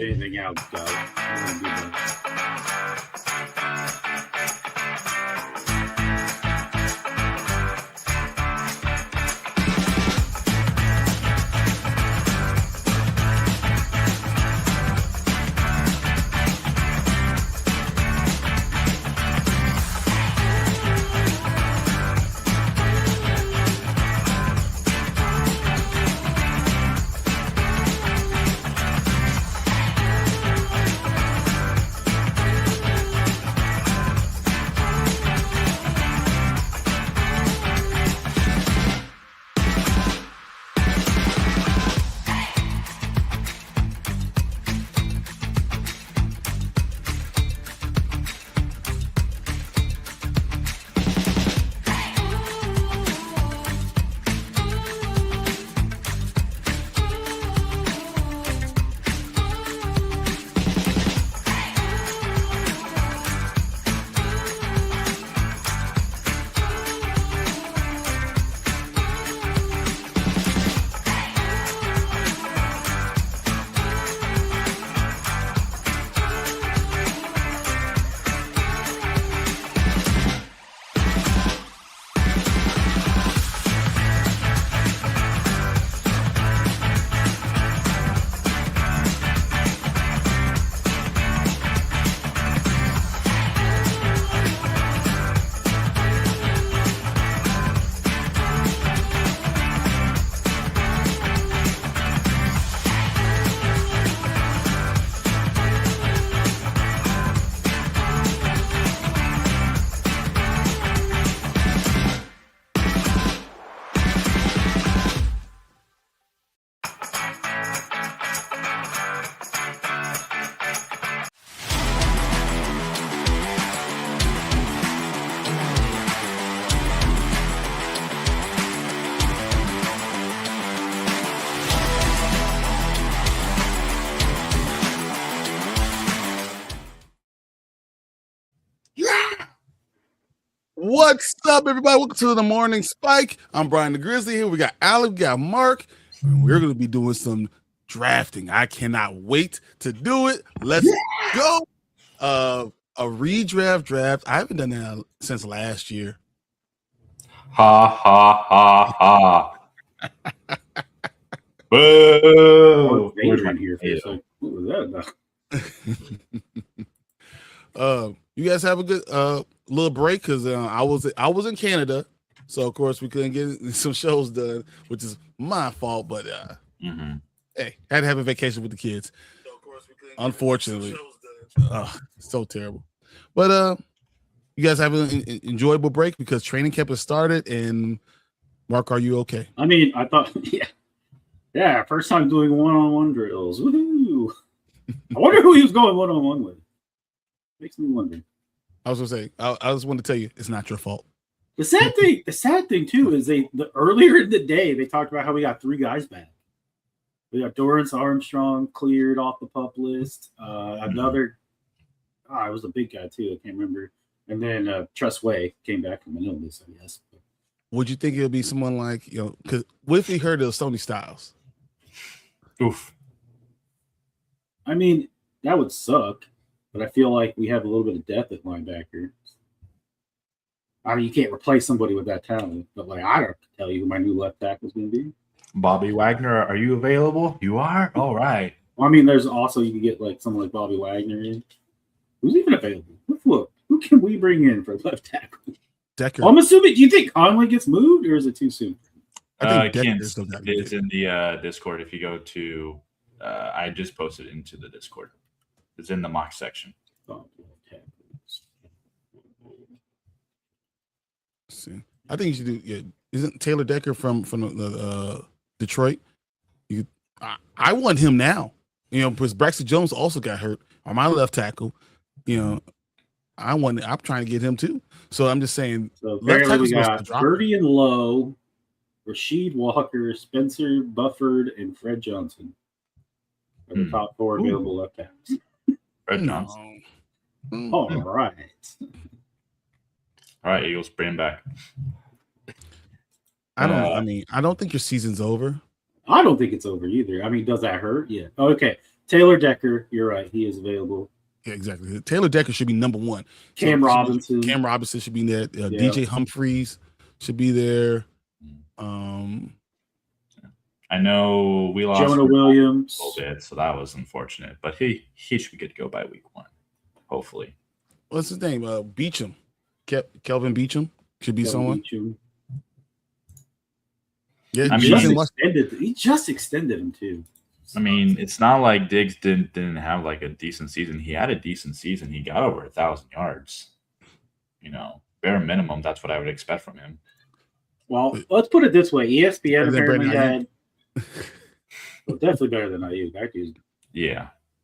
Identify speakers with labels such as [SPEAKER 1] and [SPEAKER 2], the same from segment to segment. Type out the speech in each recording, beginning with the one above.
[SPEAKER 1] anything else, guys. I'm gonna do that.
[SPEAKER 2] What's up, everybody? Welcome to the Morning Spike. I'm Brian the Grizzly here. We got Alec, we got Mark, and we're going to be doing some drafting. I cannot wait to do it. Let's go. A redraft draft. I haven't done that since last year.
[SPEAKER 3] Ha ha ha ha. Boo!
[SPEAKER 1] Where's my here? What was that?
[SPEAKER 2] You guys have a good little break because I was in Canada, so of course we couldn't get some shows done, which is my fault. But hey, had to have a vacation with the kids. So of course we couldn't. Unfortunately, so terrible. But you guys have an enjoyable break because training camp has started. And Mark, are you okay?
[SPEAKER 1] I mean, I thought, yeah, first time doing one-on-one drills. Woohoo! I wonder who he was going one-on-one with. Makes me wonder.
[SPEAKER 2] I was gonna say, I just want to tell you, it's not your fault.
[SPEAKER 1] The sad thing too is earlier in the day they talked about how we got 3 guys back. We got Dorrance Armstrong cleared off the pup list. Another, it was a big guy too. I can't remember. And then Tress Way came back from the list, I guess.
[SPEAKER 2] Would you think it would be someone like, because what if he heard of Sony Styles?
[SPEAKER 3] Oof.
[SPEAKER 1] I mean, that would suck. But I feel like we have a little bit of depth at linebacker. I mean, you can't replace somebody with that talent. But, I don't tell you who my new left tackle is going to be.
[SPEAKER 3] Bobby Wagner, are you available? You are? All right.
[SPEAKER 1] Well, I mean, there's also, you can get, someone like Bobby Wagner in. Who's even available? Look, who can we bring in for left tackle?
[SPEAKER 2] Decker.
[SPEAKER 1] Well, I'm assuming, do you think Conley gets moved, or is it too soon?
[SPEAKER 3] I think it's in the Discord. If you go to, I just posted into the Discord. It's in the mock section.
[SPEAKER 2] See, I think you should do. Yeah, isn't Taylor Decker from Detroit? I want him now. Because Braxton Jones also got hurt on my left tackle. I'm trying to get him too. So I'm just saying.
[SPEAKER 1] So apparently we got Birdie and Lowe, Rasheed Walker, Spencer Bufford, and Fred Johnson are the top 4 available left tackles.
[SPEAKER 3] No.
[SPEAKER 1] All right.
[SPEAKER 3] All right, Eagles, bring him back.
[SPEAKER 2] I don't think your season's over.
[SPEAKER 1] I don't think it's over either. I mean, does that hurt? Yeah. Okay. Taylor Decker, you're right. He is available.
[SPEAKER 2] Yeah, exactly. Taylor Decker should be number one.
[SPEAKER 1] Cam Robinson.
[SPEAKER 2] Cam Robinson should be there. DJ Humphreys should be there.
[SPEAKER 3] I know we lost
[SPEAKER 1] Jonah Williams
[SPEAKER 3] a little bit, so that was unfortunate. But he should be good to go by week 1, hopefully.
[SPEAKER 2] What's his name? Beecham. Kelvin Beecham should be someone.
[SPEAKER 1] Beecham.
[SPEAKER 2] Yeah,
[SPEAKER 3] I mean,
[SPEAKER 1] he just extended him too.
[SPEAKER 3] I mean, it's not like Diggs didn't have like a decent season. He had a decent season. He got over 1,000 yards. You know, bare minimum, that's what I would expect from him.
[SPEAKER 1] Well, let's put it this way: ESPN apparently had definitely better than IU. That dude's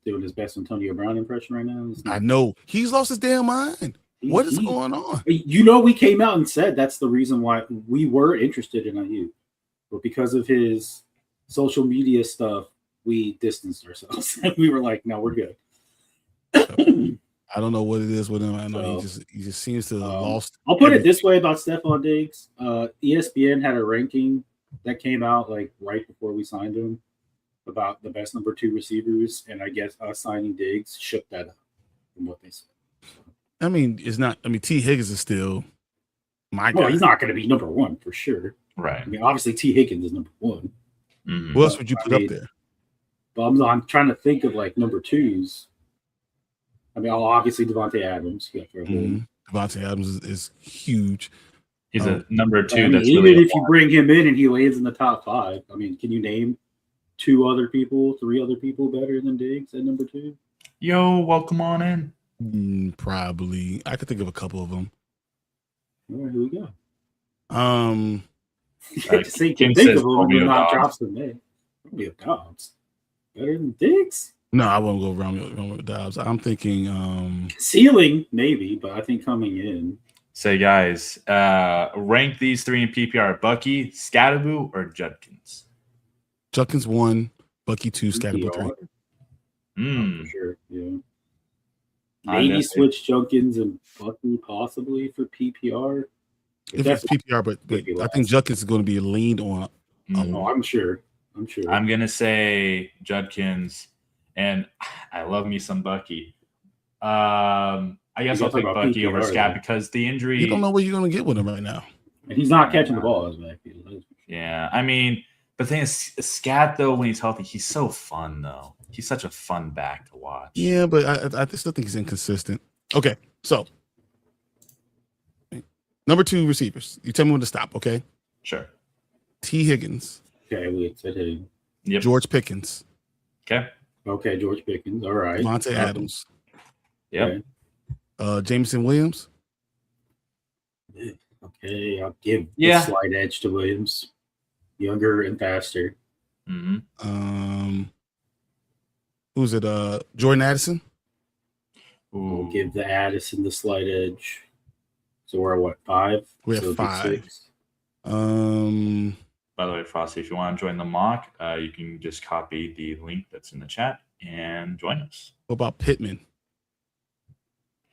[SPEAKER 1] doing his best Antonio Brown impression right now.
[SPEAKER 2] I know he's lost his damn mind. What is going on?
[SPEAKER 1] You know, we came out and said that's the reason why we were interested in IU, but because of his social media stuff, we distanced ourselves. We were like, no, we're good.
[SPEAKER 2] I don't know what it is with him. I know he just seems to have lost.
[SPEAKER 1] I'll put it this way about Stephon Diggs. ESPN had a ranking that came out like right before we signed him about the best number 2 receivers, and I guess us signing Diggs shook that up from what they said.
[SPEAKER 2] I mean, it's not. I mean, T. Higgins is still my guy.
[SPEAKER 1] Well, he's not going to be number 1 for sure.
[SPEAKER 3] Right.
[SPEAKER 1] I mean, obviously T. Higgins is number 1.
[SPEAKER 3] Mm-hmm.
[SPEAKER 2] Who else would you put up there?
[SPEAKER 1] But I'm trying to think of like number 2s. I mean, obviously Devontae Adams.
[SPEAKER 2] Devontae Adams is huge.
[SPEAKER 3] He's a number 2.
[SPEAKER 1] I mean,
[SPEAKER 3] that's
[SPEAKER 1] even
[SPEAKER 3] really
[SPEAKER 1] if you bring him in and he lands in the top 5, I mean, can you name 3 other people better than Diggs at number 2?
[SPEAKER 3] Yo, welcome on in.
[SPEAKER 2] Probably. I could think of a couple of them.
[SPEAKER 1] All right, here we go.
[SPEAKER 3] Just
[SPEAKER 1] think of them and not drop some names. Romeo Dobbs better than Diggs?
[SPEAKER 2] No, I won't go Romeo Dobbs. I'm thinking
[SPEAKER 1] ceiling maybe, but I think coming in.
[SPEAKER 3] Say, guys, rank these 3 in PPR: Bucky, Scatterboo, or Judkins.
[SPEAKER 2] Judkins 1, Bucky 2, Scatterboo 3.
[SPEAKER 1] For sure, yeah. Maybe switch Judkins and Bucky possibly for PPR.
[SPEAKER 2] If it's PPR, but I think Judkins is going to be leaned on.
[SPEAKER 1] Oh, I'm sure.
[SPEAKER 3] I'm going to say Judkins, and I love me some Bucky. I guess I'll take Bucky over Scat because the injury.
[SPEAKER 2] You don't know what you're going to get with him right now.
[SPEAKER 1] And he's not catching the ball as backfield.
[SPEAKER 3] Yeah, I mean, but the thing is, Scat, though, when he's healthy, he's so fun, though. He's such a fun back to watch.
[SPEAKER 2] Yeah, but I still think he's inconsistent. Okay, so number 2 receivers. You tell me when to stop, okay?
[SPEAKER 3] Sure.
[SPEAKER 2] T. Higgins.
[SPEAKER 1] Okay, we said Higgins.
[SPEAKER 2] Yep. George Pickens.
[SPEAKER 1] Okay, George Pickens. All right.
[SPEAKER 2] Devontae Adams.
[SPEAKER 3] Yep.
[SPEAKER 2] Okay. Jameson Williams.
[SPEAKER 1] Okay, I'll give the slight edge to Williams. Younger and faster.
[SPEAKER 3] Mm-hmm.
[SPEAKER 2] Who's it? Jordan Addison.
[SPEAKER 1] We'll give the Addison the slight edge. So we're at what, 5?
[SPEAKER 2] We're at 5.
[SPEAKER 1] 6.
[SPEAKER 3] By the way, Frosty, if you want to join the mock, you can just copy the link that's in the chat and join us.
[SPEAKER 2] What about Pittman?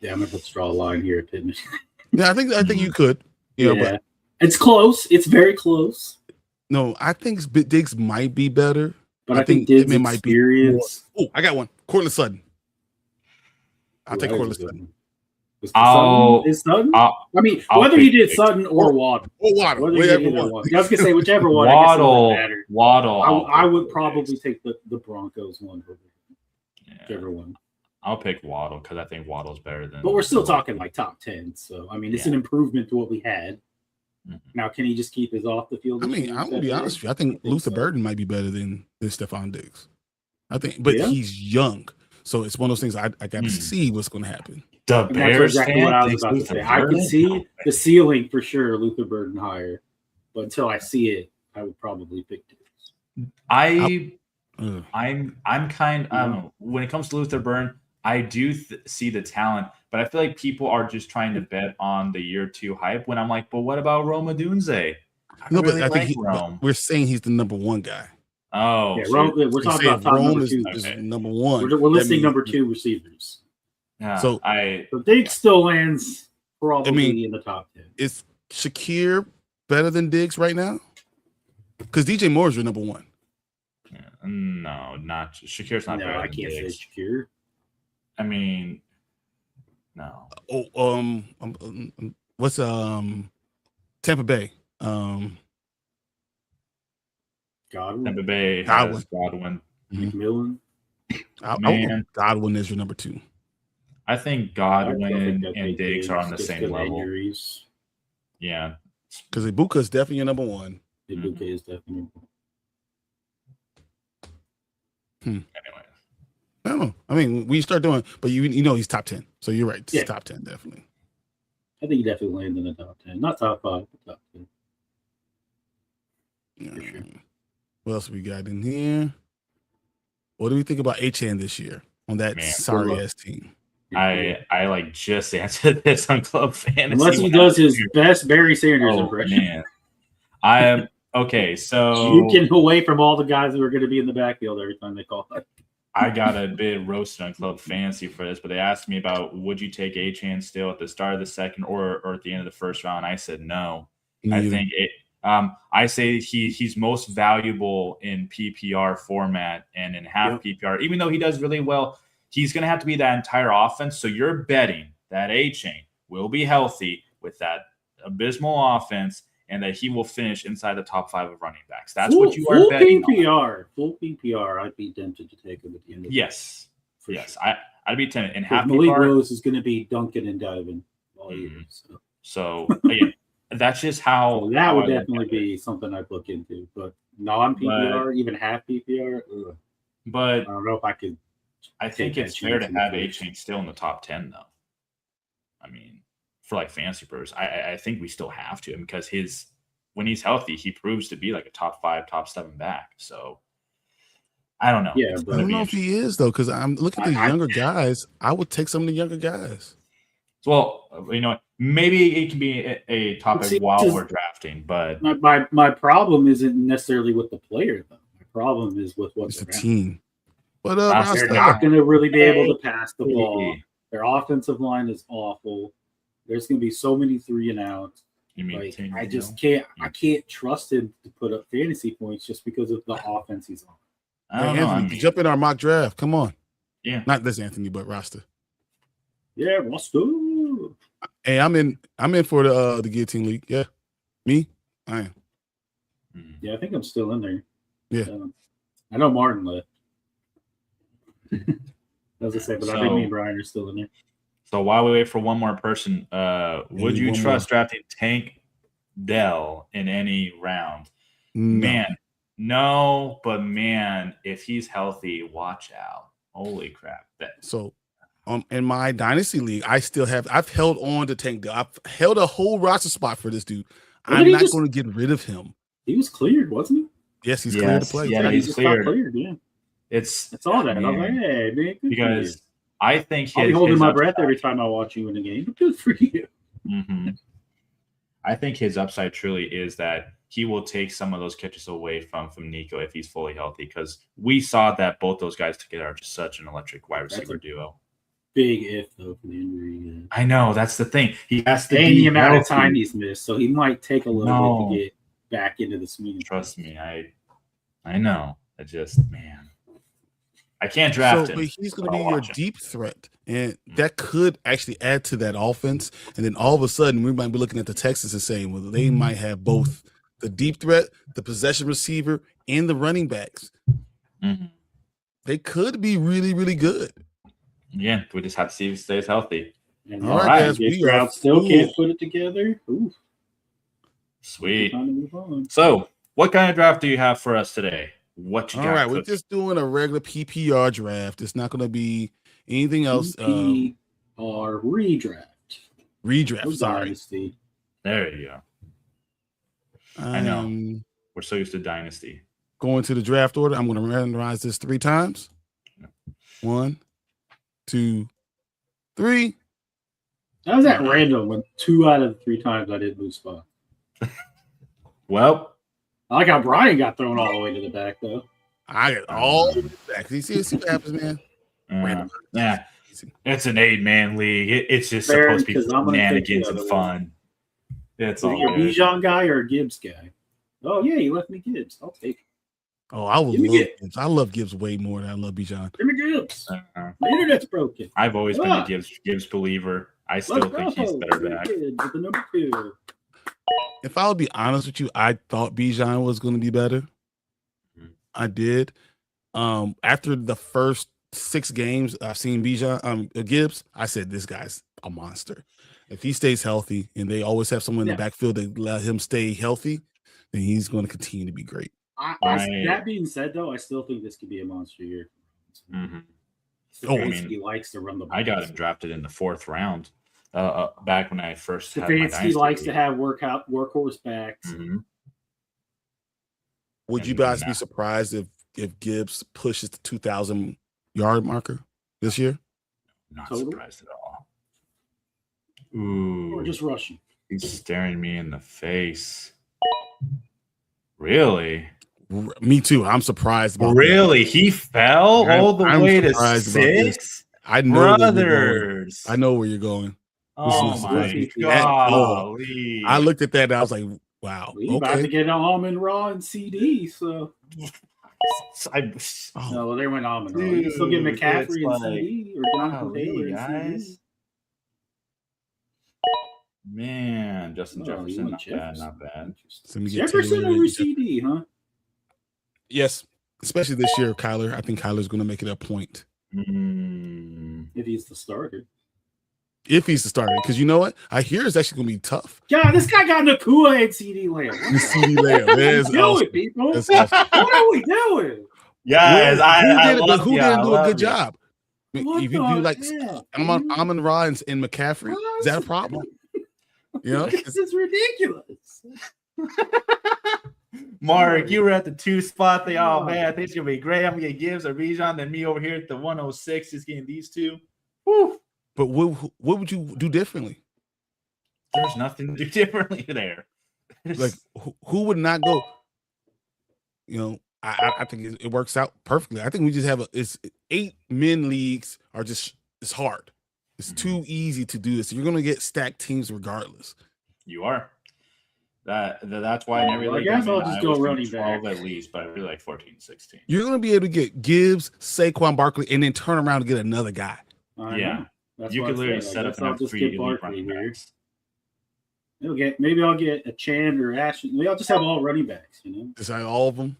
[SPEAKER 1] Yeah, I'm gonna draw a line here at Pittman.
[SPEAKER 2] Yeah, I think you could. But
[SPEAKER 1] it's close. It's very close.
[SPEAKER 2] No, I think Diggs might be better.
[SPEAKER 1] But I think Diggs
[SPEAKER 2] Pittman might be. Oh, I got one. Cortland Sutton. I'll take Cortland Sutton.
[SPEAKER 1] Is Sutton? I mean, whether he did Sutton or Waddle.
[SPEAKER 2] Or Waddle.
[SPEAKER 1] I was going to say whichever one.
[SPEAKER 3] Waddle.
[SPEAKER 1] I would probably take the Broncos one. Whichever one.
[SPEAKER 3] I'll pick Waddle because I think Waddle's better than.
[SPEAKER 1] But we're still talking like top 10. So, I mean, it's an improvement to what we had. Mm-hmm. Now, can he just keep his off the field?
[SPEAKER 2] I mean, I'm going to be honest with you. I think Luther Burden might be better than Stephon Diggs. But he's young. So it's one of those things I got to see what's going to happen.
[SPEAKER 3] The Bears
[SPEAKER 1] exactly what I was about to say. I can see the ceiling for sure, Luther Burden higher. But until I see it, I would probably pick Diggs.
[SPEAKER 3] I'm kind of, I don't know. When it comes to Luther Burden, I do see the talent, but I feel like people are just trying to bet on the year 2 hype when I'm like, but what about Rome Odunze?
[SPEAKER 2] I think we're saying he's the number 1 guy.
[SPEAKER 3] Oh,
[SPEAKER 1] yeah, we're talking about top number 2.
[SPEAKER 2] Is number 1.
[SPEAKER 1] We're listing number 2 receivers.
[SPEAKER 3] Yeah,
[SPEAKER 2] so
[SPEAKER 1] Diggs still lands probably in the top 10.
[SPEAKER 2] Is Shakir better than Diggs right now? Because DJ Moore is your number 1.
[SPEAKER 3] Yeah. No, not Shakir's not
[SPEAKER 1] No,
[SPEAKER 3] better
[SPEAKER 1] I
[SPEAKER 3] than
[SPEAKER 1] can't say
[SPEAKER 3] Diggs.
[SPEAKER 1] Shakir.
[SPEAKER 3] I mean, no.
[SPEAKER 2] What's Tampa Bay?
[SPEAKER 1] Godwin.
[SPEAKER 3] Tampa Bay has Godwin.
[SPEAKER 1] McMillan.
[SPEAKER 3] Man,
[SPEAKER 2] Godwin is your number 2.
[SPEAKER 3] I think
[SPEAKER 1] I still
[SPEAKER 3] Godwin
[SPEAKER 1] think
[SPEAKER 3] and Diggs are on the
[SPEAKER 1] just
[SPEAKER 3] same
[SPEAKER 1] 'cause of
[SPEAKER 3] level.
[SPEAKER 1] Injuries.
[SPEAKER 3] Yeah.
[SPEAKER 2] Because Ibuka is definitely your number 1.
[SPEAKER 1] Ibuka is definitely.
[SPEAKER 3] Anyway.
[SPEAKER 2] I don't know. I mean, we start doing, but you know he's top 10. So you're right.
[SPEAKER 1] Yeah.
[SPEAKER 2] Top 10, definitely.
[SPEAKER 1] I think he definitely landed in the top 10. Not top 5, but top 10. For sure.
[SPEAKER 2] What else we got in here? What do we think about Achane this year on that sorry ass team?
[SPEAKER 3] I like just answered this on Club Fantasy.
[SPEAKER 1] Unless he does his best Barry Sanders impression.
[SPEAKER 3] Man. I am okay. So
[SPEAKER 1] you get away from all the guys who are going to be in the backfield every time they call it.
[SPEAKER 3] I got a bit roasted on Club Fantasy for this, but they asked me about would you take Achane still at the start of the second or at the end of the first round? I said no. I think it. I say he's most valuable in PPR format and in half PPR. Even though he does really well, he's going to have to be that entire offense. So you're betting that Achane will be healthy with that abysmal offense and that he will finish inside the top 5 of running backs. That's what you are betting on.
[SPEAKER 1] Full PPR, I'd be tempted to take him at the end of the
[SPEAKER 3] Yes.
[SPEAKER 1] Yes.
[SPEAKER 3] Sure. I'd be tempted. And half
[SPEAKER 1] Malik
[SPEAKER 3] PPR,
[SPEAKER 1] Rose is going to be Duncan and Donovan all year.
[SPEAKER 3] So again, that's just how.
[SPEAKER 1] So that would definitely be something I'd look into. But non-PPR, even half PPR,
[SPEAKER 3] but
[SPEAKER 1] I don't know if I could.
[SPEAKER 3] I think it's fair to have Achane still in the top 10, though. I mean, for like fantasy purposes, I think we still have to, because when he's healthy, he proves to be like a top 5, top 7 back. So I don't know.
[SPEAKER 1] Yeah,
[SPEAKER 2] I don't know if he is though, because I'm looking at the younger guys. I would take some of the younger guys.
[SPEAKER 3] Well, maybe it can be a topic while we're drafting, but
[SPEAKER 1] my problem isn't necessarily with the player though. My problem is with what's
[SPEAKER 2] the team. But
[SPEAKER 1] they're not going to really be able to pass the ball. Their offensive line is awful. There's going to be so many 3 and outs.
[SPEAKER 3] You mean
[SPEAKER 1] I just can't. I can't trust him to put up fantasy points just because of the offense he's on.
[SPEAKER 2] Anthony, jump in our mock draft. Come on.
[SPEAKER 3] Yeah,
[SPEAKER 2] not this Anthony, but Rasta.
[SPEAKER 1] Yeah, Rasta.
[SPEAKER 2] Hey, I'm in for the guillotine league. Yeah, me, I am.
[SPEAKER 1] Yeah, I think I'm still in there.
[SPEAKER 2] Yeah,
[SPEAKER 1] I know Martin left. As I say, but I think me and Brian are still in there.
[SPEAKER 3] So while we wait for one more person, would you trust drafting Tank Dell in any round?
[SPEAKER 2] No.
[SPEAKER 3] Man, no, but man, if he's healthy, watch out. Holy crap.
[SPEAKER 2] So in my dynasty league, I've held on to Tank Dell. I've held a whole roster spot for this dude. I'm not going to get rid of him.
[SPEAKER 1] He was cleared, wasn't he?
[SPEAKER 2] Yes, he's cleared to play.
[SPEAKER 3] Yeah, he's cleared.
[SPEAKER 1] Yeah.
[SPEAKER 3] It's
[SPEAKER 1] all that. I was like, hey, man,
[SPEAKER 3] because I think
[SPEAKER 1] I'll be holding my breath every time I watch you in a game. But good for you.
[SPEAKER 3] Mm-hmm. I think his upside truly is that he will take some of those catches away from Nico if he's fully healthy, because we saw that both those guys together are just such an electric wide receiver duo.
[SPEAKER 1] Big if though for the injury. Yeah.
[SPEAKER 3] I know, that's the thing. He has to
[SPEAKER 1] be the amount of time he's missed, so he might take a little bit to get back into the swing.
[SPEAKER 3] Trust me, I know. I can't draft him.
[SPEAKER 2] But he's going to be your deep threat, and that could actually add to that offense. And then all of a sudden, we might be looking at the Texans and saying, well, they might have both the deep threat, the possession receiver, and the running backs.
[SPEAKER 3] Mm-hmm.
[SPEAKER 2] They could be really, really good.
[SPEAKER 3] Yeah, we just have to see if he stays healthy.
[SPEAKER 1] And all right, guys, we still can't put it together. Ooh.
[SPEAKER 3] Sweet. So, what kind of draft do you have for us today? What you got?
[SPEAKER 2] All right, we're just doing a regular PPR draft. It's not going to be anything else.
[SPEAKER 1] PPR redraft.
[SPEAKER 2] Redraft. Sorry.
[SPEAKER 3] Dynasty. There you go. I know. We're so used to Dynasty.
[SPEAKER 2] Going to the draft order. I'm going to randomize this 3 times. 1, 2, 3.
[SPEAKER 1] How was that random when 2 out of the 3 times I didn't lose spot?
[SPEAKER 3] Well,
[SPEAKER 1] I like how Brian got thrown all the way to the back, though.
[SPEAKER 2] I got all the way back. You see what happens, man?
[SPEAKER 3] Yeah. It's an 8-man league. It's just supposed to be shenanigans and fun. It's all
[SPEAKER 1] a Bijan guy or a Gibbs guy? Oh, yeah, you left me Gibbs. I'll take it.
[SPEAKER 2] Oh, I would
[SPEAKER 1] Give me
[SPEAKER 2] love
[SPEAKER 1] Gibbs.
[SPEAKER 2] Gibbs. I love Gibbs way more than I love Bijan.
[SPEAKER 1] Give me Gibbs. The internet's broken.
[SPEAKER 3] I've always been a Gibbs believer. I still think he's better back.
[SPEAKER 1] With the number 2.
[SPEAKER 2] If I would be honest with you, I thought Bijan was going to be better. I did. After the first 6 games I've seen Gibbs, I said this guy's a monster. If he stays healthy, and they always have someone in the backfield that let him stay healthy, then he's going to continue to be great.
[SPEAKER 1] That being said, though, I still think this could be a monster year. Stefanski likes to run the ball.
[SPEAKER 3] I got him drafted in the 4th round. Back when I first had my
[SPEAKER 1] Stefanski likes to have workhorse backs.
[SPEAKER 2] Would you guys be surprised if Gibbs pushes the 2,000 yard marker this year?
[SPEAKER 3] Not surprised at all. Ooh,
[SPEAKER 1] or just rushing.
[SPEAKER 3] He's staring me in the face. Really?
[SPEAKER 2] Me too. I'm surprised about
[SPEAKER 3] Really? That. He fell all the way to 6?
[SPEAKER 2] I know
[SPEAKER 3] brothers.
[SPEAKER 2] I know where you're going.
[SPEAKER 3] Oh my god!
[SPEAKER 2] I looked at that and I was like, "Wow,
[SPEAKER 1] we about to get an Almond Raw and CD." So, no, they went Almond Raw. You can still get McCaffrey and CD or Jonathan Taylor and CD.
[SPEAKER 3] Man, Justin Jefferson, not bad.
[SPEAKER 1] Jefferson over CD, huh?
[SPEAKER 2] Yes, especially this year, Kyler. I think Kyler's going to make it a point.
[SPEAKER 1] If he's the starter.
[SPEAKER 2] Because you know what? I hear it's actually going to be tough.
[SPEAKER 1] Yeah, this guy got Nakua and CD Lamb.
[SPEAKER 2] CD Lamb. What are we doing,
[SPEAKER 1] people? What are we doing?
[SPEAKER 3] Guys,
[SPEAKER 2] who didn't do a good job? If you do like Amon Ra and McCaffrey, is that a problem? You know,
[SPEAKER 1] this is ridiculous.
[SPEAKER 3] Mark, you were at the 2 spot. Oh man, I think it's gonna be great. I'm gonna get Gibbs or Bijan, then me over here at the 106 is getting these 2. Woo.
[SPEAKER 2] But what would you do differently?
[SPEAKER 3] There's nothing to do differently there.
[SPEAKER 2] Like who would not go? You know, I think it works out perfectly. I think we just have it's 8 men leagues are just it's hard. It's too easy to do this. You're gonna get stacked teams regardless.
[SPEAKER 3] You are. That's why in every league,
[SPEAKER 1] I guess I'll just go running back.
[SPEAKER 3] 12 at least, but I really like 14, 16.
[SPEAKER 2] You're gonna be able to get Gibbs, Saquon Barkley, and then turn around and get another guy.
[SPEAKER 3] Yeah. You could literally set up and have 3 elite running backs.
[SPEAKER 1] Maybe I'll get a Chan or Ashton. Maybe I'll just have all running backs, you know.
[SPEAKER 2] Just have all of them.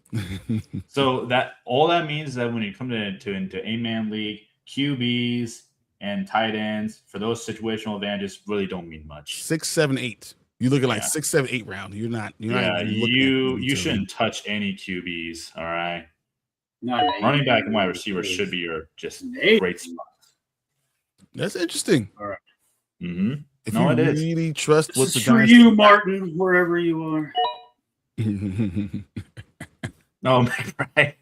[SPEAKER 3] So all that means is that when you come into 8-man league, QBs and tight ends for those situational advantages really don't mean much.
[SPEAKER 2] 6, 7, 8. You look at like 6, 7, 8 round. You're not.
[SPEAKER 3] You shouldn't touch any QBs. All right. Running back and wide receiver should be your just great spot.
[SPEAKER 2] That's interesting.
[SPEAKER 1] All right.
[SPEAKER 3] Mm-hmm.
[SPEAKER 2] If you really trust
[SPEAKER 1] what's the for you, Martin, wherever you are.
[SPEAKER 3] No, right.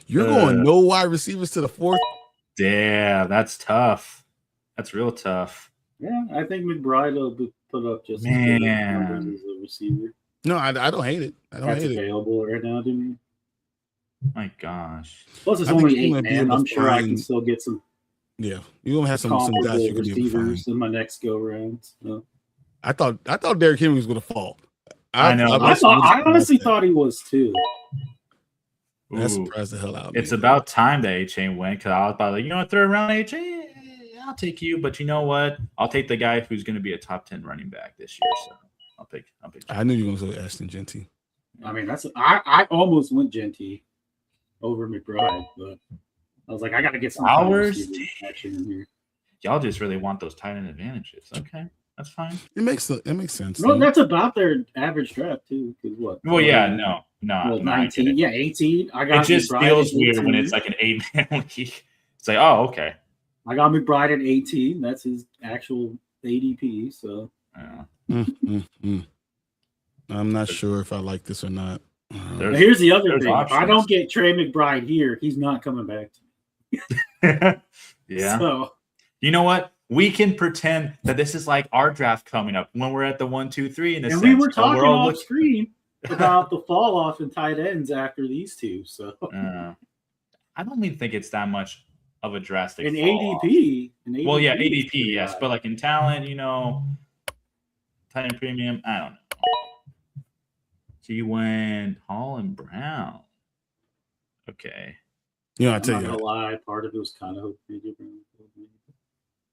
[SPEAKER 2] You're going no wide receivers to the 4th.
[SPEAKER 3] Damn, that's tough. That's real tough.
[SPEAKER 1] Yeah, I think McBride will put up just
[SPEAKER 3] numbers
[SPEAKER 1] as a receiver.
[SPEAKER 2] No, I don't hate it.
[SPEAKER 1] That's available right now to me.
[SPEAKER 3] My gosh.
[SPEAKER 1] Plus, it's only 8 man. I'm sure I can still get some.
[SPEAKER 2] Yeah, you're gonna have some guys you can be
[SPEAKER 1] receivers in my next go round. So.
[SPEAKER 2] I thought Derrick Henry was gonna fall.
[SPEAKER 3] I know.
[SPEAKER 1] I honestly thought he was too.
[SPEAKER 2] That surprised the hell out of me.
[SPEAKER 3] It's about time that A-Chain went because I was about like, 3rd round A-Chain, I'll take you. But you know what? I'll take the guy who's going to be a top 10 running back this year. So I'll pick.
[SPEAKER 2] I knew you were going to say Ashton Genty.
[SPEAKER 1] I mean, I almost went Genty over McBride, but I was like, I got to get some
[SPEAKER 3] hours
[SPEAKER 1] action in here.
[SPEAKER 3] Y'all just really want those tight end advantages. Okay. That's fine.
[SPEAKER 2] It makes sense.
[SPEAKER 1] No, that's about their average draft too. What?
[SPEAKER 3] Well, yeah, no,
[SPEAKER 1] 19. Yeah, 18. I got.
[SPEAKER 3] It just feels weird when it's like an 8-man league. It's like, oh, okay.
[SPEAKER 1] I got McBride at 18. That's his actual ADP. So.
[SPEAKER 2] I'm not sure if I like this or not.
[SPEAKER 1] Here's the other thing. Options. If I don't get Trey McBride here, he's not coming back to
[SPEAKER 3] me. Yeah.
[SPEAKER 1] So.
[SPEAKER 3] You know what? We can pretend that this is like our draft coming up when we're at the 1, 2, 3 in a sense.
[SPEAKER 1] We were talking off screen about the fall off in tight ends after these two. So
[SPEAKER 3] I don't even think it's that much of a drastic
[SPEAKER 1] in ADP.
[SPEAKER 3] Well, yeah, ADP, yes, but like in talent, tight end premium, I don't know. So you went Hall and Brown. Okay.
[SPEAKER 2] You know, I
[SPEAKER 1] I'm
[SPEAKER 2] tell
[SPEAKER 1] not
[SPEAKER 2] you
[SPEAKER 1] gonna
[SPEAKER 2] that.
[SPEAKER 1] lie, part of it was kind of hoping AJ Brown would me.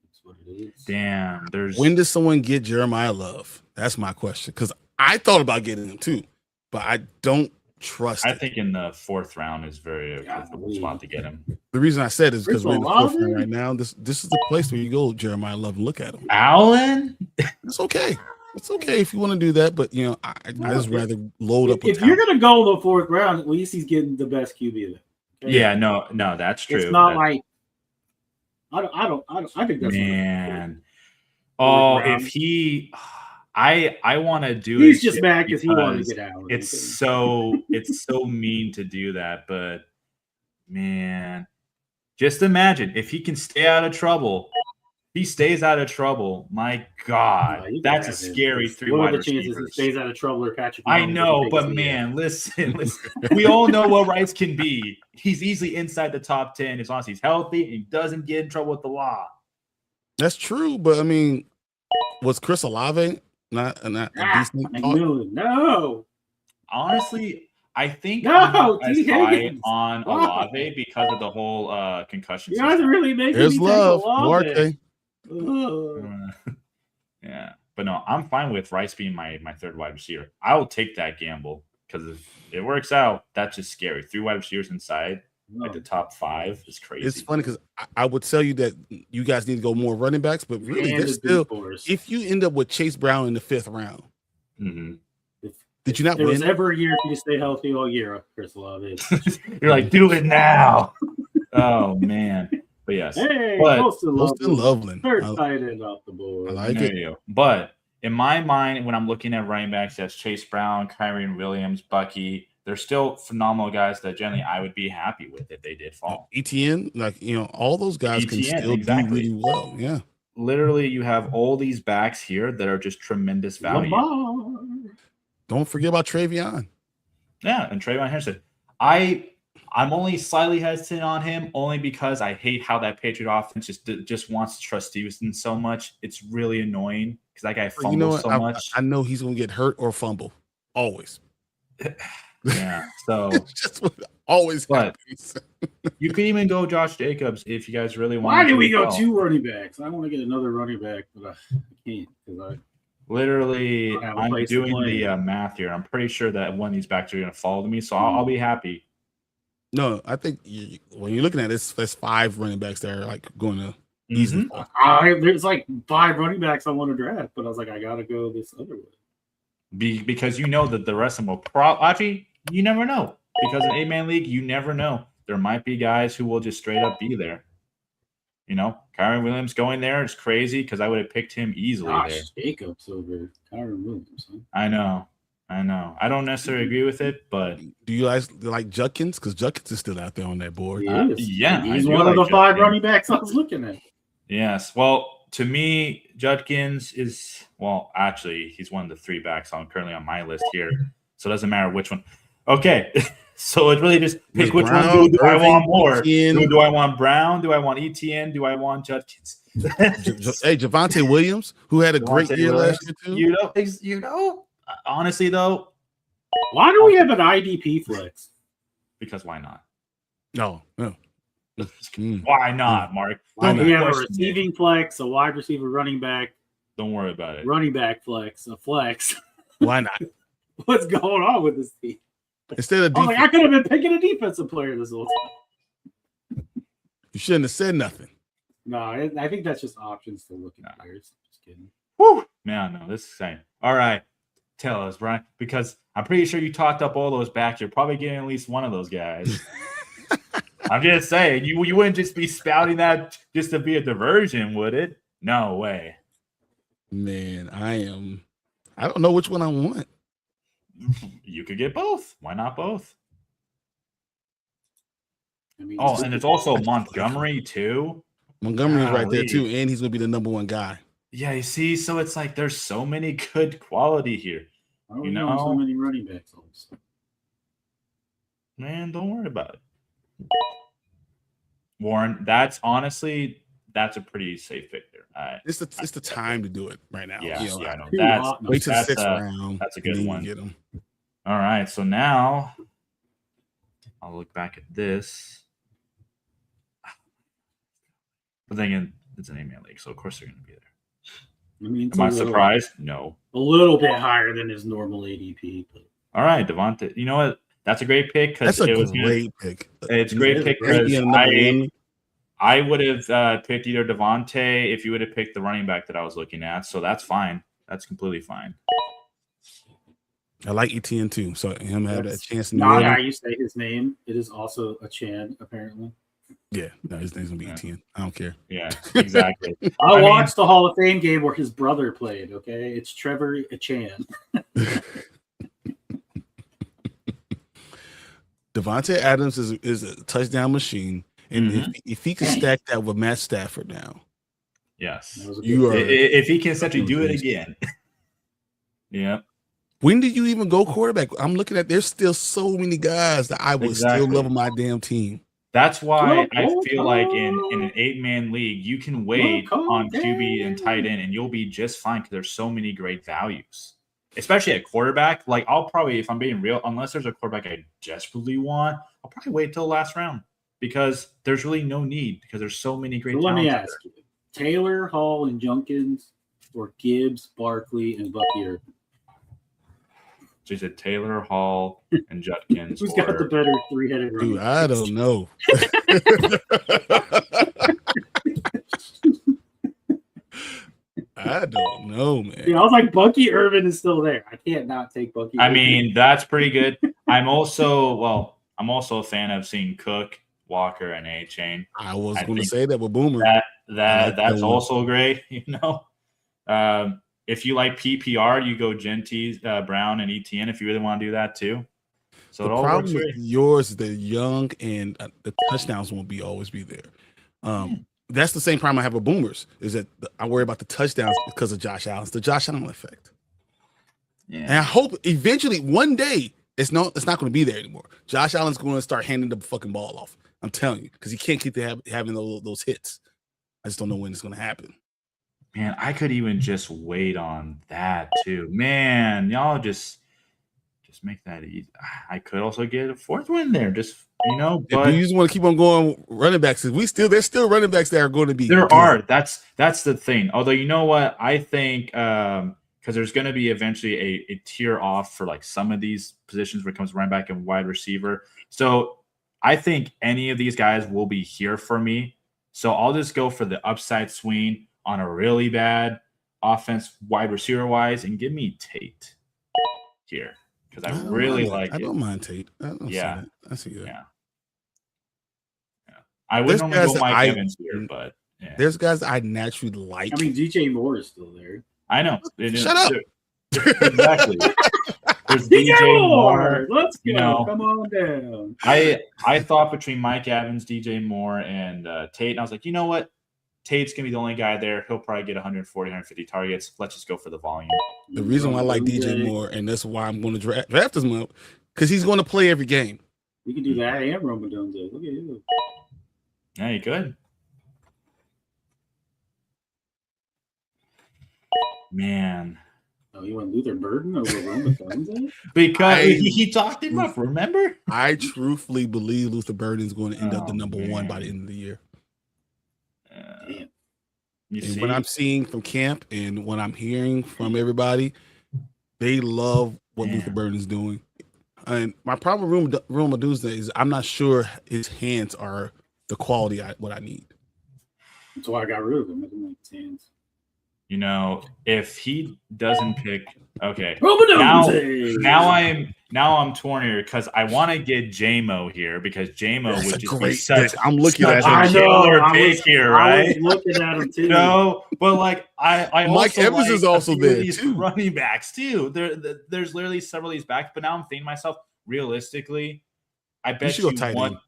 [SPEAKER 1] That's what it is.
[SPEAKER 3] Damn.
[SPEAKER 2] When does someone get Jeremiah Love? That's my question. Because I thought about getting him too, but I don't trust
[SPEAKER 3] I
[SPEAKER 2] it.
[SPEAKER 3] think in the 4th round is very a comfortable spot to get him.
[SPEAKER 2] The reason I said is because we're in the 4th
[SPEAKER 1] Olave?
[SPEAKER 2] round right now. This is the place where you go, Jeremiah Love, and look at him.
[SPEAKER 3] Allen?
[SPEAKER 2] It's okay. It's okay if you want to do that, but you know, I just rather load up with
[SPEAKER 1] If you're gonna go in the 4th round, at least he's getting the best QB there. Okay?
[SPEAKER 3] Yeah, no, that's true.
[SPEAKER 1] It's not like I think that's
[SPEAKER 3] man. Oh, if he, I want to do it.
[SPEAKER 1] He's just mad because he wanted to get out.
[SPEAKER 3] It's so mean to do that, but man, just imagine if he can stay out of trouble. He stays out of trouble. My God, that's a scary 3 wide receivers. What are the chances he
[SPEAKER 1] stays out of trouble or Patrick?
[SPEAKER 3] I know, but man, listen. We all know what Rice can be. He's easily inside the top 10 as long as he's healthy and he doesn't get in trouble with the law.
[SPEAKER 2] That's true, but I mean, was Chris Olave not a decent talk?
[SPEAKER 1] No.
[SPEAKER 3] Honestly, I think
[SPEAKER 1] I'm
[SPEAKER 3] not as high on Olave because of the whole concussion.
[SPEAKER 1] You guys are really making
[SPEAKER 2] There's
[SPEAKER 1] me
[SPEAKER 2] love,
[SPEAKER 1] Olave.
[SPEAKER 3] Yeah, but no, I'm fine with Rice being my 3rd wide receiver. I will take that gamble because if it works out, that's just scary. 3 wide receivers inside at the top 5 is crazy.
[SPEAKER 2] It's funny because I would tell you that you guys need to go more running backs, but really, there's still. If you end up with Chase Brown in the 5th round, did you not
[SPEAKER 1] win? There was ever a year if you stay healthy all year, Chris Olave.
[SPEAKER 3] You're like, do it now. Oh man. But yes,
[SPEAKER 1] Austin
[SPEAKER 2] Loveland,
[SPEAKER 1] third tight end off the board.
[SPEAKER 2] I like it.
[SPEAKER 3] But in my mind, when I'm looking at running backs, that's Chase Brown, Kyren Williams, Bucky. They're still phenomenal guys that generally I would be happy with if they did fall.
[SPEAKER 2] ETN, all those guys can still do really well. Yeah,
[SPEAKER 3] literally, you have all these backs here that are just tremendous value.
[SPEAKER 1] Lamar.
[SPEAKER 2] Don't forget about Travion.
[SPEAKER 3] Yeah, and Travion Henderson. I'm only slightly hesitant on him only because I hate how that Patriot offense just wants to trust Stevenson so much. It's really annoying because that guy fumbles so much.
[SPEAKER 2] I know he's going to get hurt or fumble. Always.
[SPEAKER 3] Yeah, so
[SPEAKER 2] just always happens.
[SPEAKER 3] You could even go Josh Jacobs if you guys really want.
[SPEAKER 1] Why do we go 2 running backs? I want to get another running back, but I can't because
[SPEAKER 3] literally I'm doing the math here. I'm pretty sure that one of these backs are going to fall to me, so I'll be happy.
[SPEAKER 2] No, I think when you're looking at it, there's 5 running backs that are like going to easily.
[SPEAKER 1] There's like 5 running backs I want to draft, but I was like, I gotta go this other way.
[SPEAKER 3] Because you know that the rest of them will actually, you never know. Because in 8-man league, you never know. There might be guys who will just straight up be there. You know, Kyren Williams going there is crazy because I would have picked him easily there.
[SPEAKER 1] Jacobs over Kyren Williams. Huh?
[SPEAKER 3] I know. I don't necessarily agree with it, but
[SPEAKER 2] do you guys like Judkins? Because Judkins is still out there on that board.
[SPEAKER 3] Yeah,
[SPEAKER 1] he's one of the 5 running backs I was looking at.
[SPEAKER 3] Yes. Well, to me, Judkins is actually he's one of the 3 backs currently on my list here, so it doesn't matter which one. Okay, so it really just pick which one do I want more. Do I want Brown? Do I want ETN? Do I want Judkins?
[SPEAKER 2] Hey, Javonte Williams, who had a great year last year too.
[SPEAKER 3] You know. Honestly, though,
[SPEAKER 1] why do we have an IDP flex?
[SPEAKER 3] Because why not?
[SPEAKER 2] No.
[SPEAKER 3] Why not, Mark?
[SPEAKER 1] We have a receiving flex, a wide receiver, running back.
[SPEAKER 3] Don't worry about it.
[SPEAKER 1] Running back flex, a flex.
[SPEAKER 2] Why not?
[SPEAKER 1] What's going on with this team?
[SPEAKER 2] Instead of
[SPEAKER 1] I could have been picking a defensive player this whole time.
[SPEAKER 2] You shouldn't have said nothing.
[SPEAKER 1] No, I think that's just options to look at players. Just kidding.
[SPEAKER 3] Woo! No, this is insane. All right. Tell us, Brian, because I'm pretty sure you talked up all those backs. You're probably getting at least one of those guys. I'm just saying, you wouldn't just be spouting that just to be a diversion, would it? No way.
[SPEAKER 2] Man, I don't know which one I want.
[SPEAKER 3] You could get both. Why not both? And it's also Montgomery, too.
[SPEAKER 2] Montgomery's right there, too, and he's going to be the number 1 guy.
[SPEAKER 3] Yeah, you see, so it's like there's so many good quality here.
[SPEAKER 1] You know, so many running backs.
[SPEAKER 3] Man, don't worry about it. Warren, that's a pretty safe pick there.
[SPEAKER 2] It's the time to do it right now.
[SPEAKER 3] Yeah, I know.
[SPEAKER 2] Wait till the 6th round.
[SPEAKER 3] That's a good one.
[SPEAKER 2] Get them.
[SPEAKER 3] All right, so now I'll look back at this. But then again, it's an 8-man league, so of course they're going to be there.
[SPEAKER 1] I mean,
[SPEAKER 3] am I surprised? No.
[SPEAKER 1] A little bit higher than his normal ADP. But...
[SPEAKER 3] All right, Devontae. You know what? That's a great pick because it was
[SPEAKER 2] great pick.
[SPEAKER 3] It's a great pick because I would have picked either Devontae if you would have picked the running back that I was looking at. So that's fine. That's completely fine.
[SPEAKER 2] I like ETN too, so him have that chance.
[SPEAKER 1] Not how you say his name. It is also a Chan, apparently.
[SPEAKER 2] Yeah, no, his name's gonna be ETN. I don't care.
[SPEAKER 3] Yeah, exactly.
[SPEAKER 1] I watched the Hall of Fame game where his brother played. Okay, it's Trevor Chan.
[SPEAKER 2] Devontae Adams is a touchdown machine, and if he can stack that with Matt Stafford now,
[SPEAKER 3] yes,
[SPEAKER 2] if
[SPEAKER 3] he can essentially do it again. Yeah.
[SPEAKER 2] When did you even go quarterback? I'm looking at there's still so many guys that I would still love on my damn team.
[SPEAKER 3] That's why I feel like in an 8-man league, you can wait on QB and tight end, and you'll be just fine because there's so many great values, especially at quarterback. Like I'll probably, if I'm being real, unless there's a quarterback I desperately want, I'll probably wait till the last round because there's really no need because there's so many great.
[SPEAKER 1] Let me ask you: Taylor, Hall, and Junkins, or Gibbs, Barkley, and Bucky Irvin?
[SPEAKER 3] So you said Taylor, Hall, and Judkins.
[SPEAKER 1] Who's got the better three-headed running?
[SPEAKER 2] Dude, I don't know. I don't know, man.
[SPEAKER 1] Yeah, I was like, Bucky Irvin is still there. I can't not take Bucky Irvin.
[SPEAKER 3] I mean, that's pretty good. I'm also a fan of seeing Cook, Walker, and A-Chain.
[SPEAKER 2] I was going to say that with Boomer.
[SPEAKER 3] That's also great, you know. If you like PPR, you go Genty, Brown, and ETN if you really want to do that too. So
[SPEAKER 2] the problem with yours is they're young and the touchdowns won't always be there. That's the same problem I have with Boomers is that I worry about the touchdowns because of Josh Allen. It's the Josh Allen effect. Yeah. And I hope eventually one day it's not going to be there anymore. Josh Allen's going to start handing the fucking ball off. I'm telling you, because he can't keep having those hits. I just don't know when it's going to happen.
[SPEAKER 3] Man, I could even just wait on that too. Man, y'all just make that easy. I could also get a fourth one there, just But
[SPEAKER 2] you just want to keep on going running backs. There's still running backs that are going to be.
[SPEAKER 3] There are. That's the thing. Although you know what, I think because there's going to be eventually a tier off for like some of these positions when it comes to running back and wide receiver. So I think any of these guys will be here for me. So I'll just go for the upside swing on a really bad offense, wide receiver wise, and give me Tate here because I really like it.
[SPEAKER 2] I don't mind Tate. I see that.
[SPEAKER 3] Yeah. I would normally go Mike Evans here, but
[SPEAKER 2] there's guys that I naturally like.
[SPEAKER 1] I mean, DJ Moore is still there.
[SPEAKER 3] I know.
[SPEAKER 2] Shut up.
[SPEAKER 3] Exactly. There's
[SPEAKER 1] DJ Moore. Let's go. Come on down.
[SPEAKER 3] I thought between Mike Evans, DJ Moore, and Tate, and I was like, you know what? Tate's going to be the only guy there. He'll probably get 140, 150 targets. Let's just go for the volume.
[SPEAKER 2] The reason why I like DJ Moore, and that's why I'm going to draft this month, because he's going to play every game.
[SPEAKER 1] You can do that and Roman Jones. Look at you.
[SPEAKER 3] Yeah, you could. Man.
[SPEAKER 1] Oh, you want Luther Burden over Roman Jones?
[SPEAKER 3] Because he talked him up, remember?
[SPEAKER 2] I truthfully believe Luther Burden is going to end up the number one by the end of the year. What I'm seeing from camp and what I'm hearing from everybody, they love what Luther Burden is doing. And my problem with Roma Doomsday is I'm not sure his hands are the quality what I need.
[SPEAKER 1] That's why I got rid of him. I didn't like his hands.
[SPEAKER 3] You know, if he doesn't pick, okay. Now I'm torn here because I want to get JMO here because JMO would just be such.
[SPEAKER 2] I'm looking at
[SPEAKER 3] a killer pick here, right?
[SPEAKER 1] I was looking at him too.
[SPEAKER 3] No, but like I
[SPEAKER 2] Mike Evans is also there
[SPEAKER 3] these
[SPEAKER 2] too.
[SPEAKER 3] Running backs too. There's literally several of these backs, but now I'm thinking to myself, realistically, I bet you
[SPEAKER 2] tight
[SPEAKER 3] want.
[SPEAKER 2] End.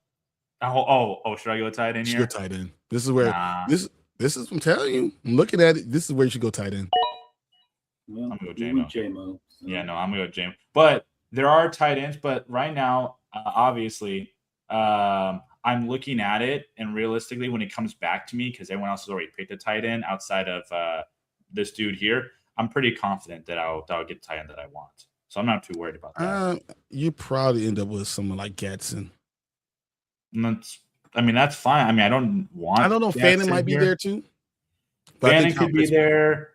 [SPEAKER 3] Oh, should I go tight end here?
[SPEAKER 2] Go tight end. This is where This is I'm telling you. I'm looking at it. This is where you should go tight end.
[SPEAKER 1] Well,
[SPEAKER 3] I'm gonna go JMO. Yeah, no, I'm gonna go JMO. But there are tight ends. But right now, obviously, I'm looking at it, and realistically, when it comes back to me, because everyone else has already picked a tight end outside of this dude here, I'm pretty confident that I'll get the tight end that I want. So I'm not too worried about that.
[SPEAKER 2] You probably end up with someone like Gadsden.
[SPEAKER 3] That's fine. I don't
[SPEAKER 2] know. Fannin might be there too.
[SPEAKER 3] Fannin could be there.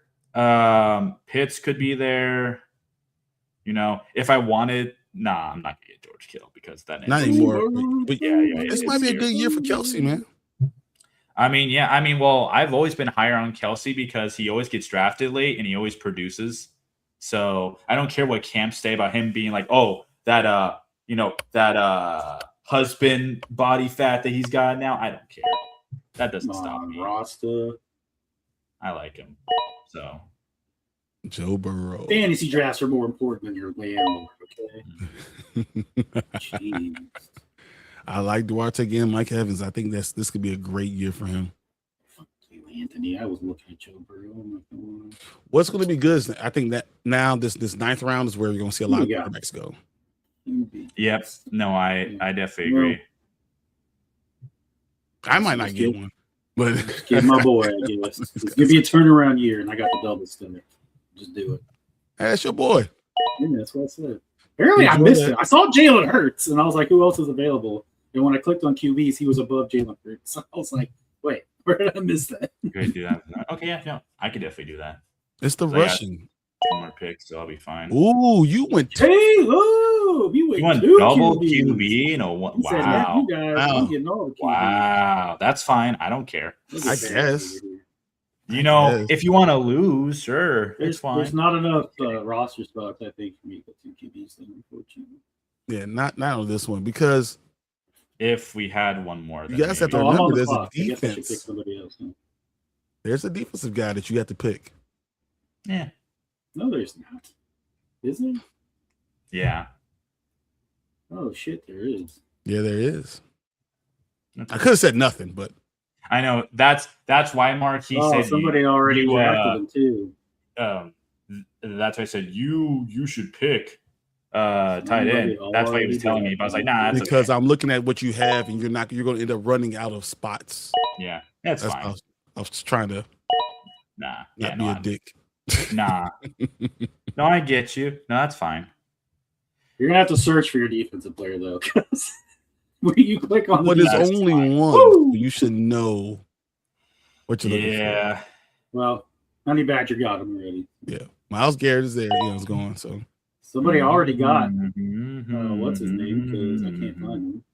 [SPEAKER 3] Pitts could be there. If I wanted, I'm not gonna get George Kittle because that
[SPEAKER 2] not anymore. But
[SPEAKER 3] this
[SPEAKER 2] might be a good year for Kelsey, man.
[SPEAKER 3] Well, I've always been higher on Kelsey because he always gets drafted late and he always produces. So I don't care what camps say about him being like, that husband body fat that he's got now. I don't care. That doesn't stop me.
[SPEAKER 1] Rasta.
[SPEAKER 3] I like him. So
[SPEAKER 2] Joe Burrow.
[SPEAKER 1] Fantasy drafts are more important than your landlord, okay? Jeez.
[SPEAKER 2] I like Duarte again, Mike Evans. I think this could be a great year for him.
[SPEAKER 1] Fuck you, Anthony. I was looking at Joe Burrow.
[SPEAKER 2] What's going to be good is I think that now this 9th round is where you're going to see a lot of quarterbacks go.
[SPEAKER 3] Yep. No, I definitely agree.
[SPEAKER 2] I might not get one, but
[SPEAKER 1] give my boy, I guess. It's gonna be a turnaround year, and I got the double stomach. Just do it.
[SPEAKER 2] Hey, that's your boy.
[SPEAKER 1] Yeah, that's what I said. Apparently, I missed it. I saw Jalen Hurts, and I was like, "Who else is available?" And when I clicked on QBs, he was above Jalen Hurts. So I was like, "Wait, where did I miss that?"
[SPEAKER 3] You could do that. Okay, yeah, I could definitely do that.
[SPEAKER 2] It's the rushing.
[SPEAKER 3] 2 more picks, so I'll be fine.
[SPEAKER 2] Ooh, you went.
[SPEAKER 1] You went
[SPEAKER 3] double
[SPEAKER 1] QB.
[SPEAKER 3] Wow. Wow, that's fine. I don't care.
[SPEAKER 2] I guess.
[SPEAKER 3] If you want to lose, sure, it's fine.
[SPEAKER 1] There's not enough roster spots, I think, for me to get 2 QBs, unfortunately.
[SPEAKER 2] Yeah, not on this one because
[SPEAKER 3] if we had one more,
[SPEAKER 2] you guys have to remember there's a
[SPEAKER 1] defense. I pick
[SPEAKER 2] defense.
[SPEAKER 1] somebody else, huh?
[SPEAKER 2] There's a defensive guy that you have to pick.
[SPEAKER 3] Yeah.
[SPEAKER 1] No, there's not. Is there?
[SPEAKER 3] Yeah.
[SPEAKER 1] Oh shit, there is.
[SPEAKER 2] Yeah, there is. I could have said nothing, but
[SPEAKER 3] I know that's why Mark said
[SPEAKER 1] somebody already drafted him too.
[SPEAKER 3] That's why I said you should pick tight end. That's why he was telling me. But I was like, nah, that's
[SPEAKER 2] because
[SPEAKER 3] okay.
[SPEAKER 2] I'm looking at what you have, and you're going to end up running out of spots.
[SPEAKER 3] Yeah, that's fine.
[SPEAKER 2] I was trying to
[SPEAKER 3] not
[SPEAKER 2] be a dick.
[SPEAKER 3] Nah, no, I get you. No, that's fine.
[SPEAKER 1] You're gonna have to search for your defensive player though, because when you click on
[SPEAKER 2] there's only one, you should know what you're looking for.
[SPEAKER 3] Yeah.
[SPEAKER 1] Well, Honey Badger got him already.
[SPEAKER 2] Yeah, Myles Garrett is there. It's going. So
[SPEAKER 1] somebody already got. What's his name? Because I can't find him.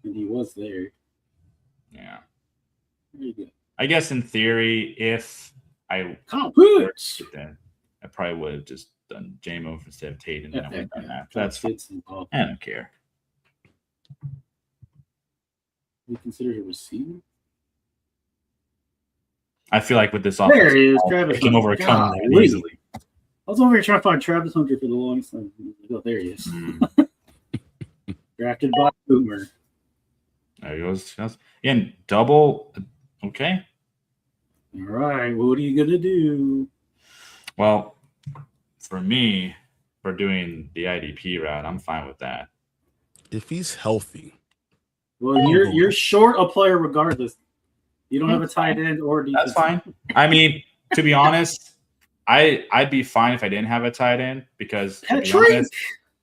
[SPEAKER 1] And he was there.
[SPEAKER 3] Yeah.
[SPEAKER 1] There you go.
[SPEAKER 3] I guess in theory, if I probably would have just done JMO instead of Tate, and then I would have done that. That's fine. I don't care.
[SPEAKER 1] You consider a receiver?
[SPEAKER 3] I feel like with this offense,
[SPEAKER 1] there he is, Travis.
[SPEAKER 3] Can overcome that easily.
[SPEAKER 1] I was over here trying to find Travis Hunter for the longest time. Oh, there he is. Drafted by Boomer.
[SPEAKER 3] There he goes. Again, double. Okay.
[SPEAKER 1] All right. What are you gonna do?
[SPEAKER 3] Well, for me, for doing the IDP route, I'm fine with that.
[SPEAKER 2] If he's healthy.
[SPEAKER 1] Well, you're short a player regardless. You don't have a tight end or defense.
[SPEAKER 3] That's fine. I mean, to be honest, I'd be fine if I didn't have a tight end because to be honest,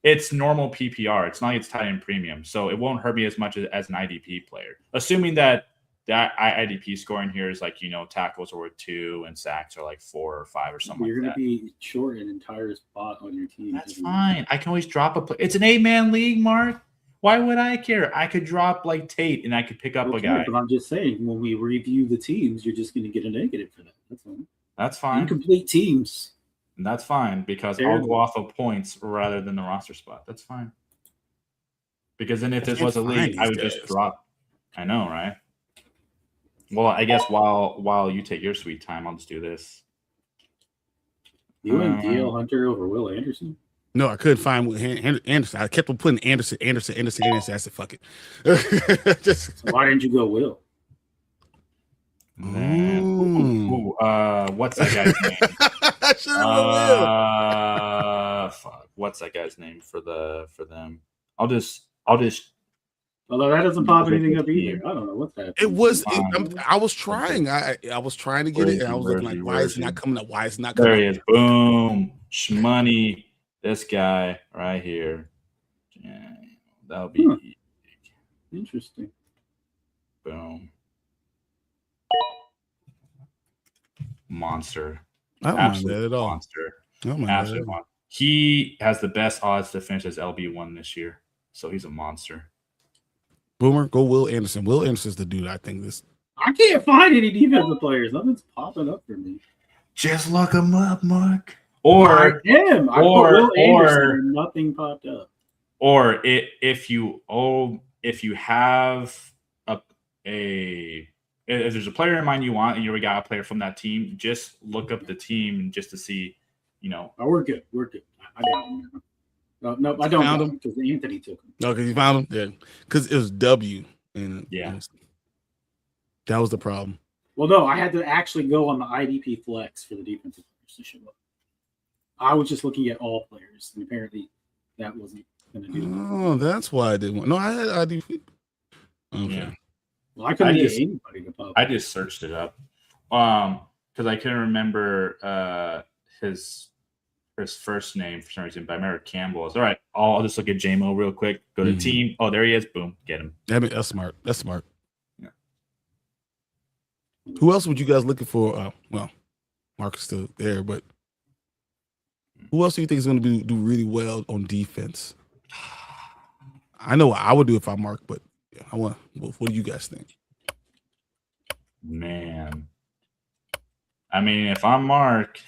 [SPEAKER 3] it's normal PPR. It's not like it's tight end premium, so it won't hurt me as much as an IDP player. Assuming that IDP scoring here is like, tackles are worth 2 and sacks are like 4 or 5 or something.
[SPEAKER 1] You're
[SPEAKER 3] going to
[SPEAKER 1] be short an entire spot on your team.
[SPEAKER 3] That's fine. I can always drop a play. It's an 8-man league, Mark. Why would I care? I could drop like Tate and I could pick up a guy.
[SPEAKER 1] But I'm just saying, when we review the teams, you're just going to get a negative for that. That's fine.
[SPEAKER 3] That's fine.
[SPEAKER 1] Incomplete teams.
[SPEAKER 3] And that's fine because I'll go off of points rather than the roster spot. That's fine. Because then if this was a league, I would just drop. I know, right? Well, I guess while you take your sweet time, I'll just do this.
[SPEAKER 1] You went DL Hunter over Will Anderson?
[SPEAKER 2] No, I couldn't find Anderson. I kept on putting Anderson. I said, fuck it.
[SPEAKER 1] So why didn't you go Will?
[SPEAKER 3] What's that guy's name?
[SPEAKER 2] I should have
[SPEAKER 3] fuck. What's that guy's name for them? I'll just.
[SPEAKER 1] Although that doesn't pop anything up either. I don't know what's happening.
[SPEAKER 2] It was. I was trying. I was trying to get it, and I was looking like, why is it not coming up? Why is it not coming up?
[SPEAKER 3] There he is. Boom. Shmoney. This guy right here. Yeah, that'll be
[SPEAKER 1] Interesting.
[SPEAKER 3] Boom. Monster.
[SPEAKER 2] I don't mind that at all.
[SPEAKER 3] Monster.
[SPEAKER 2] I don't mind
[SPEAKER 3] Absolute
[SPEAKER 2] that at all.
[SPEAKER 3] monster. He has the best odds to finish as LB1 this year. So he's a monster.
[SPEAKER 2] Boomer, go Will Anderson. Will Anderson's the dude I think this.
[SPEAKER 1] I can't find any defensive players. Nothing's popping up for me.
[SPEAKER 3] Just look him up, Mark. Or
[SPEAKER 1] I put Will Anderson and nothing popped up.
[SPEAKER 3] Or if you have if there's a player in mind you want and you already got a player from that team, just look up the team just to see,
[SPEAKER 1] Oh, we're good. We're good. I got him now. No, I don't got him because Anthony took him.
[SPEAKER 2] No, because you found him? Yeah. Because it was W. And
[SPEAKER 3] yeah.
[SPEAKER 2] That was the problem.
[SPEAKER 1] Well, no, I had to actually go on the IDP flex for the defensive players to show up. I was just looking at all players, and apparently that wasn't going to do it.
[SPEAKER 2] Oh, that's why I didn't want. No, I had IDP. Okay.
[SPEAKER 3] Yeah.
[SPEAKER 1] Well, I couldn't get anybody to pop.
[SPEAKER 3] I just searched it up because I couldn't remember his first name for some reason, but I remember Campbell. All right, I'll just look at JMO real quick. Go to team. Oh, there he is. Boom, get him.
[SPEAKER 2] That's smart. That's smart.
[SPEAKER 3] Yeah.
[SPEAKER 2] Who else would you guys looking for? Well, Mark is still there, but who else do you think is going to do really well on defense? I know what I would do if I'm Mark, but yeah, what do you guys think?
[SPEAKER 3] Man, I mean, if I'm Mark,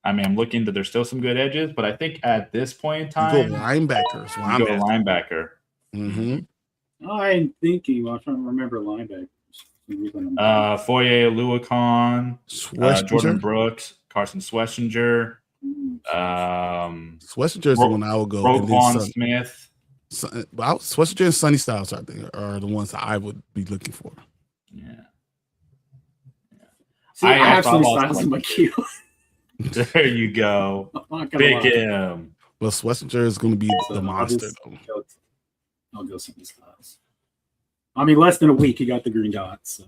[SPEAKER 3] I'm looking that there's still some good edges, but I think at this point in time,
[SPEAKER 2] you go linebackers.
[SPEAKER 3] You go linebacker.
[SPEAKER 2] Mm-hmm.
[SPEAKER 1] I'm thinking. I'm trying to remember linebackers.
[SPEAKER 3] Foye Luakon, Jordan Brooks, Carson Schlesinger.
[SPEAKER 2] Schlesinger is the one I would go.
[SPEAKER 3] Roquan Smith.
[SPEAKER 2] Schlesinger and Sonny Styles, I think, are the ones that I would be looking for.
[SPEAKER 3] Yeah.
[SPEAKER 1] See, I have Sonny Styles in my queue.
[SPEAKER 3] There you go. Pick him.
[SPEAKER 2] Well, Schlesinger is going to be the monster.
[SPEAKER 1] I'll go Sonny Styles. I mean, less than a week, he got the green dots. So.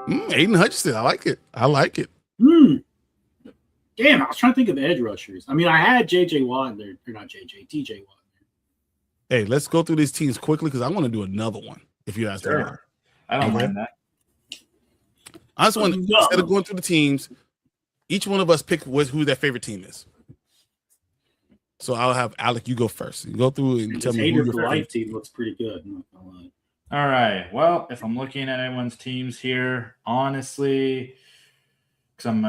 [SPEAKER 2] Aiden Hutchinson, I like it.
[SPEAKER 1] Damn, I was trying to think of edge rushers. I mean, I had J.J. Watt in there. Or not J.J., T.J. Watt in
[SPEAKER 2] there. Hey, let's go through these teams quickly because I want to do another one, if you guys
[SPEAKER 3] sure. I don't mind that.
[SPEAKER 2] I just want to, instead of going through the teams, each one of us pick who their favorite team is. So I'll have Alec, you go first. You go through and tell me who your
[SPEAKER 1] life team looks pretty good. I'm not gonna lie.
[SPEAKER 3] All right. Well, if I'm looking at anyone's teams here, honestly, because I'm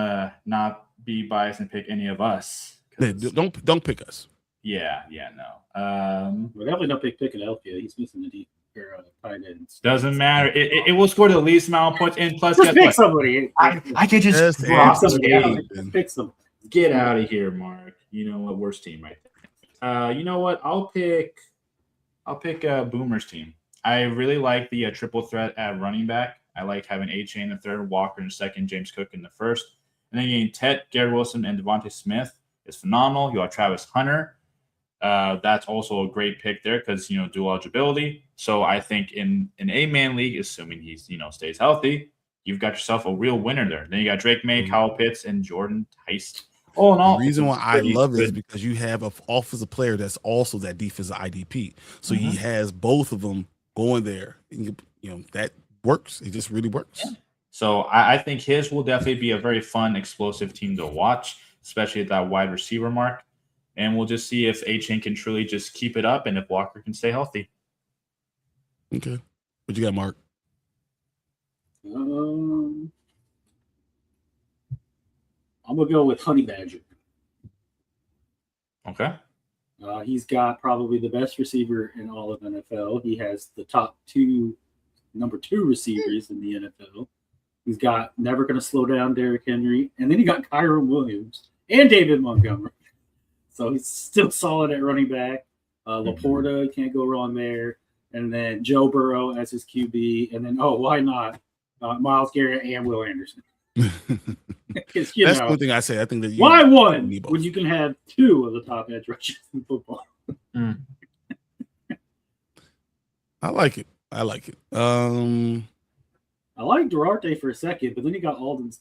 [SPEAKER 3] not be biased and pick any of us.
[SPEAKER 2] Yeah, don't pick us.
[SPEAKER 3] Yeah, no.
[SPEAKER 1] We're definitely not pick Philadelphia. He's missing the deep tight ends.
[SPEAKER 3] Doesn't matter. It will score the least amount of points. And plus,
[SPEAKER 1] just pick somebody.
[SPEAKER 3] I could just
[SPEAKER 1] drop somebody. Pick some.
[SPEAKER 3] Get out of here, Mark. You know what? Worst team right there. You know what? I'll pick Boomer's team. I really like the triple threat at running back. I like having A-Chain in the third, Walker in the second, James Cook in the first. And then getting Ted, Garrett Wilson, and Devontae Smith is phenomenal. You have Travis Hunter. That's also a great pick there because, dual eligibility. So I think in an 8-man league, assuming he's, stays healthy, you've got yourself a real winner there. Then you got Drake May, Kyle Pitts, and Jordan Tyson. Oh, no.
[SPEAKER 2] The reason why I love it is because you have an offensive player that's also that defensive IDP. So he has both of them going there. And that works. It just really works.
[SPEAKER 3] Yeah. So I think his will definitely be a very fun, explosive team to watch, especially at that wide receiver mark. And we'll just see if A-Chain can truly just keep it up and if Walker can stay healthy.
[SPEAKER 2] Okay. What you got, Mark?
[SPEAKER 1] I'm going to go with Honey Badger.
[SPEAKER 3] Okay.
[SPEAKER 1] He's got probably the best receiver in all of NFL. He has the number two receivers in the NFL. He's got never going to slow down Derrick Henry. And then he got Kyron Williams and David Montgomery. So he's still solid at running back. Laporta, can't go wrong there. And then Joe Burrow as his QB. And then, why not? Myles Garrett and Will Anderson.
[SPEAKER 2] That's one thing I say. I think that
[SPEAKER 1] why one when you can have two of the top edge rushers in football?
[SPEAKER 2] I like it.
[SPEAKER 1] I like Duarte for a second, but then he got Alden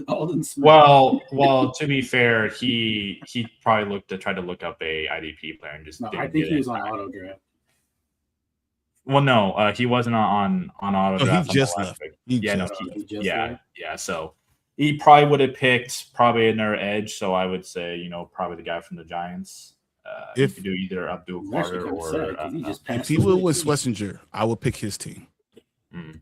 [SPEAKER 1] Alden Smith.
[SPEAKER 3] Well, to be fair, he probably tried to look up a IDP player and just
[SPEAKER 1] No,
[SPEAKER 3] didn't
[SPEAKER 1] I think
[SPEAKER 3] get
[SPEAKER 1] he was
[SPEAKER 3] it.
[SPEAKER 1] on auto draft.
[SPEAKER 3] Well, no, he wasn't on auto
[SPEAKER 2] Oh,
[SPEAKER 3] draft.
[SPEAKER 2] he just left.
[SPEAKER 3] Yeah. So he probably would have picked another edge. So I would say, probably the guy from the Giants. If you could do either Abdul Carter or
[SPEAKER 1] if
[SPEAKER 2] he will win Schlesinger, I would pick his team.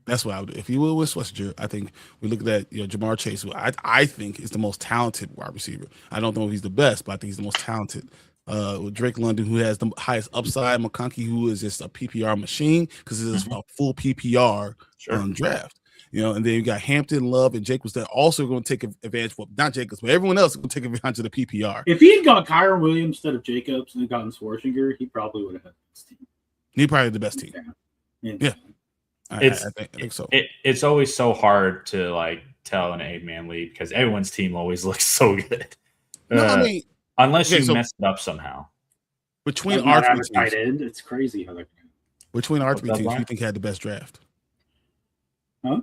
[SPEAKER 2] That's what I would do. If he will win Schlesinger, I think we look at that. Jamar Chase, who I think is the most talented wide receiver. I don't know if he's the best, but I think he's the most talented. With Drake London, who has the highest upside, McConkey, who is just a PPR machine because it's a full PPR draft. And then you got Hampton, Love, and Jacobs that also going to take advantage of, not Jacobs, but everyone else is going to take advantage of the PPR.
[SPEAKER 1] If he had gone Kyron Williams instead of Jacobs and gotten Schwarzenegger, he probably would have had the best team.
[SPEAKER 2] He probably had the best team. Yeah. I think so.
[SPEAKER 3] It's always so hard to tell an 8-man league because everyone's team always looks so good. Unless you mess it up somehow.
[SPEAKER 2] Between our three teams,
[SPEAKER 1] tight end, it's crazy how they're
[SPEAKER 2] between our three teams, who you think had the best draft?
[SPEAKER 1] Huh?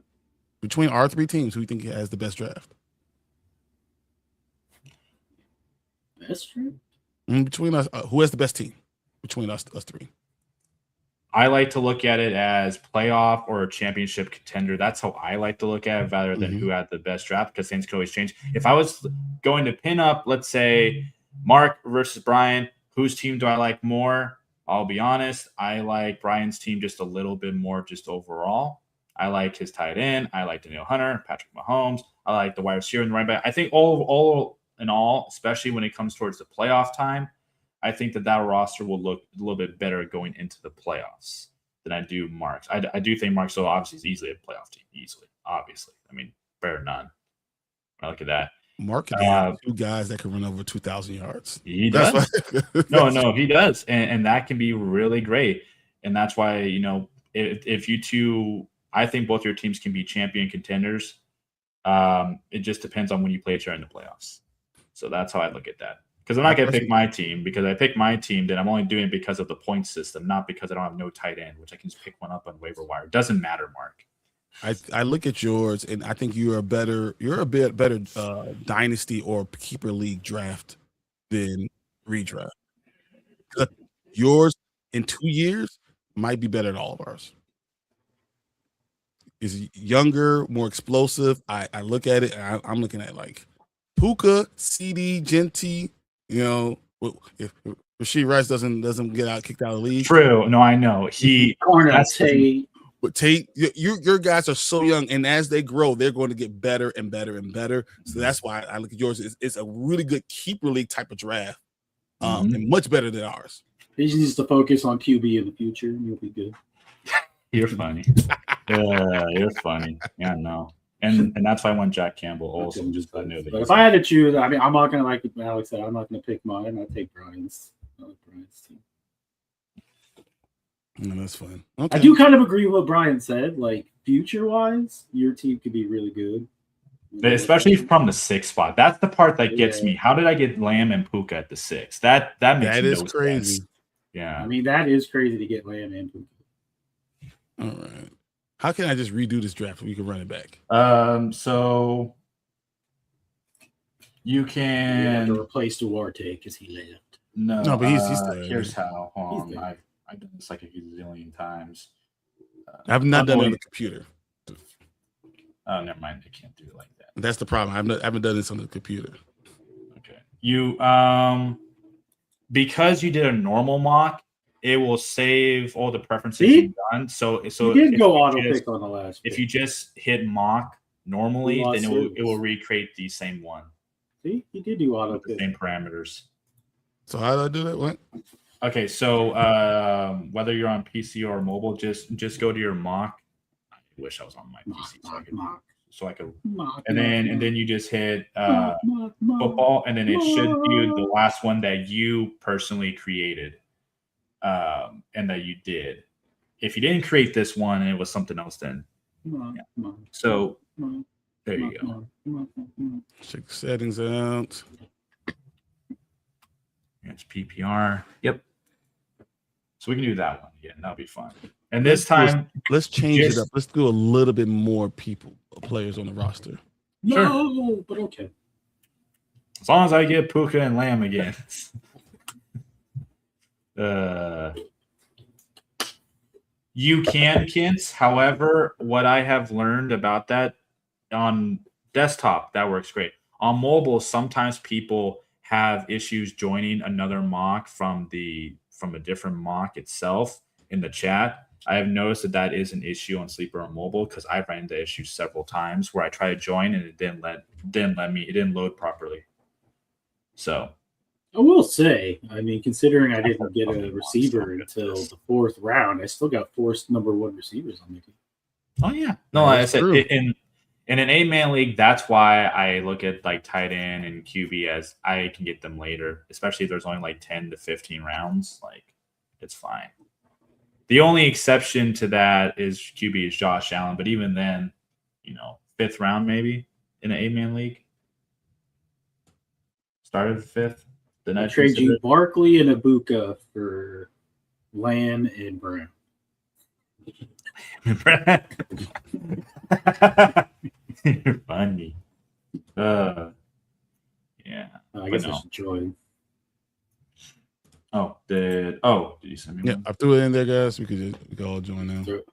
[SPEAKER 2] Between our three teams, who you think has the best draft?
[SPEAKER 1] Best draft?
[SPEAKER 2] Between us, who has the best team? Between us three.
[SPEAKER 3] I like to look at it as playoff or a championship contender. That's how I like to look at it, rather than who had the best draft, because things can always change. If I was going to pin up, let's say, Mark versus Brian, whose team do I like more? I'll be honest. I like Brian's team just a little bit more just overall. I like his tight end. I like Daniel Hunter, Patrick Mahomes. I like the wide receiver and the running back. I think all in all, especially when it comes towards the playoff time, I think that roster will look a little bit better going into the playoffs than I do Mark's. I do think Mark's obviously is easily a playoff team. Easily, obviously. I mean, better than none. I look at that.
[SPEAKER 2] Mark can have two guys that can run over 2,000 yards.
[SPEAKER 3] He does. No, he does. And that can be really great. And that's why, if you two, I think both your teams can be champion contenders. It just depends on when you play each other in the playoffs. So that's how I look at that. Because I'm not going to pick my team. Because I pick my team, then I'm only doing it because of the point system, not because I don't have no tight end, which I can just pick one up on waiver wire. It doesn't matter, Mark.
[SPEAKER 2] I look at yours, and I think you're a bit better dynasty or keeper league draft than redraft. Yours in 2 years might be better than all of ours. Is younger, more explosive. I look at it, and I'm looking at Puka, CD, Genty. If Rasheed Rice doesn't get kicked out of the league.
[SPEAKER 3] True. No, I know
[SPEAKER 2] But Tate, your guys are so young, and as they grow, they're going to get better and better and better. So that's why I look at yours. It's a really good keeper league type of draft, and much better than ours.
[SPEAKER 1] He just needs to focus on QB in the future, and you'll be good.
[SPEAKER 3] You're funny. You're funny. Yeah, no. And that's why I went Jack Campbell also.
[SPEAKER 1] But if I had to choose, I mean, I'm not going to, like Alex said, I'm not going to pick mine. I'd take Brian's. I like Brian's team.
[SPEAKER 2] No, that's fine. Okay.
[SPEAKER 1] I do kind of agree with what Brian said. Future-wise, your team could be really good.
[SPEAKER 3] Especially from the 6th spot. That's the part that gets me. How did I get Lamb and Puka at the 6th? That makes no
[SPEAKER 2] crazy.
[SPEAKER 3] Sense. Yeah.
[SPEAKER 1] I mean, that is crazy to get Lamb and Puka.
[SPEAKER 2] All right. How can I just redo this draft so we can run it back?
[SPEAKER 3] So you can
[SPEAKER 1] have to replace Duarte because he left.
[SPEAKER 3] No,
[SPEAKER 2] but he's there.
[SPEAKER 3] Here's how. I've done this like a gazillion times.
[SPEAKER 2] I've not done it on the computer.
[SPEAKER 3] Oh, never mind. I can't do it like that.
[SPEAKER 2] That's the problem. I haven't done this on the computer.
[SPEAKER 3] Okay. You because you did a normal mock, it will save all the preferences you've done. So
[SPEAKER 1] you did go auto pick on the last.
[SPEAKER 3] If you just hit mock normally, then it will recreate the same one.
[SPEAKER 1] See, you did do auto pick.
[SPEAKER 3] Same parameters.
[SPEAKER 2] So how do I do that? What?
[SPEAKER 3] Okay, so whether you're on PC or mobile, just go to your mock. I wish I was on my PC so I could. And then you just hit football, and then it should be the last one that you personally created, and that you did. If you didn't create this one and it was something else, then so there you go.
[SPEAKER 2] Check settings out.
[SPEAKER 3] It's PPR. Yep. So we can do that one again. That'll be fun. And this time,
[SPEAKER 2] let's change it up. Let's do a little bit more players on the roster.
[SPEAKER 1] No, but okay.
[SPEAKER 3] As long as I get Puka and Lamb again. You can, Kins. However, what I have learned about that on desktop, that works great. On mobile, sometimes people have issues joining another mock from a different mock itself in the chat. I have noticed that is an issue on Sleeper on mobile because I've ran into issues several times where I tried to join and it didn't load properly. So
[SPEAKER 1] I will say, I mean, considering I didn't get a receiver until the 4th round, I still got 4 number 1 receivers on the team.
[SPEAKER 3] Oh yeah, no, like I said in an 8-man league, that's why I look at like tight end and QB as I can get them later, especially if there's only like 10 to 15 rounds. Like it's fine. The only exception to that is QB is Josh Allen, but even then, 5th round maybe in an 8-man league. Started 5th. Then I
[SPEAKER 1] trade you Barkley and Ibuka for Land and Brown.
[SPEAKER 3] You're funny. Yeah.
[SPEAKER 1] I guess I should join.
[SPEAKER 3] Did you send me
[SPEAKER 2] Yeah,
[SPEAKER 3] one?
[SPEAKER 2] I threw it in there, guys. We could all join now.
[SPEAKER 1] Did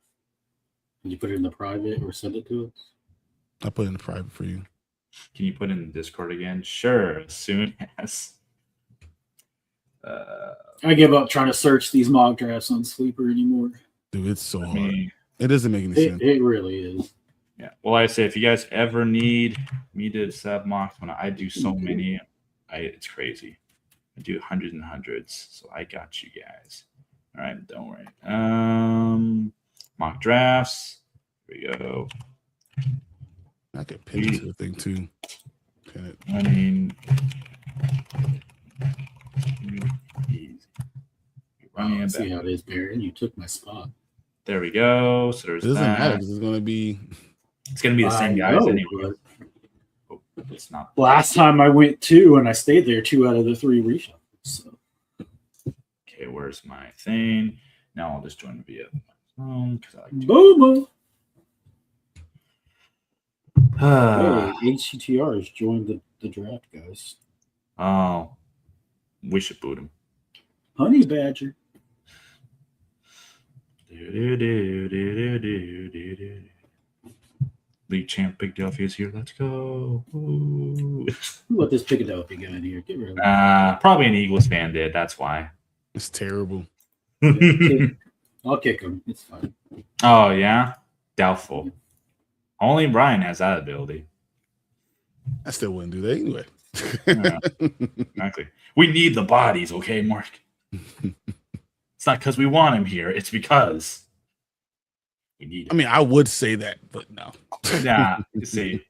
[SPEAKER 1] you put it in the private or send it to us?
[SPEAKER 2] I put it in the private for you.
[SPEAKER 3] Can you put it in the Discord again? Sure, as soon as.
[SPEAKER 1] I give up trying to search these mock drafts on Sleeper anymore.
[SPEAKER 2] Dude, it's so hard. It doesn't make any sense.
[SPEAKER 1] It really is.
[SPEAKER 3] Yeah. Well, I say if you guys ever need me to set up mocks, when I do so many, it's crazy. I do hundreds and hundreds, so I got you guys. All right, don't worry. Mock drafts. Here we go.
[SPEAKER 2] I could pin it to the thing too. Pin it.
[SPEAKER 3] I mean,
[SPEAKER 1] Wow, see how it is, Baron. You took my spot.
[SPEAKER 3] There we go. So there's
[SPEAKER 2] it doesn't
[SPEAKER 3] that.
[SPEAKER 2] matter because it's gonna be
[SPEAKER 3] the same guys anyway. It's not.
[SPEAKER 1] Last time I went 2 and I stayed there 2 out of the 3 reshuffles. So.
[SPEAKER 3] Okay, where's my thing? Now I'll just join via phone because I like to.
[SPEAKER 1] Boom. Hey, HCTR has joined the draft, guys.
[SPEAKER 3] Oh, we should boot him.
[SPEAKER 1] Honey Badger.
[SPEAKER 3] League champ Big Duffy is here. Let's go. Ooh.
[SPEAKER 1] What this Philadelphia guy in here? Get rid of him.
[SPEAKER 3] Probably an Eagles fan did. That's why.
[SPEAKER 2] it's terrible.
[SPEAKER 1] I'll kick him. It's fine.
[SPEAKER 3] Oh, yeah? Doubtful. Only Brian has that ability.
[SPEAKER 2] I still wouldn't do that anyway.
[SPEAKER 3] Yeah, exactly. We need the bodies, okay, Mark? It's not because we want him here. It's because we need him.
[SPEAKER 2] I mean, I would say that, but no.
[SPEAKER 3] Yeah, you see,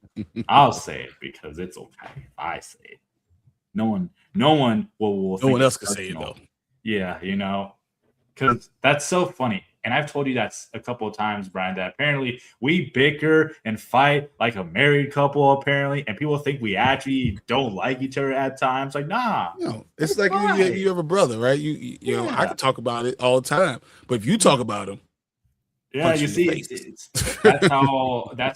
[SPEAKER 3] I'll say it because it's okay if I say it. No one will
[SPEAKER 2] No one else can say it, though.
[SPEAKER 3] Yeah, because that's so funny. And I've told you that a couple of times, Brian, that apparently we bicker and fight like a married couple, apparently. And people think we actually don't like each other at times. Like, nah.
[SPEAKER 2] No, it's like you have a brother, right? You know, I can talk about it all the time. But if you talk about him,
[SPEAKER 3] yeah, you see, that's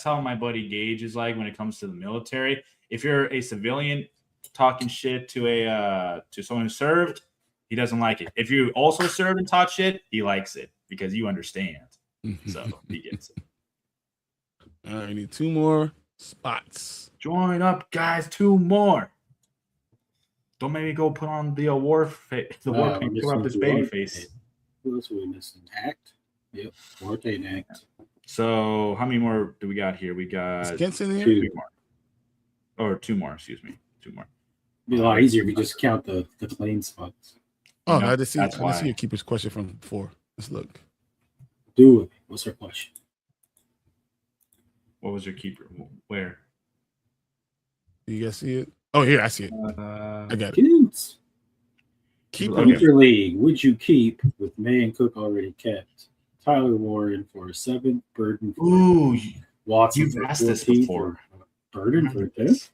[SPEAKER 3] how my buddy Gage is like when it comes to the military. If you're a civilian talking shit to someone who served, he doesn't like it. If you also served and taught shit, he likes it because you understand. So he gets it.
[SPEAKER 2] All right, I need 2 more spots.
[SPEAKER 3] Join up, guys. 2 more. Don't make me go put on the war face. The war paint. Cover up this baby face.
[SPEAKER 1] Who else are we missing? Act. Yep. Forte and Act.
[SPEAKER 3] So how many more do we got here? We got
[SPEAKER 2] Skinson here?
[SPEAKER 3] 2 more. Or 2 more, excuse me. 2 more.
[SPEAKER 1] It'd be a lot easier if you just count the clean spots.
[SPEAKER 2] Oh, I just see a keeper's question from before. Let's look.
[SPEAKER 1] Do it. What's her question?
[SPEAKER 3] What was your keeper? Where?
[SPEAKER 2] Do you guys see it? Oh, here, I see it. I got it.
[SPEAKER 1] Kids.
[SPEAKER 2] Keeper.
[SPEAKER 1] Keeper league. Would you keep with May and Cook already kept? Tyler Warren for 7th. Burden for
[SPEAKER 3] Ooh,
[SPEAKER 1] Watson
[SPEAKER 3] you've
[SPEAKER 1] for
[SPEAKER 3] asked this
[SPEAKER 1] 14th,
[SPEAKER 3] before.
[SPEAKER 1] Burden for 10th.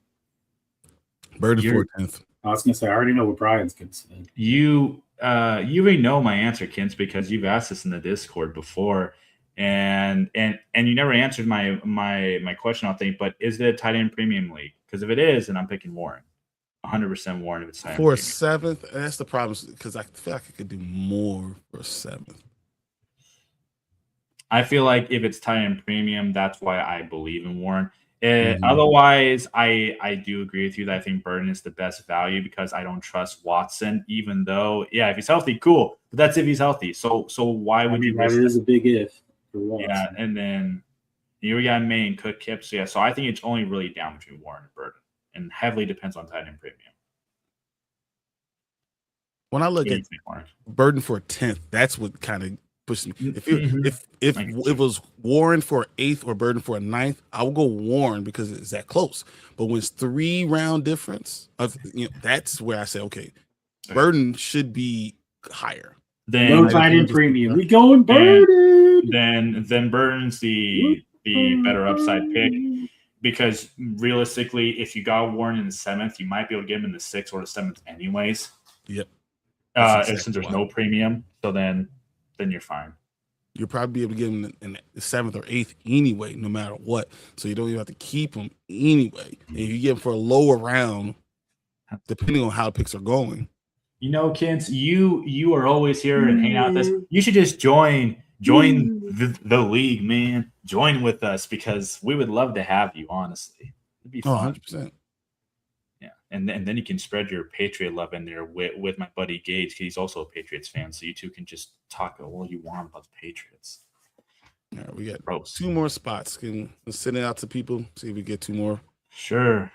[SPEAKER 2] Burden for 10th.
[SPEAKER 1] I was gonna say I already know what Brian's gonna say.
[SPEAKER 3] You already know my answer, Kins, because you've asked this in the Discord before, And you never answered my question, I think, but is it a tight end premium league? Because if it is, then I'm picking Warren. 100% Warren if it's tight end
[SPEAKER 2] For a
[SPEAKER 3] premium.
[SPEAKER 2] seventh. That's the problem, because I feel like I could do more for a seventh.
[SPEAKER 3] I feel like if it's tight end premium, that's why I believe in Warren. Otherwise, I do agree with you that I think Burden is the best value because I don't trust Watson, even though, yeah, if he's healthy, cool. But that's if he's healthy. So why would you risk
[SPEAKER 1] that? Is a big if for Watson.
[SPEAKER 3] Yeah, and then here we got May and Cook, Kip. So, yeah, so I think it's only really down between Warren and Burden, and heavily depends on tight end premium.
[SPEAKER 2] When I look at Burden for a 10th, that's what kind of pushes me. If it was Warren for an 8th or Burden for a 9th, I would go Warren because it's that close. But when it's 3-round difference, that's where I say, okay, Burden should be higher.
[SPEAKER 1] Then no tight end premium. We going Burden.
[SPEAKER 3] Then Burden's the better upside pick because realistically, if you got Warren in the 7th, you might be able to get him in the 6th or the 7th anyways.
[SPEAKER 2] Yep.
[SPEAKER 3] Since there's no premium, so then you're fine.
[SPEAKER 2] You'll probably be able to get him in the 7th or 8th anyway, no matter what. So you don't even have to keep him anyway. And if you get him for a lower round, depending on how the picks are going.
[SPEAKER 3] Kids, you are always here and hang out with us. You should just join the league, man. Join with us because we would love to have you. Honestly, it'd be fun.
[SPEAKER 2] 100%.
[SPEAKER 3] Yeah, and then you can spread your Patriot love in there with my buddy Gage because he's also a Patriots fan. So you two can just talk all you want about the Patriots.
[SPEAKER 2] All right, we got 2 more spots. Can we send it out to people? See if we get 2 more.
[SPEAKER 3] Sure,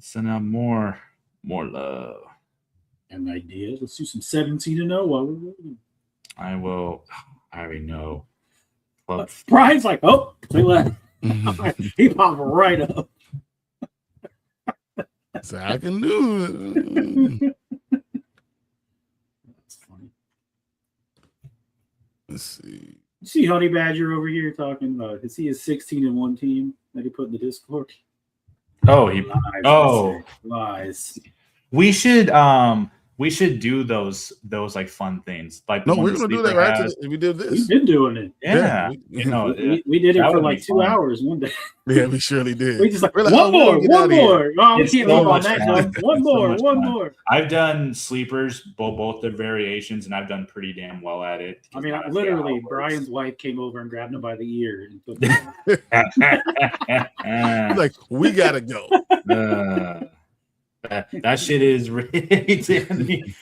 [SPEAKER 3] send out more love.
[SPEAKER 1] An idea. Let's do some 17-0 while we're waiting.
[SPEAKER 3] I will. I already know.
[SPEAKER 1] Brian's like, oh, say left. He popped right up.
[SPEAKER 2] So I can do it.
[SPEAKER 1] That's funny.
[SPEAKER 2] Let's see.
[SPEAKER 1] You see Honey Badger over here talking about is he a 16-1 team that he put in the Discord?
[SPEAKER 3] Oh,
[SPEAKER 1] lies.
[SPEAKER 3] We should do those like fun things. Like
[SPEAKER 2] no, we're gonna do that right. We did this.
[SPEAKER 1] We've been doing it.
[SPEAKER 3] Yeah,
[SPEAKER 1] we did it for like 2 hours one day.
[SPEAKER 2] Yeah, we surely did.
[SPEAKER 1] We just like one more. Oh, we can't leave on that. One more.
[SPEAKER 3] I've done sleepers, both the variations, and I've done pretty damn well at it.
[SPEAKER 1] I mean, literally, Brian's wife came over and grabbed him by the ear and took him.
[SPEAKER 2] Like, we gotta go.
[SPEAKER 3] That shit is really,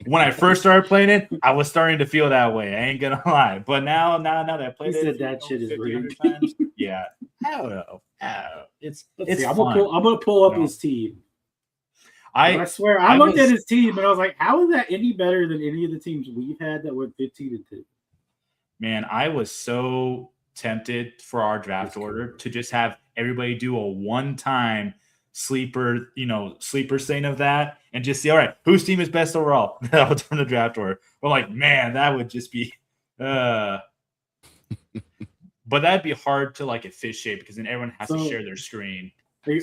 [SPEAKER 3] when I first started playing it, I was starting to feel that way. I ain't gonna lie. But now that I played it,
[SPEAKER 1] that shit is really
[SPEAKER 3] times, yeah. I don't know. It's
[SPEAKER 1] I'm gonna pull up his team. I swear I looked at his team and I was like, how is that any better than any of the teams we've had that went 15-2?
[SPEAKER 3] Man, I was so tempted for our draft order to just have everybody do a one-time sleeper thing of that and just see, all right, whose team is best overall? That was from the draft order. But like, man, that would just be but that'd be hard to like officiate because then everyone has to share their screen.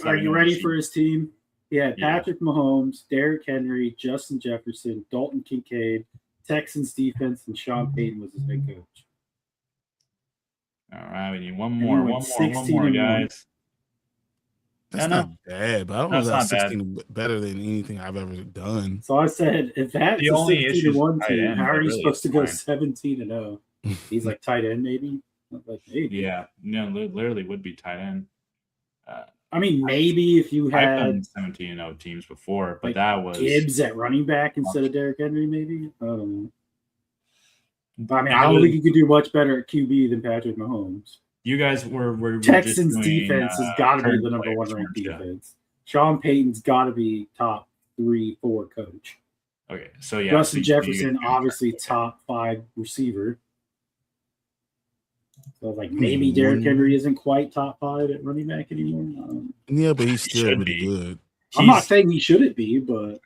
[SPEAKER 1] Are you ready for his team? Yeah, Patrick Mahomes, Derrick Henry, Justin Jefferson, Dalton Kincaid, Texans defense, and Sean Payton was his head coach.
[SPEAKER 3] All right, we need one more, guys.
[SPEAKER 2] That's not bad, but I don't know if that's 16 better than anything I've ever done.
[SPEAKER 1] So I said, if that's a 16-1 team, how are you supposed to go 17-0? He's like tight end, maybe? Like, maybe.
[SPEAKER 3] Yeah, no, literally would be tight end.
[SPEAKER 1] I mean, maybe if you had
[SPEAKER 3] 17-0 teams before, but that was
[SPEAKER 1] Gibbs at running back instead of Derrick Henry, maybe? I don't know. But I mean, I don't think you could do much better at QB than Patrick Mahomes.
[SPEAKER 3] You guys were
[SPEAKER 1] Texans defense has got to be the number 1 ranked defense. Sean Payton's got to be top 3-4 coach.
[SPEAKER 3] Okay, so yeah,
[SPEAKER 1] Justin Jefferson obviously top 5 receiver. So like maybe Derrick Henry isn't quite top 5 at running back anymore.
[SPEAKER 2] Yeah, but he's still pretty good.
[SPEAKER 1] I'm not saying he shouldn't be, but.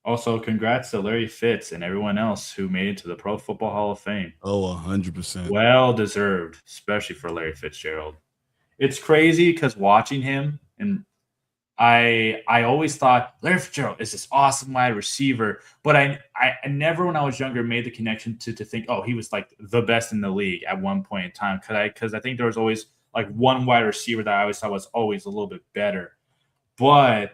[SPEAKER 3] Also, congrats to Larry Fitz and everyone else who made it to the Pro Football Hall of Fame.
[SPEAKER 2] Oh, 100%.
[SPEAKER 3] Well deserved, especially for Larry Fitzgerald. It's crazy because watching him, and I always thought Larry Fitzgerald is this awesome wide receiver, but I never, when I was younger, made the connection to think, oh, he was like the best in the league at one point in time. Because I think there was always like one wide receiver that I always thought was always a little bit better. But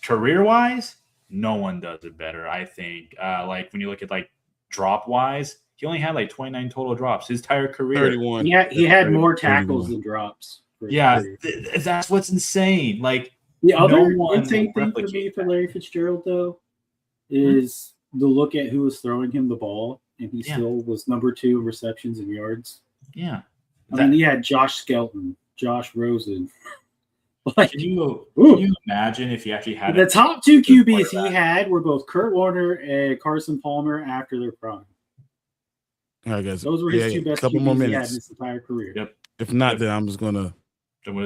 [SPEAKER 3] career wise, no one does it better. I think like when you look at like drop wise, he only had like 29 total drops his entire career.
[SPEAKER 2] 31.
[SPEAKER 1] Yeah, he had more tackles than drops.
[SPEAKER 3] Yeah, that's what's insane. Like
[SPEAKER 1] the other insane thing for me for Larry Fitzgerald though is to look at who was throwing him the ball, and he still was number 2 in receptions and yards.
[SPEAKER 3] Yeah,
[SPEAKER 1] I mean, he had Josh Skelton, Josh Rosen.
[SPEAKER 3] Like, can you imagine if he actually had
[SPEAKER 1] the top 2 QBs he had were both Kurt Warner and Carson Palmer after their prime.
[SPEAKER 2] All right, guys.
[SPEAKER 1] Those were his 2 best
[SPEAKER 2] couple
[SPEAKER 1] QBs
[SPEAKER 2] more
[SPEAKER 1] he
[SPEAKER 2] minutes.
[SPEAKER 1] had in his entire career.
[SPEAKER 3] Yep.
[SPEAKER 2] If not, then I'm just gonna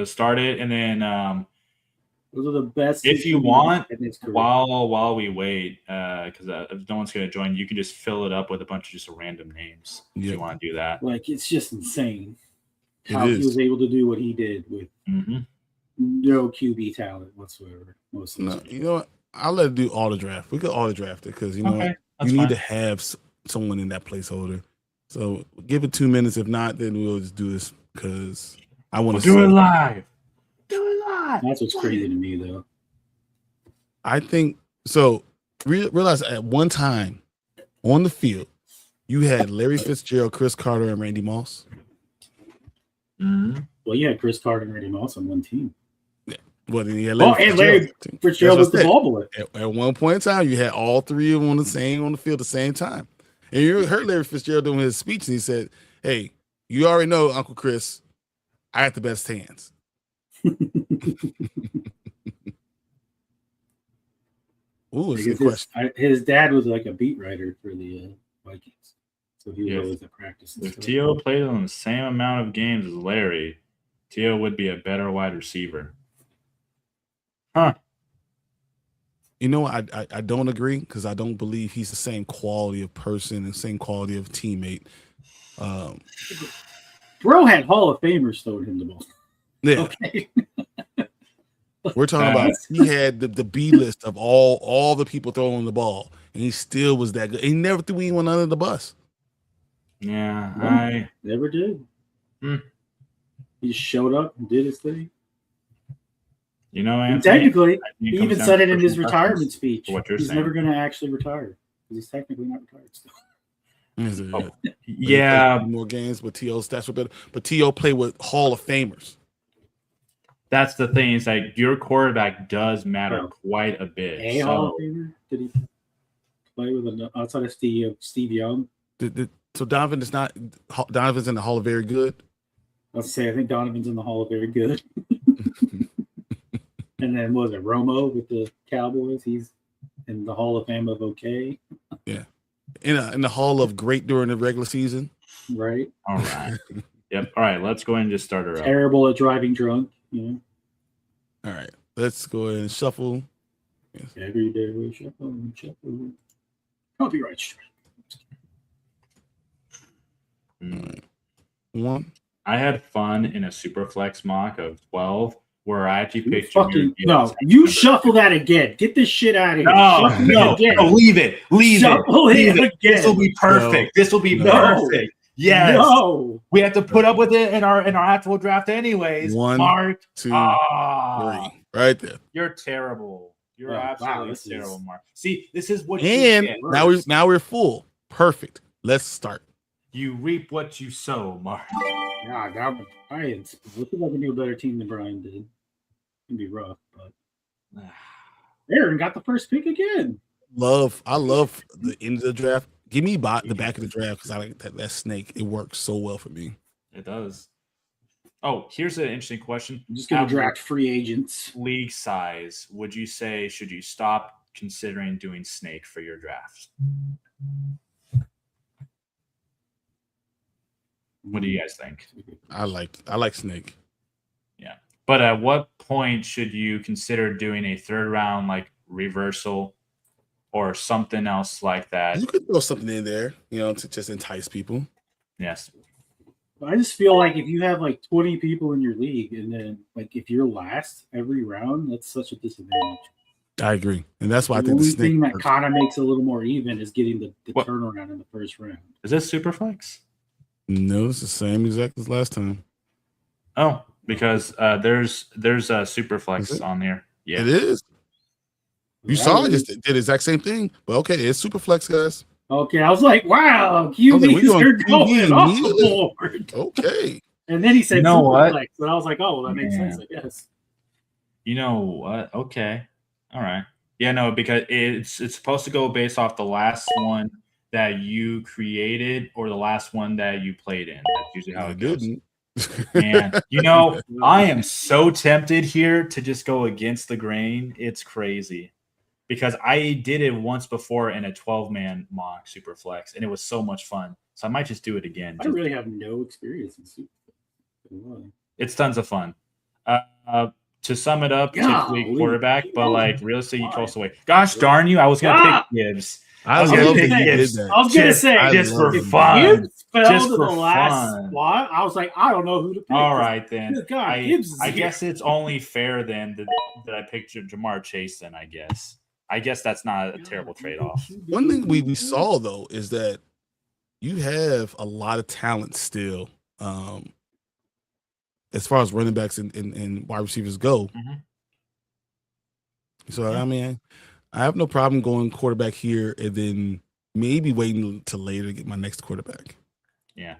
[SPEAKER 3] start it, and then
[SPEAKER 1] those are the best.
[SPEAKER 3] If you want, while we wait, because if no one's gonna join, you can just fill it up with a bunch of just random names if you want to do that.
[SPEAKER 1] Like, it's just insane how he was able to do what he did with no QB talent whatsoever.
[SPEAKER 2] You know what? I'll let it do auto draft. We could auto draft it because you know what? You need to have someone in that placeholder. So give it 2 minutes. If not, then we'll just do this because I want to
[SPEAKER 3] do it live. Do it live.
[SPEAKER 1] That's what's crazy to me, though.
[SPEAKER 2] I think so. Realize at one time on the field, you had Larry Fitzgerald, Chris Carter, and Randy Moss.
[SPEAKER 1] Well, you had Chris Carter and Randy Moss on one team.
[SPEAKER 2] Yeah. Well, then you had
[SPEAKER 1] Larry Fitzgerald was the ball boy.
[SPEAKER 2] At one point in time, you had all 3 of them on the field at the same time. And you heard Larry Fitzgerald doing his speech, and he said, "Hey, you already know, Uncle Chris, I have the best hands." Ooh, that's a good question.
[SPEAKER 1] His dad was like a beat writer for the Vikings, so he was always at practice.
[SPEAKER 3] If T.O. played on the same amount of games as Larry, T.O. would be a better wide receiver. Huh.
[SPEAKER 2] You know, I don't agree because I don't believe he's the same quality of person and same quality of teammate.
[SPEAKER 1] Bro had Hall of Famers throwing him the ball.
[SPEAKER 2] Yeah.
[SPEAKER 1] Okay.
[SPEAKER 2] We're talking about he had the B list of all the people throwing the ball, and he still was that good. He never threw anyone under the bus.
[SPEAKER 3] Yeah,
[SPEAKER 1] I never did. He just showed up and did his thing.
[SPEAKER 3] You know, Anthony,
[SPEAKER 1] technically, he even said it in his retirement speech. He's never going to actually retire because he's technically not retired still.
[SPEAKER 3] Yeah,
[SPEAKER 2] more games, but T.O.'s stats were better. But T.O. played with Hall of Famers.
[SPEAKER 3] That's the thing. It's like your quarterback does matter quite a bit.
[SPEAKER 1] Hall of Famer? Did he play with outside of Steve Young?
[SPEAKER 2] So Donovan's in the Hall of Very Good.
[SPEAKER 1] Let's say I think Donovan's in the Hall of Very Good. And then what was it, Romo with the Cowboys? He's in the Hall of Fame of okay.
[SPEAKER 2] Yeah. In the Hall of Great during the regular season.
[SPEAKER 1] Right.
[SPEAKER 3] All right. Yep. All right. Let's go ahead and just start her up.
[SPEAKER 1] Terrible at driving drunk, you know.
[SPEAKER 2] All right. Let's go ahead and shuffle.
[SPEAKER 1] Yes. Every day we shuffle. Copyright strike.
[SPEAKER 2] Right. 1.
[SPEAKER 3] I had fun in a Superflex mock of 12 where I actually picked
[SPEAKER 1] you shuffle that again. Get this shit out of here.
[SPEAKER 3] No, leave it.
[SPEAKER 1] Shuffle it again.
[SPEAKER 3] This will be perfect. This will be perfect. Yes.
[SPEAKER 1] No.
[SPEAKER 3] We have to put up with it in our actual draft anyways.
[SPEAKER 2] 1,
[SPEAKER 3] Mark.
[SPEAKER 2] 2, 3. Right there.
[SPEAKER 3] You're terrible. You're absolutely terrible, Mark. See, this is what
[SPEAKER 2] and
[SPEAKER 3] you
[SPEAKER 2] get. Now we're full. Perfect. Let's start.
[SPEAKER 3] You reap what you sow, Mark.
[SPEAKER 1] God, let's see if I can do a better team than Brian did. It'd be rough, but Aaron got the first pick again.
[SPEAKER 2] I love the end of the draft. Give me the back of the draft because I like that snake. It works so well for me.
[SPEAKER 3] It does. Oh, here's an interesting question.
[SPEAKER 1] I'm just going to draft free agents.
[SPEAKER 3] League size. Would you say should you stop considering doing snake for your drafts? What do you guys think?
[SPEAKER 2] I like snake.
[SPEAKER 3] Yeah. But at what point should you consider doing a third round like reversal or something else like that?
[SPEAKER 2] You could throw something in there, to just entice people.
[SPEAKER 3] Yes.
[SPEAKER 1] I just feel like if you have like 20 people in your league, and then like if you're last every round, that's such a disadvantage.
[SPEAKER 2] I agree, and that's why I
[SPEAKER 1] The
[SPEAKER 2] think
[SPEAKER 1] only
[SPEAKER 2] the snake
[SPEAKER 1] thing that
[SPEAKER 2] works.
[SPEAKER 1] kind of makes it a little more even is getting the
[SPEAKER 3] What?
[SPEAKER 1] turnaround in the first round.
[SPEAKER 3] Is this Superflex?
[SPEAKER 2] No, it's the same exact as last time.
[SPEAKER 3] Oh, because there's a Superflex on here. Yeah,
[SPEAKER 2] It is. You saw I just did the exact same thing, but okay, it's Superflex, guys.
[SPEAKER 1] Okay, I was like, wow,
[SPEAKER 2] I was like, we
[SPEAKER 1] QBs are
[SPEAKER 2] QB
[SPEAKER 1] going off the
[SPEAKER 2] immediately?
[SPEAKER 1] board.
[SPEAKER 2] Okay.
[SPEAKER 1] And then he said
[SPEAKER 3] You know what?
[SPEAKER 1] Superflex, and I was like, oh, that makes sense, I guess.
[SPEAKER 3] You know what? Okay. All right. Yeah, no, because it's supposed to go based off the last one that you created or the last one that you played in. That's usually how
[SPEAKER 2] I
[SPEAKER 3] it goes.
[SPEAKER 2] didn't.
[SPEAKER 3] Man, you know, I am so tempted here to just go against the grain. It's crazy. Because I did it once before in a 12-man mock Superflex, and it was so much fun. So I might just do it again.
[SPEAKER 1] I really have no experience in Superflex.
[SPEAKER 3] It's tons of fun. To sum it up, typically quarterback, but like realistically, you toss away. Gosh darn you! I was gonna pick Gibbs.
[SPEAKER 2] I was
[SPEAKER 1] gonna
[SPEAKER 2] love
[SPEAKER 1] say-
[SPEAKER 2] that you did that.
[SPEAKER 1] I was gonna say
[SPEAKER 3] just for
[SPEAKER 1] if
[SPEAKER 3] fun.
[SPEAKER 1] Gibbs fell
[SPEAKER 3] Just
[SPEAKER 1] to the
[SPEAKER 3] for
[SPEAKER 1] last
[SPEAKER 3] fun.
[SPEAKER 1] spot, I was like, I don't know who to pick.
[SPEAKER 3] All right then.
[SPEAKER 1] Good God, Gibbs is
[SPEAKER 3] I
[SPEAKER 1] here.
[SPEAKER 3] guess it's only fair then that I picked Jamar Chase. Then I guess that's not a terrible trade-off.
[SPEAKER 2] One thing we saw though is that you have a lot of talent still, as far as running backs and wide receivers go.
[SPEAKER 3] Mhm.
[SPEAKER 2] So I mean, I have no problem going quarterback here and then maybe waiting till later to get my next quarterback.
[SPEAKER 3] Yeah.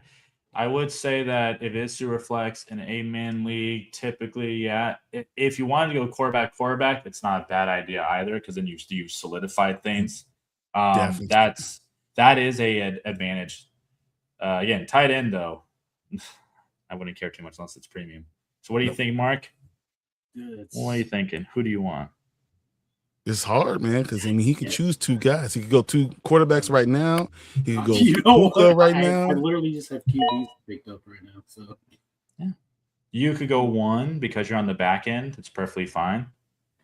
[SPEAKER 3] I would say that if it's Superflex in an 8-man league, typically, yeah. If you wanted to go quarterback, it's not a bad idea either because then you solidified things.
[SPEAKER 2] Definitely.
[SPEAKER 3] That is a advantage. Again, tight end though, I wouldn't care too much unless it's premium. So what do you think, Mark? What are you thinking? Who do you want?
[SPEAKER 2] It's hard, man, because I mean he could choose two guys. He could go two quarterbacks right now. He could go Puka right now.
[SPEAKER 1] I literally just have QBs picked up right now. So
[SPEAKER 3] yeah, you could go one because you're on the back end. It's perfectly fine.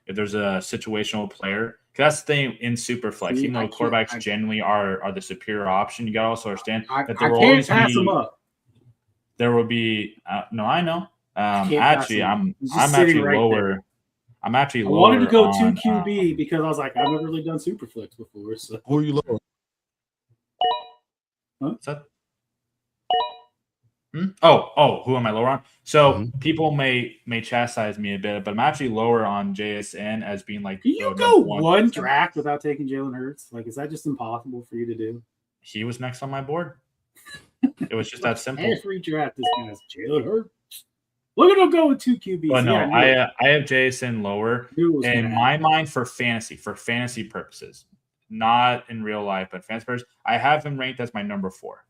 [SPEAKER 3] If there's a situational player, that's the thing in Superflex. Even though quarterbacks generally are the superior option, you got to also understand that there will always
[SPEAKER 1] pass them up.
[SPEAKER 3] There will be no, I know. Actually, I'm
[SPEAKER 1] Just
[SPEAKER 3] actually
[SPEAKER 1] right
[SPEAKER 3] lower.
[SPEAKER 1] there.
[SPEAKER 3] I'm actually lower.
[SPEAKER 1] I wanted to go
[SPEAKER 3] on,
[SPEAKER 1] 2 QB because I was like, I've never really done Superflex before. So
[SPEAKER 2] who are you lower?
[SPEAKER 3] What's that? Oh, who am I lower on? So people may chastise me a bit, but I'm actually lower on JSN as being like.
[SPEAKER 1] Can you go one draft without taking Jalen Hurts? Like, is that just impossible for you to do?
[SPEAKER 3] He was next on my board. It was just that simple.
[SPEAKER 1] Every draft, this guy's Jalen Hurts. Look at him go with 2 QBs.
[SPEAKER 3] Well, no, I have JSN lower in my mind for fantasy purposes, not in real life, but fantasy purposes. I have him ranked as my number 4.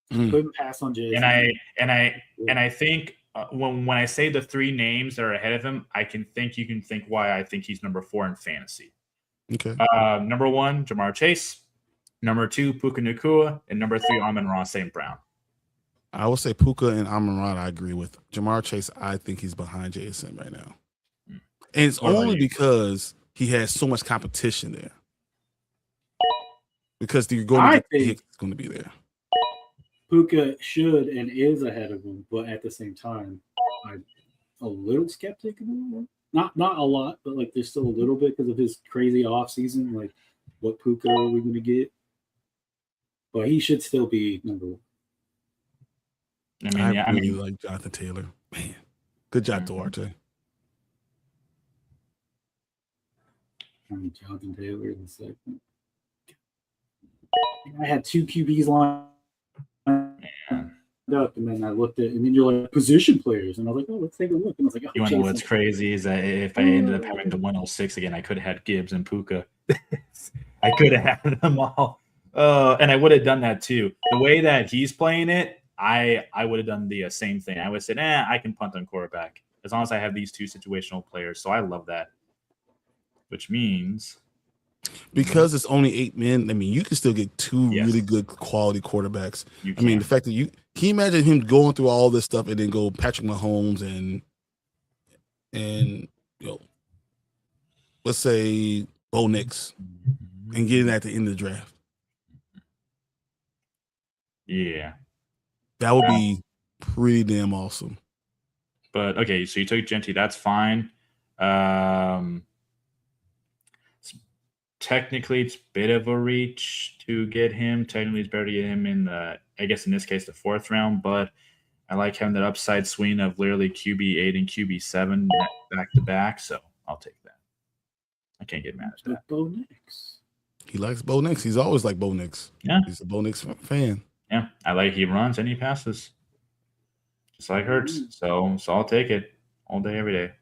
[SPEAKER 1] Couldn't pass on JSN.
[SPEAKER 3] And I think when I say the 3 names that are ahead of him, you can think why I think he's number 4 in fantasy.
[SPEAKER 2] Okay.
[SPEAKER 3] Number 1, Jamar Chase. Number 2, Puka Nacua, and number 3, Amon-Ra St. Brown.
[SPEAKER 2] I would say Puka and Amon-Ra I agree with. Jamar Chase, I think he's behind JSN right now. And it's only because he has so much competition there. Because you're going to get Hicks going to be there.
[SPEAKER 1] Puka should and is ahead of him, but at the same time, I'm a little skeptical. Not a lot, but like there's still a little bit because of his crazy offseason. Like, what Puka are we going to get? But he should still be number 1.
[SPEAKER 2] I really like Jonathan Taylor. Man, good job, Duarte.
[SPEAKER 1] Jonathan Taylor in the second. I had 2 QBs lined up, and then I looked at, and then you're like position players, and I was like, oh, let's take a look. And I was like, oh,
[SPEAKER 3] you want to know what's crazy is that if I ended up having the 106 again, I could have had Gibbs and Puka. I could have had them all, and I would have done that too. The way that he's playing it, I would have done the same thing. I would have said, I can punt on quarterback as long as I have these 2 situational players. So I love that. Which means
[SPEAKER 2] because it's only 8 men, I mean, you can still get 2 really good quality quarterbacks. I mean, the fact that can you imagine him going through all this stuff and then go Patrick Mahomes and let's say Bo Nix and getting at the end of the draft.
[SPEAKER 3] Yeah.
[SPEAKER 2] That would be pretty damn awesome.
[SPEAKER 3] But okay, so you took Genty, that's fine. Technically, it's a bit of a reach to get him. Technically, it's better to get him in the, I guess in this case, the 4th round. But I like having that upside swing of literally QB8 and QB7 back to back. So I'll take that. I can't get mad at that.
[SPEAKER 1] Bo Nix.
[SPEAKER 2] He likes Bo Nix. He's always like Bo Nix.
[SPEAKER 3] Yeah,
[SPEAKER 2] he's a Bo Nix fan.
[SPEAKER 3] Yeah, I like he runs and he passes, just like Hurts. So I'll take it all day, every day.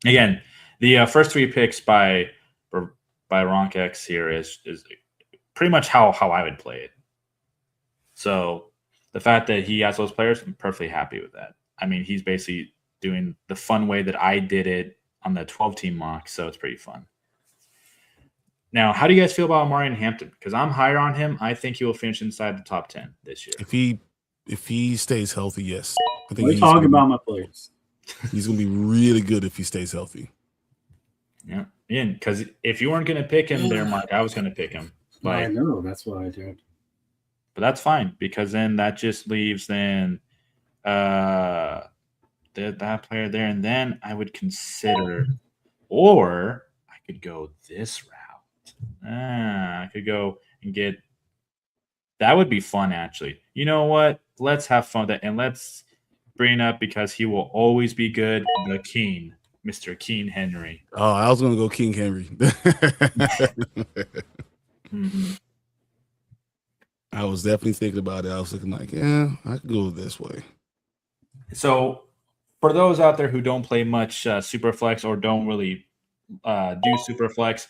[SPEAKER 3] Again, the first 3 picks by Ronk X here is pretty much how I would play it. So the fact that he has those players, I'm perfectly happy with that. I mean, he's basically doing the fun way that I did it on the 12-team mock, so it's pretty fun. Now, how do you guys feel about Amari Hampton? Because I'm higher on him. I think he will finish inside the top 10 this year.
[SPEAKER 2] If he stays healthy, yes. I think
[SPEAKER 1] we're talking about my players.
[SPEAKER 2] He's going to be really good if he stays healthy.
[SPEAKER 3] Yeah, because if you weren't going to pick him there, Mark, I was going to pick him.
[SPEAKER 1] I know, that's why I did.
[SPEAKER 3] But that's fine, because then that just leaves then that player there, and then I would consider, or I could go this route. I could go and get. That would be fun, actually. You know what? Let's have fun with that, and let's bring up, because he will always be good, the King, Mr. King Henry.
[SPEAKER 2] Oh, I was going to go King Henry. I was definitely thinking about it. I was looking like, yeah, I could go this way.
[SPEAKER 3] So for those out there who don't play much Superflex or don't really do Superflex,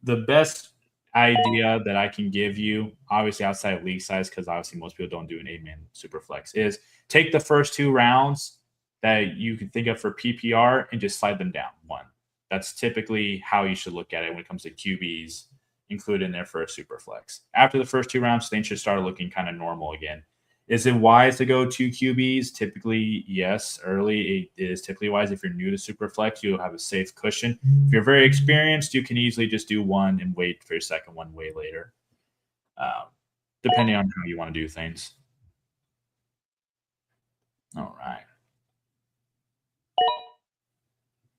[SPEAKER 3] the best idea that I can give you, obviously outside of league size, because obviously most people don't do an 8-man Superflex, is take the first 2 rounds that you can think of for PPR and just slide them down 1. That's typically how you should look at it when it comes to QBs included in there for a Superflex. After the first 2 rounds, things should start looking kind of normal again. Is it wise to go 2 QBs? Typically, yes. Early, it is typically wise. If you're new to Superflex, you'll have a safe cushion. If you're very experienced, you can easily just do 1 and wait for your second one way later, depending on how you want to do things. All right.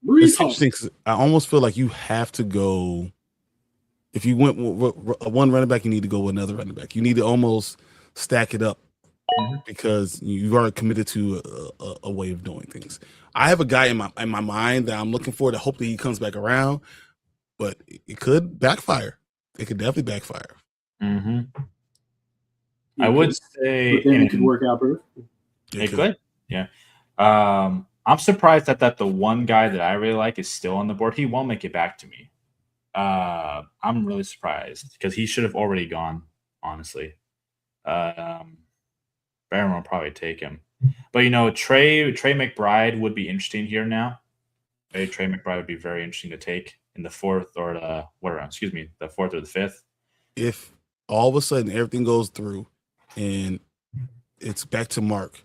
[SPEAKER 2] It's interesting because I almost feel like you have to go. If you went with one running back, you need to go with another running back. You need to almost stack it up because you've already committed to a way of doing things. I have a guy in my mind that I'm looking for to hope that he comes back around, but it could backfire. It could definitely backfire.
[SPEAKER 3] I would say
[SPEAKER 1] it could work out, bro.
[SPEAKER 3] It could. Yeah. I'm surprised that the one guy that I really like is still on the board. He won't make it back to me. I'm really surprised because he should have already gone, honestly. Barron will probably take him. But, Trey McBride would be interesting here now. Trey McBride would be very interesting to take in the 4th or the 4th or the 5th.
[SPEAKER 2] If all of a sudden everything goes through and it's back to Mark,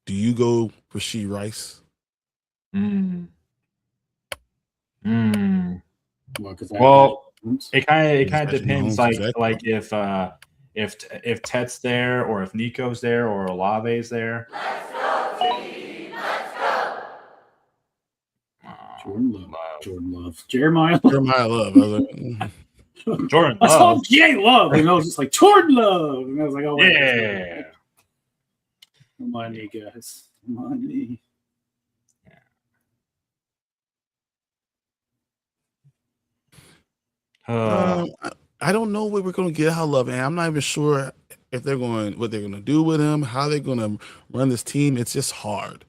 [SPEAKER 2] do you go Rashee Rice?
[SPEAKER 3] Well, it kind of depends. Like if Tet's there, or if Nico's there, or Olave's there.
[SPEAKER 4] Let's go, team! Let's go!
[SPEAKER 1] Jordan Love. Jeremiah
[SPEAKER 2] Love. I was like,
[SPEAKER 3] Jordan Love.
[SPEAKER 1] I saw Jay Love, and I was just like, Jordan Love. And I was like, oh, wait.
[SPEAKER 3] Yeah.
[SPEAKER 1] Come on, you guys. Come on, me.
[SPEAKER 2] I don't know what we're going to get out of Love, and I'm not even sure if what they're going to do with him, how they're going to run this team. It's just hard,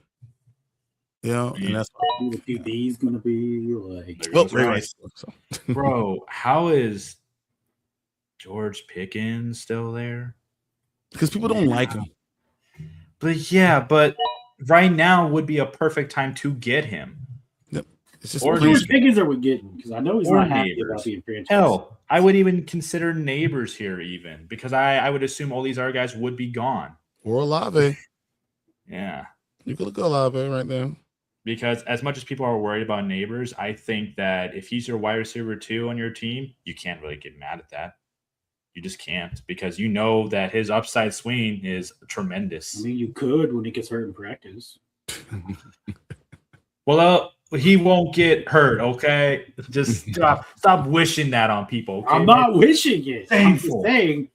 [SPEAKER 2] and that's
[SPEAKER 1] who the QB is going to be like.
[SPEAKER 3] Bro, how is George Pickens still there?
[SPEAKER 2] Because people don't like him.
[SPEAKER 3] But right now would be a perfect time to get him.
[SPEAKER 2] It's just
[SPEAKER 1] George Pickens are we getting, because I know he's not happy about being franchised.
[SPEAKER 3] Hell, I would even consider Neighbors here, even because I would assume all these other guys would be gone.
[SPEAKER 2] Or Olave.
[SPEAKER 3] Yeah,
[SPEAKER 2] you could look at Olave right now.
[SPEAKER 3] Because as much as people are worried about Neighbors, I think that if he's your wide receiver 2 on your team, you can't really get mad at that. You just can't because you know that his upside swing is tremendous.
[SPEAKER 1] I mean, you could when he gets hurt in practice.
[SPEAKER 3] Well, he won't get hurt, okay? Just stop wishing that on people. Okay?
[SPEAKER 1] I'm not wishing it. I'm just
[SPEAKER 3] Thankful.
[SPEAKER 1] saying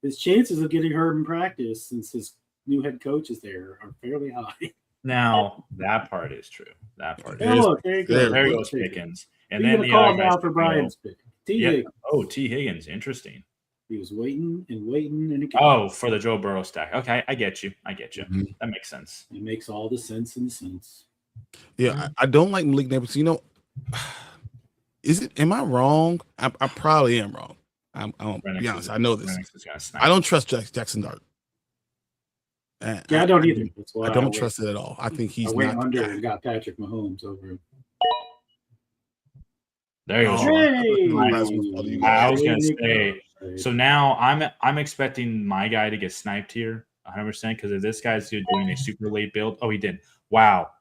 [SPEAKER 1] his chances of getting hurt in practice since his new head coach is there are fairly high.
[SPEAKER 3] Now, that part is true. That part
[SPEAKER 1] Oh,
[SPEAKER 3] is
[SPEAKER 1] look, there you go.
[SPEAKER 2] There
[SPEAKER 3] There
[SPEAKER 2] we
[SPEAKER 3] goes Pickens. And
[SPEAKER 1] You're
[SPEAKER 3] then
[SPEAKER 1] going
[SPEAKER 3] the
[SPEAKER 1] to call
[SPEAKER 3] other
[SPEAKER 1] him
[SPEAKER 3] guys
[SPEAKER 1] out for
[SPEAKER 3] can go.
[SPEAKER 1] Brian's pick. T.
[SPEAKER 3] Yeah.
[SPEAKER 1] Higgins.
[SPEAKER 3] Oh, T. Higgins. Interesting.
[SPEAKER 1] He was waiting and waiting, and again.
[SPEAKER 3] Oh, for the Joe Burrow stack. Okay, I get you.
[SPEAKER 2] Mhm.
[SPEAKER 3] That makes sense.
[SPEAKER 1] It makes all the sense in the sense.
[SPEAKER 2] Yeah, I don't like Malik Neighbors. You know, am I wrong? I probably am wrong. I'll be honest. I know this. I don't trust Jackson Dart.
[SPEAKER 1] Yeah, I don't either. That's why
[SPEAKER 2] I don't trust it at all. I think he's
[SPEAKER 1] I went
[SPEAKER 2] not
[SPEAKER 1] under
[SPEAKER 2] the guy.
[SPEAKER 1] and got Patrick Mahomes over him.
[SPEAKER 3] There you go.
[SPEAKER 1] Hey!
[SPEAKER 3] I was gonna say. So now I'm expecting my guy to get sniped here 100% because if this guy's doing a super late build. Oh, he did. Wow.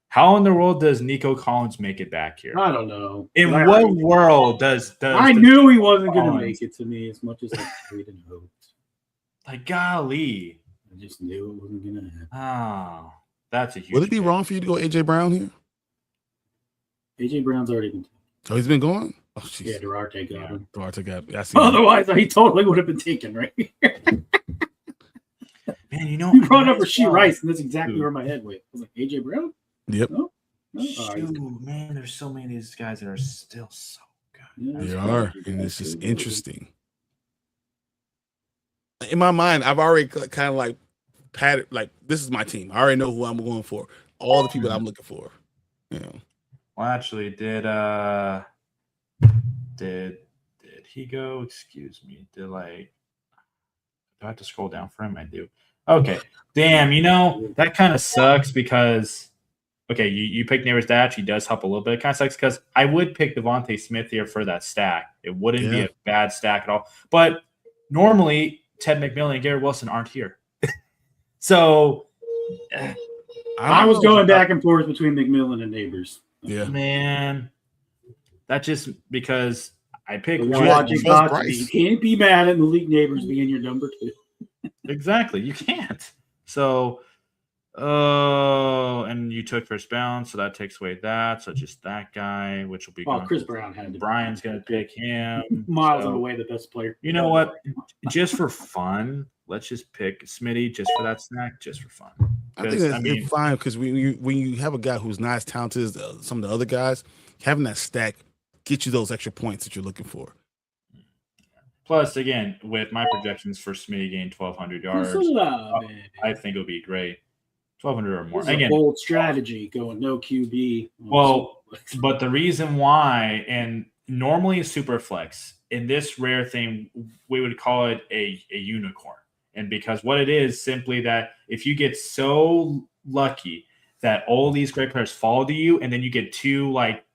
[SPEAKER 3] How in the world does Nico Collins make it back here?
[SPEAKER 1] I don't know.
[SPEAKER 3] In what world does
[SPEAKER 1] I knew he wasn't going to
[SPEAKER 3] Collins.
[SPEAKER 1] make it to me as much as I prayed and hoped.
[SPEAKER 3] Like golly.
[SPEAKER 1] I just knew it wasn't going to happen.
[SPEAKER 3] Oh, that's a huge.
[SPEAKER 2] Would it be
[SPEAKER 3] pick.
[SPEAKER 2] wrong for you to go AJ Brown here?
[SPEAKER 1] AJ Brown's already been.
[SPEAKER 2] Oh, he's been going. Oh, jeez.
[SPEAKER 1] Yeah, Durarte got him.
[SPEAKER 2] Duarte got. I see.
[SPEAKER 1] Otherwise, he totally would have been taken, right?
[SPEAKER 3] Man, you know
[SPEAKER 1] You brought up Rasheed Rice, and that's exactly where my head went. I was like, AJ Brown?
[SPEAKER 2] Yep.
[SPEAKER 1] No? No? Oh, he's good.
[SPEAKER 3] Shoot, man, there's so many of these guys that are still so good.
[SPEAKER 1] Yeah,
[SPEAKER 2] They
[SPEAKER 1] that's
[SPEAKER 2] are,
[SPEAKER 1] fine.
[SPEAKER 2] and it's just
[SPEAKER 1] That's
[SPEAKER 2] interesting. In my mind, I've already kind of like patted, like this is my team. I already know who I'm going for. All the people that I'm looking for. You know.
[SPEAKER 3] Well, actually, did he go? Excuse me. Do I have to scroll down for him? I do. Okay. Damn, that kind of sucks because okay, you pick Neighbors Dash, he does help a little bit. It kind of sucks because I would pick Devontae Smith here for that stack. It wouldn't be a bad stack at all. But normally Ted McMillan and Garrett Wilson aren't here. So
[SPEAKER 1] I was going back and forth between McMillan and Neighbors.
[SPEAKER 2] Yeah.
[SPEAKER 3] man, that's just because I picked
[SPEAKER 1] But
[SPEAKER 3] one.
[SPEAKER 1] watching
[SPEAKER 2] Buzz
[SPEAKER 1] Cox,
[SPEAKER 2] Bryce.
[SPEAKER 1] you can't be mad at Malik Neighbors being your number 2.
[SPEAKER 3] Exactly. You can't. So, and you took first bounce, so that takes away that. So just that guy, which will be
[SPEAKER 1] Well,
[SPEAKER 3] going
[SPEAKER 1] Chris
[SPEAKER 3] to-
[SPEAKER 1] Brown had to.
[SPEAKER 3] Brian's going to pick him.
[SPEAKER 1] Miles
[SPEAKER 3] So,
[SPEAKER 1] and away the best player.
[SPEAKER 3] you know what? Just for fun, let's just pick Smitty just for that snack, just for fun.
[SPEAKER 2] I think it's fine because when you have a guy who's not as talented as some of the other guys, having that stack get you those extra points that you're looking for.
[SPEAKER 3] Plus, again, with my projections for Smitty gain 1,200 yards, I think it'll be great. 1,200 or more.
[SPEAKER 1] This is
[SPEAKER 3] Again,
[SPEAKER 1] a bold strategy going no QB.
[SPEAKER 3] Well, but the reason why, and normally a super flex, in this rare thing, we would call it a unicorn. And because what it is simply that if you get so lucky that all these great players follow to you, and then you get 2 like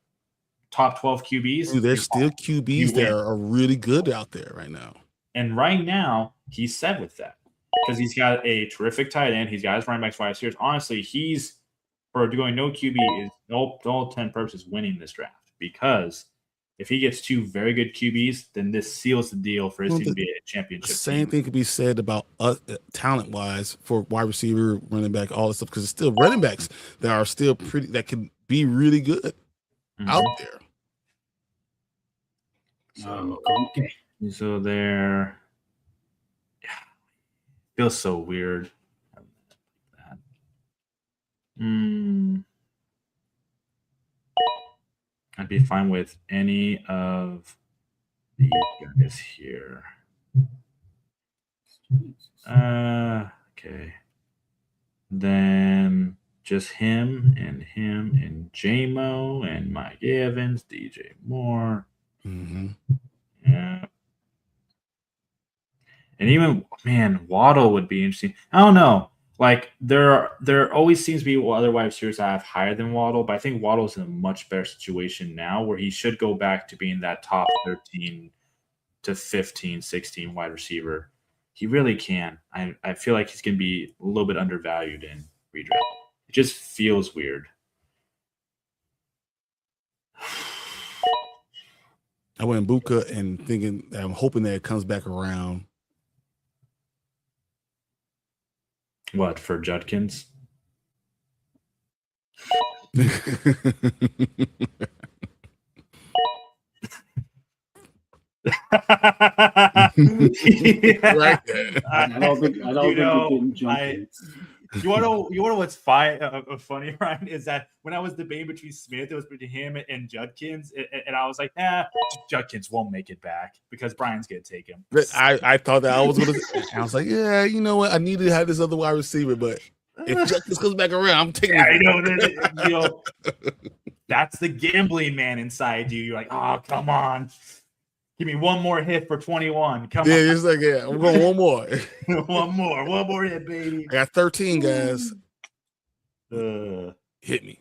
[SPEAKER 3] top 12 QBs.
[SPEAKER 2] Dude, there's still QBs that are really good out there right now.
[SPEAKER 3] And right now, he's set with that because he's got a terrific tight end. He's got his running backs wide receivers. Honestly, he's for doing no QB is all 10 purposes winning this draft because if he gets 2 very good QBs, then this seals the deal for his team to be a championship.
[SPEAKER 2] The same thing could be said about talent wise for wide receiver, running back, all this stuff because it's still running backs that are still pretty that can be really good out there.
[SPEAKER 1] Okay.
[SPEAKER 3] So there, yeah, feels so weird. I'd be fine with any of these guys here. Okay. Then just him and J-Mo and Mike Evans, DJ Moore.
[SPEAKER 2] Mm-hmm.
[SPEAKER 3] Yeah. And even, man, Waddle would be interesting. I don't know. Like, there always seems to be other wide receivers I have higher than Waddle, but I think Waddle's in a much better situation now where he should go back to being that top 13 to 15, 16 wide receiver. He really can. I feel like he's going to be a little bit undervalued in redraft. It just feels weird.
[SPEAKER 2] I went Buka and thinking that I'm hoping that it comes back around.
[SPEAKER 3] What for Judkins?
[SPEAKER 2] Yeah. Right.
[SPEAKER 1] I don't think it can jump it.
[SPEAKER 3] You want to know what's funny, Ryan, is that when I was debating between Smith, it was between him and Judkins, and I was like, Judkins won't make it back because Brian's gonna take him.
[SPEAKER 2] I thought that I was gonna. I was like, yeah, you know what? I needed to have this other wide receiver, but if Judkins comes back around, I'm taking.
[SPEAKER 3] I know. That's the gambling man inside you. You're like, oh, come on. Give me one more hit for 21. Come on.
[SPEAKER 2] Yeah, it's like, I'm going one more.
[SPEAKER 3] one more hit, baby.
[SPEAKER 2] I got 13, guys. Hit me.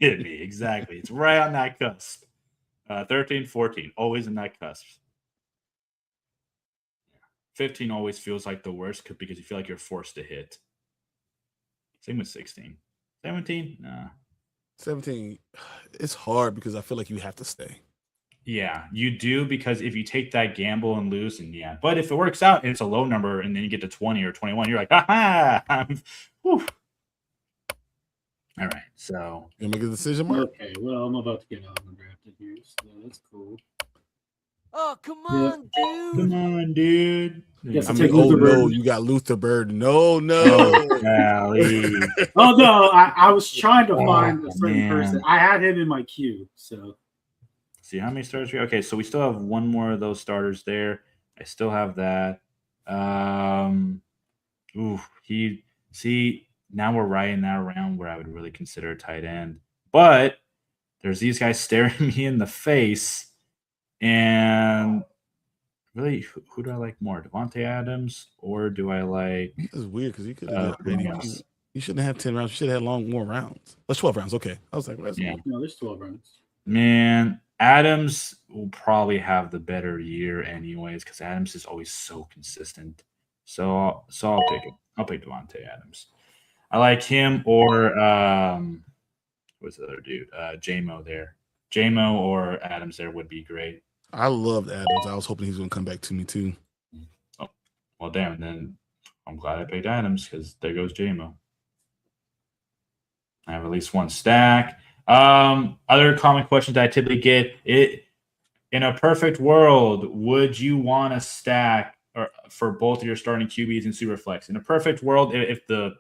[SPEAKER 3] Hit me, exactly. It's right on that cusp. 13, 14, always in that cusp. 15 always feels like the worst because you feel like you're forced to hit. Same with 16. 17? Nah.
[SPEAKER 2] 17, it's hard because I feel like you have to stay.
[SPEAKER 3] Yeah, you do, because if you take that gamble and lose, and but if it works out and it's a low number and then you get to 20 or 21, you're like, aha! Whew. All right, so
[SPEAKER 2] you make a decision, Mark?
[SPEAKER 1] Okay, well, I'm about to get out and draft it here, so that's cool.
[SPEAKER 5] Oh, come on, dude!
[SPEAKER 3] Come on, dude.
[SPEAKER 1] Yes,
[SPEAKER 2] I mean, no, you got Luther Bird. No.
[SPEAKER 1] Oh no, I was trying to find a certain person. I had him in my queue, so.
[SPEAKER 3] See how many starters we have? Okay, so we still have one more of those starters there. I still have that. Now we're right in that round where I would really consider a tight end. But there's these guys staring me in the face. And really, who do I like more? Devontae Adams, or do I like...
[SPEAKER 2] This is weird because you could have you shouldn't have 10 rounds. You should have had more rounds. That's 12 rounds. Okay. I was like, well,
[SPEAKER 1] no, there's 12 rounds.
[SPEAKER 3] Man, Adams will probably have the better year anyways, because Adams is always so consistent. So I'll pick it. I'll pick Devontae Adams. I like him, or what's the other dude? J-Mo there. J-Mo or Adams there would be great.
[SPEAKER 2] I loved Adams. I was hoping he was going to come back to me too.
[SPEAKER 3] Oh, well, damn. Then I'm glad I picked Adams because there goes J-Mo. I have at least one stack. Other common questions that I typically get: in a perfect world, would you want to stack for both of your starting QBs in Superflex? In a perfect world, if the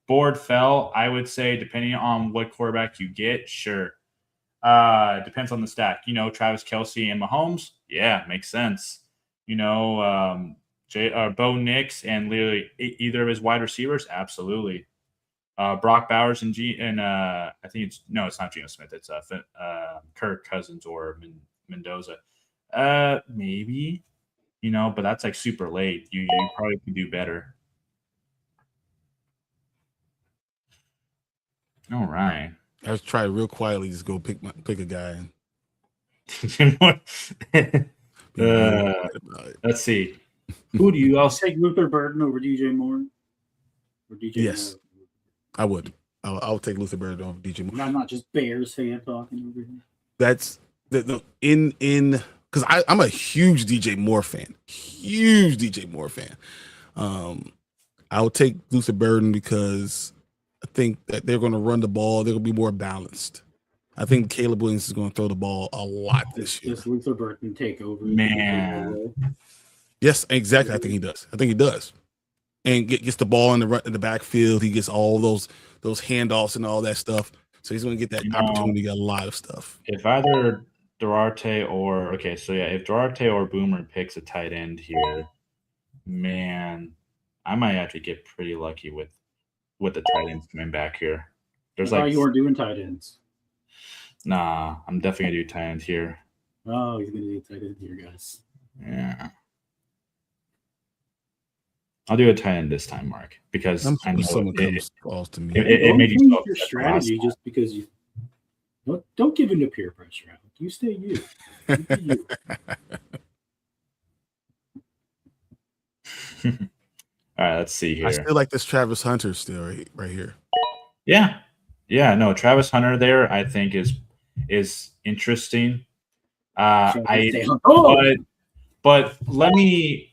[SPEAKER 3] board fell, I would say, depending on what quarterback you get, sure. Depends on the stack. Travis Kelce and Mahomes, yeah, makes sense. Bo Nix and literally either of his wide receivers, absolutely. Brock Bowers and I think it's not Geno Smith. It's Kirk Cousins or Mendoza. Maybe, but that's like super late. You probably could do better. All right.
[SPEAKER 2] I just try real quietly, just go pick a guy.
[SPEAKER 3] Let's see. Who do you else
[SPEAKER 1] take? Luther Burden over DJ Moore? Or DJ
[SPEAKER 2] yes,
[SPEAKER 1] Moore?
[SPEAKER 2] I would. I would take Luther Burden over DJ Moore.
[SPEAKER 1] I'm not just Bears fan talking over here.
[SPEAKER 2] That's because I'm a huge DJ Moore fan. Huge DJ Moore fan. I would take Luther Burden because I think that they're going to run the ball. They're going to be more balanced. I think Caleb Williams is going to throw the ball a lot this year.
[SPEAKER 1] Does Luther Burden take over?
[SPEAKER 3] Man.
[SPEAKER 2] Yes, exactly. I think he does. And gets the ball in the backfield. He gets all those handoffs and all that stuff. So he's going to get that opportunity to get a lot of stuff.
[SPEAKER 3] If either Duarte if Duarte or Boomer picks a tight end here, man, I might actually get pretty lucky with the tight ends coming back here.
[SPEAKER 1] I thought you weren't doing tight ends.
[SPEAKER 3] Nah, I'm definitely gonna do tight end here.
[SPEAKER 1] Oh, he's gonna do tight end here, guys.
[SPEAKER 3] Yeah. I'll do a tight end this time, Mark, because I know
[SPEAKER 2] someone calls to me.
[SPEAKER 3] It made you
[SPEAKER 1] your strategy just because you don't give in to peer pressure. Alex. You stay you. You.
[SPEAKER 3] All right, let's see here.
[SPEAKER 2] I still like this Travis Hunter still right here.
[SPEAKER 3] Yeah. No, Travis Hunter there I think is interesting. But let me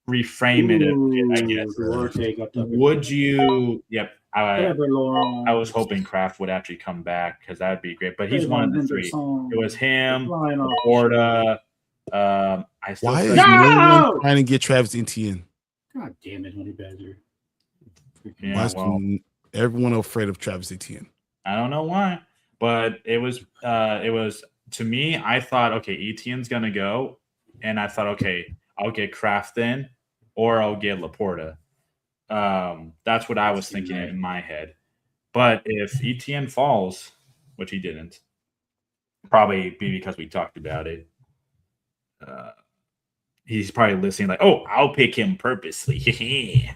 [SPEAKER 3] reframe it a bit, I guess.
[SPEAKER 1] Duarte got the
[SPEAKER 3] Would you? Yep.
[SPEAKER 1] Trevor Lawrence.
[SPEAKER 3] I was hoping Kraft would actually come back because that would be great. But he's one of the three. It was him, Laporta. I still
[SPEAKER 2] Why is
[SPEAKER 3] think-
[SPEAKER 2] no one trying to get Travis Etienne?
[SPEAKER 1] God damn it, Honey Badger.
[SPEAKER 3] Yeah,
[SPEAKER 2] Why is
[SPEAKER 3] well,
[SPEAKER 2] everyone afraid of Travis Etienne?
[SPEAKER 3] I don't know why, but it was to me. I thought, okay, Etienne's gonna go, and I thought, okay, I'll get Kraft in, or I'll get Laporta. That's what I was thinking in my head. But if Etienne falls, which he didn't, probably be because we talked about it. He's probably listening like, oh, I'll pick him purposely.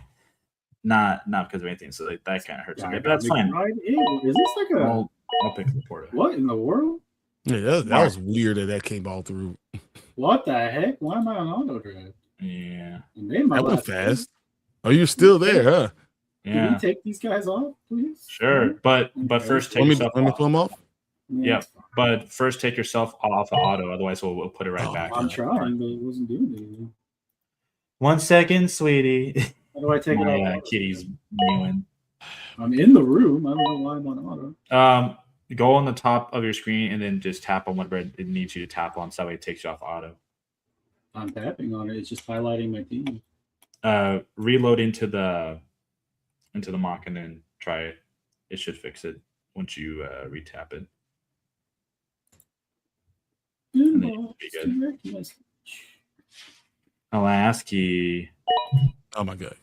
[SPEAKER 3] not because of anything. So that kind of hurts a bit, but that's fine.
[SPEAKER 1] Right in. Is this like a
[SPEAKER 3] I'll pick Laporta.
[SPEAKER 1] what in the world?
[SPEAKER 2] Yeah, that was weird that came all through.
[SPEAKER 1] What the heck? Why am I on auto draft?
[SPEAKER 3] Yeah.
[SPEAKER 2] That went fast. Oh, you're still there, huh?
[SPEAKER 3] Yeah.
[SPEAKER 1] Can we take these guys off, please?
[SPEAKER 3] Sure, but first take yourself
[SPEAKER 2] let me
[SPEAKER 3] off.
[SPEAKER 2] pull them off.
[SPEAKER 3] Yeah, but first take yourself off the auto. Otherwise, we'll put it right back.
[SPEAKER 1] I'm trying, but it wasn't doing anything.
[SPEAKER 3] 1 second, sweetie.
[SPEAKER 1] How do I take it
[SPEAKER 3] My
[SPEAKER 1] off?
[SPEAKER 3] kitty's mewing.
[SPEAKER 1] I'm in the room. I don't know why I'm on auto.
[SPEAKER 3] Go on the top of your screen and then just tap on whatever it needs you to tap on, so that way it takes you off auto.
[SPEAKER 1] I'm tapping on it. It's just highlighting my team.
[SPEAKER 3] Reload into the mock and then try it. It should fix it once you retap it. And then you should be good. Alasky.
[SPEAKER 2] Oh my god.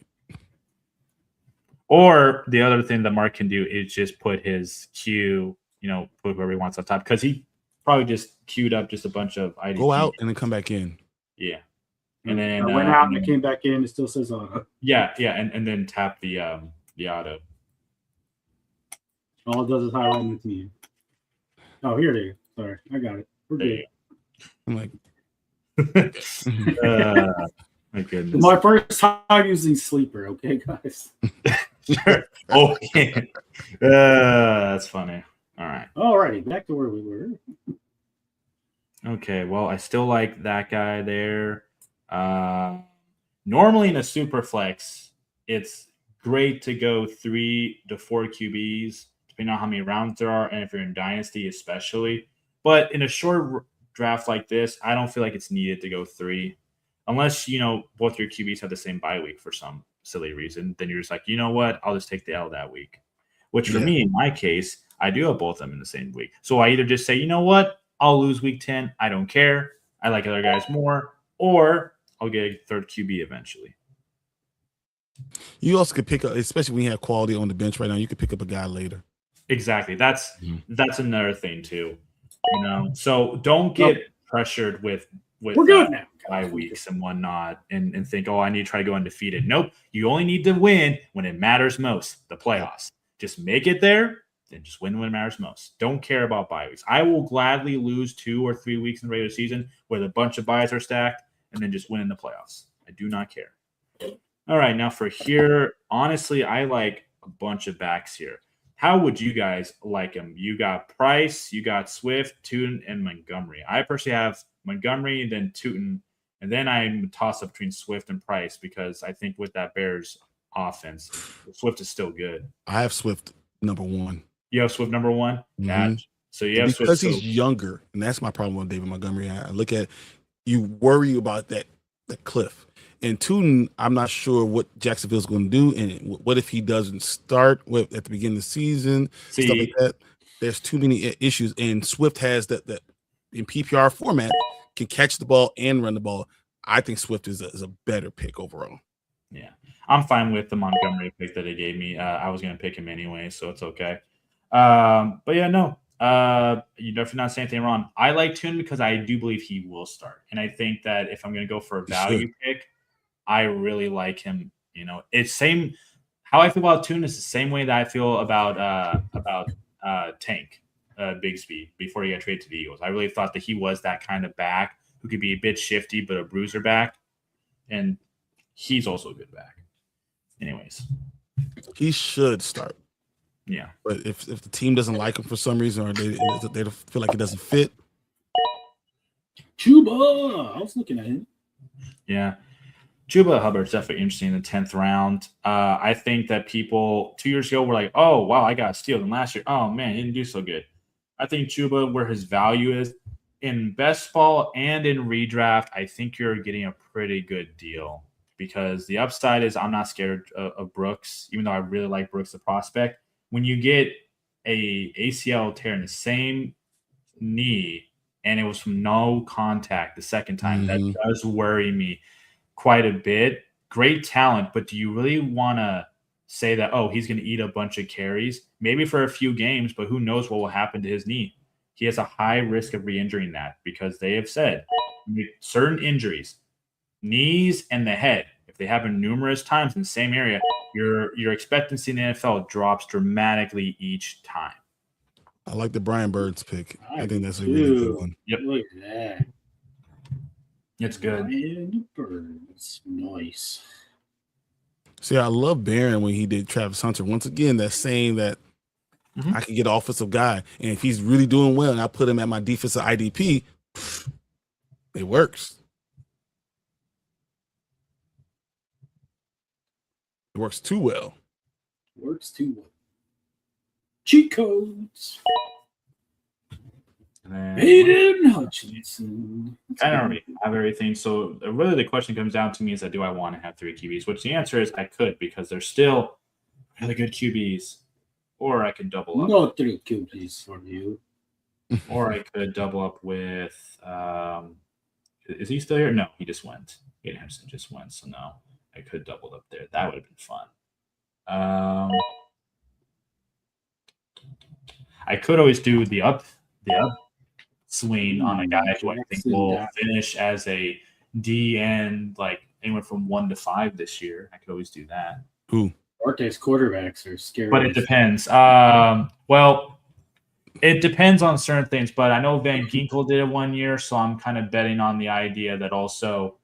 [SPEAKER 3] Or the other thing that Mark can do is just put his queue, put whoever he wants on top, because he probably just queued up just a bunch of IDP.
[SPEAKER 2] Go out and then come back in.
[SPEAKER 3] Yeah. And then
[SPEAKER 1] I went out and I came back in. It still says auto.
[SPEAKER 3] Yeah, and then tap the auto.
[SPEAKER 1] All it does is highlight my team. Oh, here it is. Sorry, I got it. We're
[SPEAKER 3] There
[SPEAKER 1] good.
[SPEAKER 3] you
[SPEAKER 2] I'm like,
[SPEAKER 3] My goodness.
[SPEAKER 1] My first time using Sleeper. Okay, guys.
[SPEAKER 3] Sure. Okay. That's funny. All right.
[SPEAKER 1] Alrighty, back to where we were.
[SPEAKER 3] Okay. Well, I still like that guy there. Normally in a super flex, it's great to go 3 to 4 QBs, depending on how many rounds there are, and if you're in Dynasty especially. But in a short draft like this, I don't feel like it's needed to go 3. Unless, both your QBs have the same bye week for some silly reason. Then you're just like, you know what? I'll just take the L that week. Which for me, in my case, I do have both of them in the same week. So I either just say, you know what? I'll lose week 10. I don't care. I like other guys more. Or I'll get a third QB eventually.
[SPEAKER 2] you also could pick up, especially when you have quality on the bench right now, you could pick up a guy later.
[SPEAKER 3] Exactly. That's another thing too. So don't get pressured with
[SPEAKER 1] We're good now.
[SPEAKER 3] bye weeks and whatnot and think, oh, I need to try to go undefeated. Nope. You only need to win when it matters most, the playoffs. Just make it there, then just win when it matters most. Don't care about bye weeks. I will gladly lose 2 or 3 weeks in the regular season where a bunch of byes are stacked and then just win in the playoffs. I do not care. All right, now for here, honestly, I like a bunch of backs here. How would you guys like them? You got Price, you got Swift, Tootin, and Montgomery. I personally have Montgomery, then Tootin, and then I'm toss up between Swift and Price because I think with that Bears offense, Swift is still good.
[SPEAKER 2] I have Swift number 1.
[SPEAKER 3] You have Swift number 1?
[SPEAKER 2] Mhm.
[SPEAKER 3] Gotcha. So you have
[SPEAKER 2] because
[SPEAKER 3] Swift.
[SPEAKER 2] he's younger, and that's my problem with David Montgomery. I look at you worry about that cliff. And Tootin, I'm not sure what Jacksonville's going to do, and what if he doesn't start at the beginning of the season, stuff like that. There's too many issues, and Swift has that in PPR format can catch the ball and run the ball. I think Swift is a better pick overall.
[SPEAKER 3] Yeah, I'm fine with the Montgomery pick that they gave me. I was going to pick him anyway, so it's okay. But yeah, no, you're definitely not saying anything wrong. I like Tootin because I do believe he will start, and I think that if I'm going to go for a value pick, I really like him. It's same how I feel about Tootin is the same way that I feel about Tank Bigsby before he got traded to the Eagles. I really thought that he was that kind of back who could be a bit shifty but a bruiser back, and he's also a good back. Anyways,
[SPEAKER 2] he should start.
[SPEAKER 3] Yeah,
[SPEAKER 2] but if the team doesn't like him for some reason or they feel like it doesn't fit,
[SPEAKER 1] Chuba. I was looking at him.
[SPEAKER 3] Yeah. Chuba Hubbard's definitely interesting in the 10th round. I think that people 2 years ago were like, oh, wow, I got a steal. And last year, oh, man, he didn't do so good. I think Chuba, where his value is in best ball and in redraft, I think you're getting a pretty good deal because the upside is I'm not scared of Brooks, even though I really like Brooks, the prospect. When you get a ACL tear in the same knee and it was from no contact the second time, that does worry me quite a bit. Great talent, but do you really want to say that, oh, he's going to eat a bunch of carries? Maybe for a few games, but who knows what will happen to his knee. He has a high risk of re-injuring that because they have said certain injuries, knees and the head, if they happen numerous times in the same area, your expectancy in the NFL drops dramatically each time.
[SPEAKER 2] I like the Brian Birds pick. I think that's a
[SPEAKER 1] do.
[SPEAKER 2] really good one.
[SPEAKER 3] Yep.
[SPEAKER 1] Look at that.
[SPEAKER 3] It's good.
[SPEAKER 1] Brian Birds. Nice.
[SPEAKER 2] See, I love Barron when he did Travis Hunter. Once again, that's saying that I can get an offensive guy. And if he's really doing well and I put him at my defensive IDP, it works. It works too well.
[SPEAKER 1] Works too well. Cheat codes. Aiden Hutchinson.
[SPEAKER 3] I don't really have everything. So really the question comes down to me is that do I want to have 3 QBs? Which the answer is I could because they're still really good QBs. Or I could double up.
[SPEAKER 1] No 3 QBs for you.
[SPEAKER 3] Or I could double up with is he still here? No, he just went. Aiden Hutchinson just went. So no, I could double up there. That would have been fun. I could always do the up swing on a guy who I think will finish as a DN, like anywhere from 1 to 5 this year. I could always do that.
[SPEAKER 2] Who?
[SPEAKER 1] Arte's quarterbacks are scary.
[SPEAKER 3] But it depends. Well, it depends on certain things. But I know Van Ginkel did it 1 year, so I'm kind of betting on the idea that also,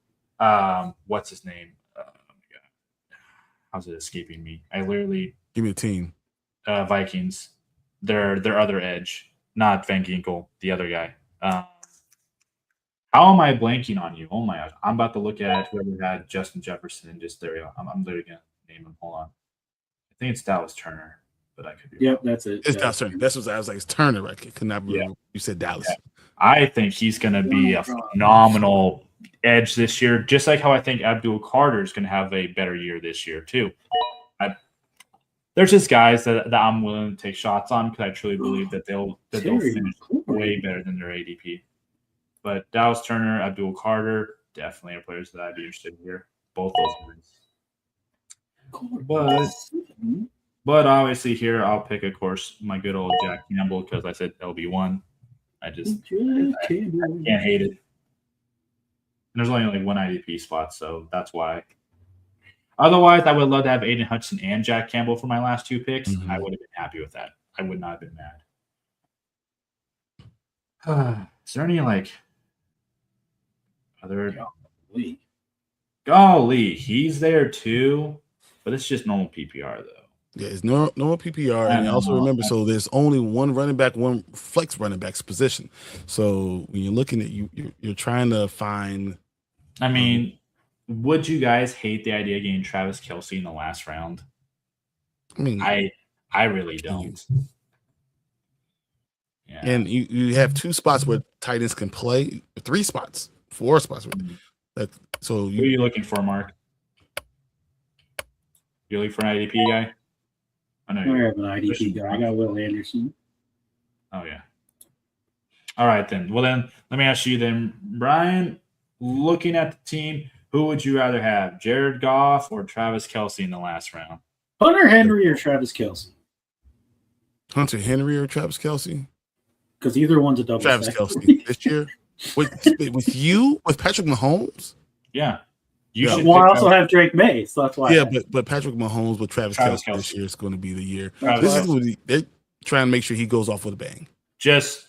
[SPEAKER 3] what's his name? Oh my God. How's it escaping me? I literally
[SPEAKER 2] give me a team.
[SPEAKER 3] Vikings. Their other edge, not Van Ginkel, the other guy. How am I blanking on you? Oh my God. I'm about to look at whoever had Justin Jefferson and just there you go. I'm literally gonna name him. Hold on. I think it's Dallas Turner, but I could be wrong.
[SPEAKER 1] That's it.
[SPEAKER 2] It's Dallas Turner. That's what I was like. It's Turner, right? Could not be you said Dallas.
[SPEAKER 3] Yeah. I think he's gonna be a phenomenal edge this year, just like how I think Abdul Carter is gonna have a better year this year too. There's just guys that I'm willing to take shots on because I truly believe that they'll finish way better than their ADP. But Dallas Turner, Abdul Carter, definitely are players that I'd be interested in here. Both those guys. But obviously here I'll pick, of course, my good old Jack Campbell because I said LB1. I can't hate it. And there's only like 1 IDP spot, so that's why. Otherwise, I would love to have Aiden Hutchinson and Jack Campbell for my last 2 picks. I would have been happy with that. I would not have been mad. Is there any like other? Golly, he's there too, but it's just normal PPR though.
[SPEAKER 2] Yeah, it's normal PPR, and also remember, so there's only 1 running back, 1 flex running back's position. So when you're looking at you're trying to find.
[SPEAKER 3] I mean. Would you guys hate the idea of getting Travis Kelce in the last round?
[SPEAKER 2] I mean,
[SPEAKER 3] I really don't. Yeah.
[SPEAKER 2] And you have 2 spots where tight ends can play, 3 spots, 4 spots. So
[SPEAKER 3] who are you looking for, Mark? You're looking for an IDP guy?
[SPEAKER 1] I have an IDP guy. I got Will Anderson.
[SPEAKER 3] Oh yeah. All right then. Well then, let me ask you then, Brian. Looking at the team. Who would you rather have, Jared Goff or Travis Kelce in the last round?
[SPEAKER 1] Hunter Henry or Travis Kelce?
[SPEAKER 2] Hunter Henry or Travis Kelce?
[SPEAKER 1] Because either one's a double.
[SPEAKER 2] Travis Kelce this year with Patrick Mahomes.
[SPEAKER 3] Yeah,
[SPEAKER 1] Well, I also have Drake May, so that's why.
[SPEAKER 2] Yeah, but Patrick Mahomes with Travis Kelce this year is going to be the year. This is what they're trying to make sure he goes off with a bang.
[SPEAKER 3] Just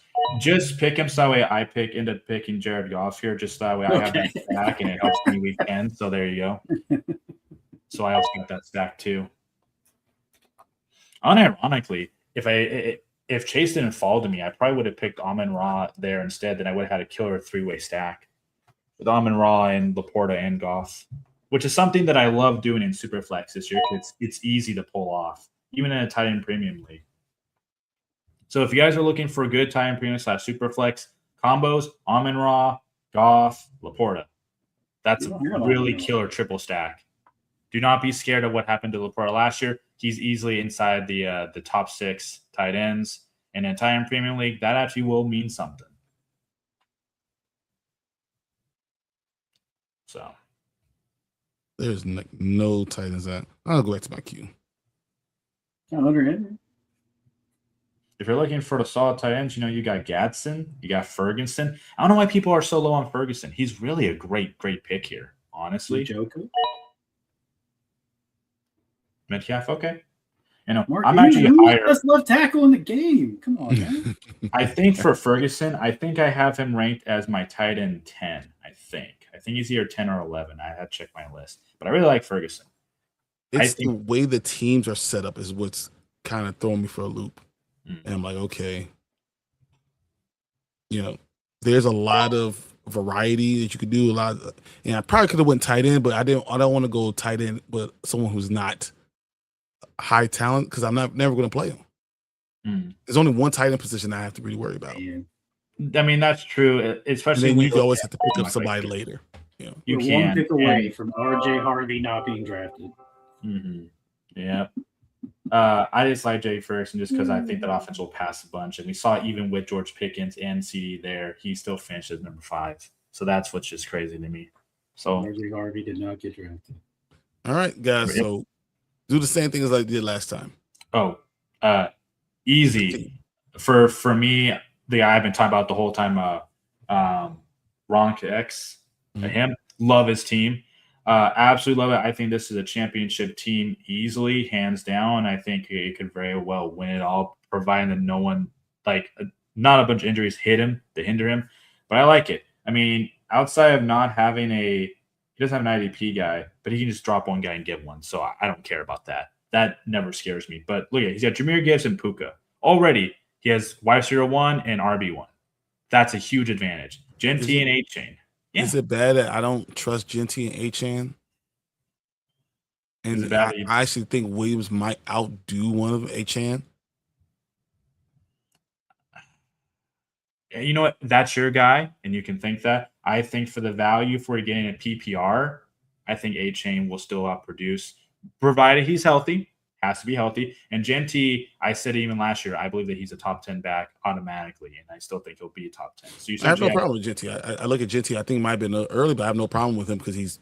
[SPEAKER 3] pick him so that way I end up picking Jared Goff here, just that way I have that stack and it helps me week 10. So there you go. So I also got that stack too. Unironically, if if Chase didn't fall to me, I probably would have picked Amon-Ra there instead. Then I would have had a killer 3-way stack with Amon-Ra and Laporta and Goff, which is something that I love doing in Superflex this year. It's easy to pull off, even in a tight end premium league. So if you guys are looking for a good tight end premium / Superflex combos, Amon-Ra, Goff, Laporta. That's a really killer triple stack. Do not be scared of what happened to Laporta last year. He's easily inside the top 6 tight ends. And in tight end premium league, that actually will mean something. So
[SPEAKER 2] there's no tight ends that. I'll go back to my queue.
[SPEAKER 1] Hunter Henry.
[SPEAKER 3] If you're looking for the solid tight ends, you got Gadsden, you got Ferguson. I don't know why people are so low on Ferguson. He's really a great pick here, honestly.
[SPEAKER 1] Joker.
[SPEAKER 3] Metcalf, okay.
[SPEAKER 1] I'm actually higher. Best left tackle in the game. Come on, man.
[SPEAKER 3] I think for Ferguson, I think I have him ranked as my tight end 10. I think he's either 10 or 11. I had to check my list, but I really like Ferguson.
[SPEAKER 2] It's the way the teams are set up is what's kind of throwing me for a loop. And I'm like, okay, there's a lot of variety that you could do. And I probably could have went tight end, but I don't want to go tight end with someone who's not high talent because I'm never going to play him. There's only one tight end position I have to really worry about.
[SPEAKER 3] I mean, that's true, especially
[SPEAKER 2] and then
[SPEAKER 3] when
[SPEAKER 2] you always have to pick up somebody later.
[SPEAKER 3] You
[SPEAKER 1] can one pick away from RJ Harvey not being drafted.
[SPEAKER 3] Yeah. I just like Jay Ferguson just because I think that offense will pass a bunch. And we saw even with George Pickens and CD there, he still finished as number 5. So that's what's just crazy to me. So
[SPEAKER 1] RJ Harvey did not get drafted.
[SPEAKER 2] All right, guys. So do the same thing as I did last time.
[SPEAKER 3] Easy. For me, the guy I've been talking about the whole time, Ronk X, him, love his team. Absolutely love it. I think this is a championship team easily, hands down. I think it could very well win it all, providing that no one, not a bunch of injuries hinder him. But I like it. I mean, outside of not having he doesn't have an IDP guy, but he can just drop one guy and get one. So I don't care about that. That never scares me. But look at it. He's got Jahmyr Gibbs and Puka. Already, he has wide receiver 1 and RB1. That's a huge advantage. Gen T and A-Chain. Yeah.
[SPEAKER 2] Is it bad that I don't trust Genty and A-Chan? And I actually think Williams might outdo one of A-Chan.
[SPEAKER 3] You know what? That's your guy, and you can think that. I think for the value for getting a PPR, I think A-Chain will still outproduce, provided he's healthy. Has to be healthy. And Genty, I said even last year, I believe that he's a top 10 back automatically, and I still think he'll be a top 10. So
[SPEAKER 2] I have no problem with Genty. I look at Genty. I think it might have been early, but I have no problem with him because he's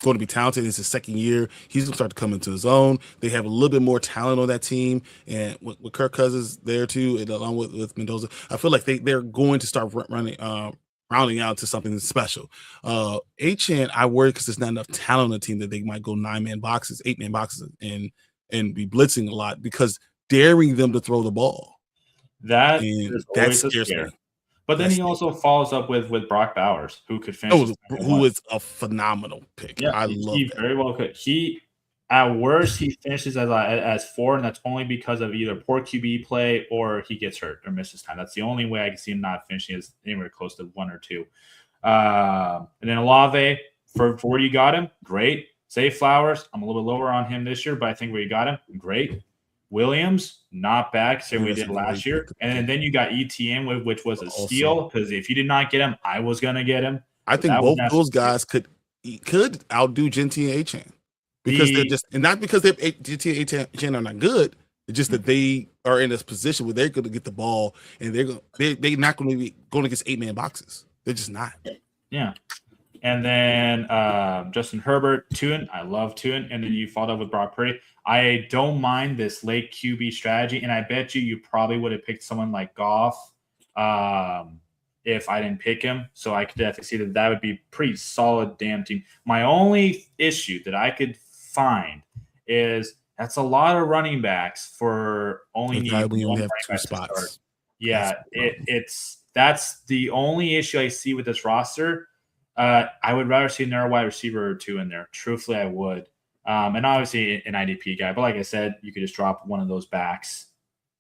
[SPEAKER 2] going to be talented. It's his second year. He's going to start to come into his own. They have a little bit more talent on that team, and with Kirk Cousins there too, and along with Mendoza, I feel like they're going to start rounding out to something special. A-Chan, I worry because there's not enough talent on the team that they might go 9-man boxes, 8-man boxes, and be blitzing a lot because daring them to throw the ball.
[SPEAKER 3] That
[SPEAKER 2] scares me.
[SPEAKER 3] But then he also follows up with Brock Bowers, who could finish.
[SPEAKER 2] Who is a phenomenal pick.
[SPEAKER 3] Yeah,
[SPEAKER 2] I love
[SPEAKER 3] he
[SPEAKER 2] that.
[SPEAKER 3] very well could. He, at worst, he finishes as 4, and that's only because of either poor QB play or he gets hurt or misses time. That's the only way I can see him not finishing as anywhere close to 1 or 2. And then Olave, for where you got him, great. Zay Flowers, I'm a little bit lower on him this year, but I think where you got him, great. Williams, not bad, considering we did last year. And then you got ETN, which was a steal, because if you did not get him, I was going to get him.
[SPEAKER 2] I think both those guys could outdo Genty and A-Chan. Because they're just, and not because Genty and A-Chan are not good, it's just that they are in this position where they're going to get the ball, and they're not going to be going against 8-man boxes. They're just not.
[SPEAKER 3] Yeah. And then Justin Herbert, Tuen. I love Tuen. And then you followed up with Brock Purdy. I don't mind this late QB strategy, and I bet you probably would have picked someone like Goff if I didn't pick him. So I could definitely see that would be pretty solid damn team. My only issue that I could find is that's a lot of running backs for only needing one
[SPEAKER 2] have 2
[SPEAKER 3] spots. Yeah, that's the only issue I see with this roster. I would rather see another wide receiver or 2 in there. Truthfully, I would. And obviously an IDP guy. But like I said, you could just drop one of those backs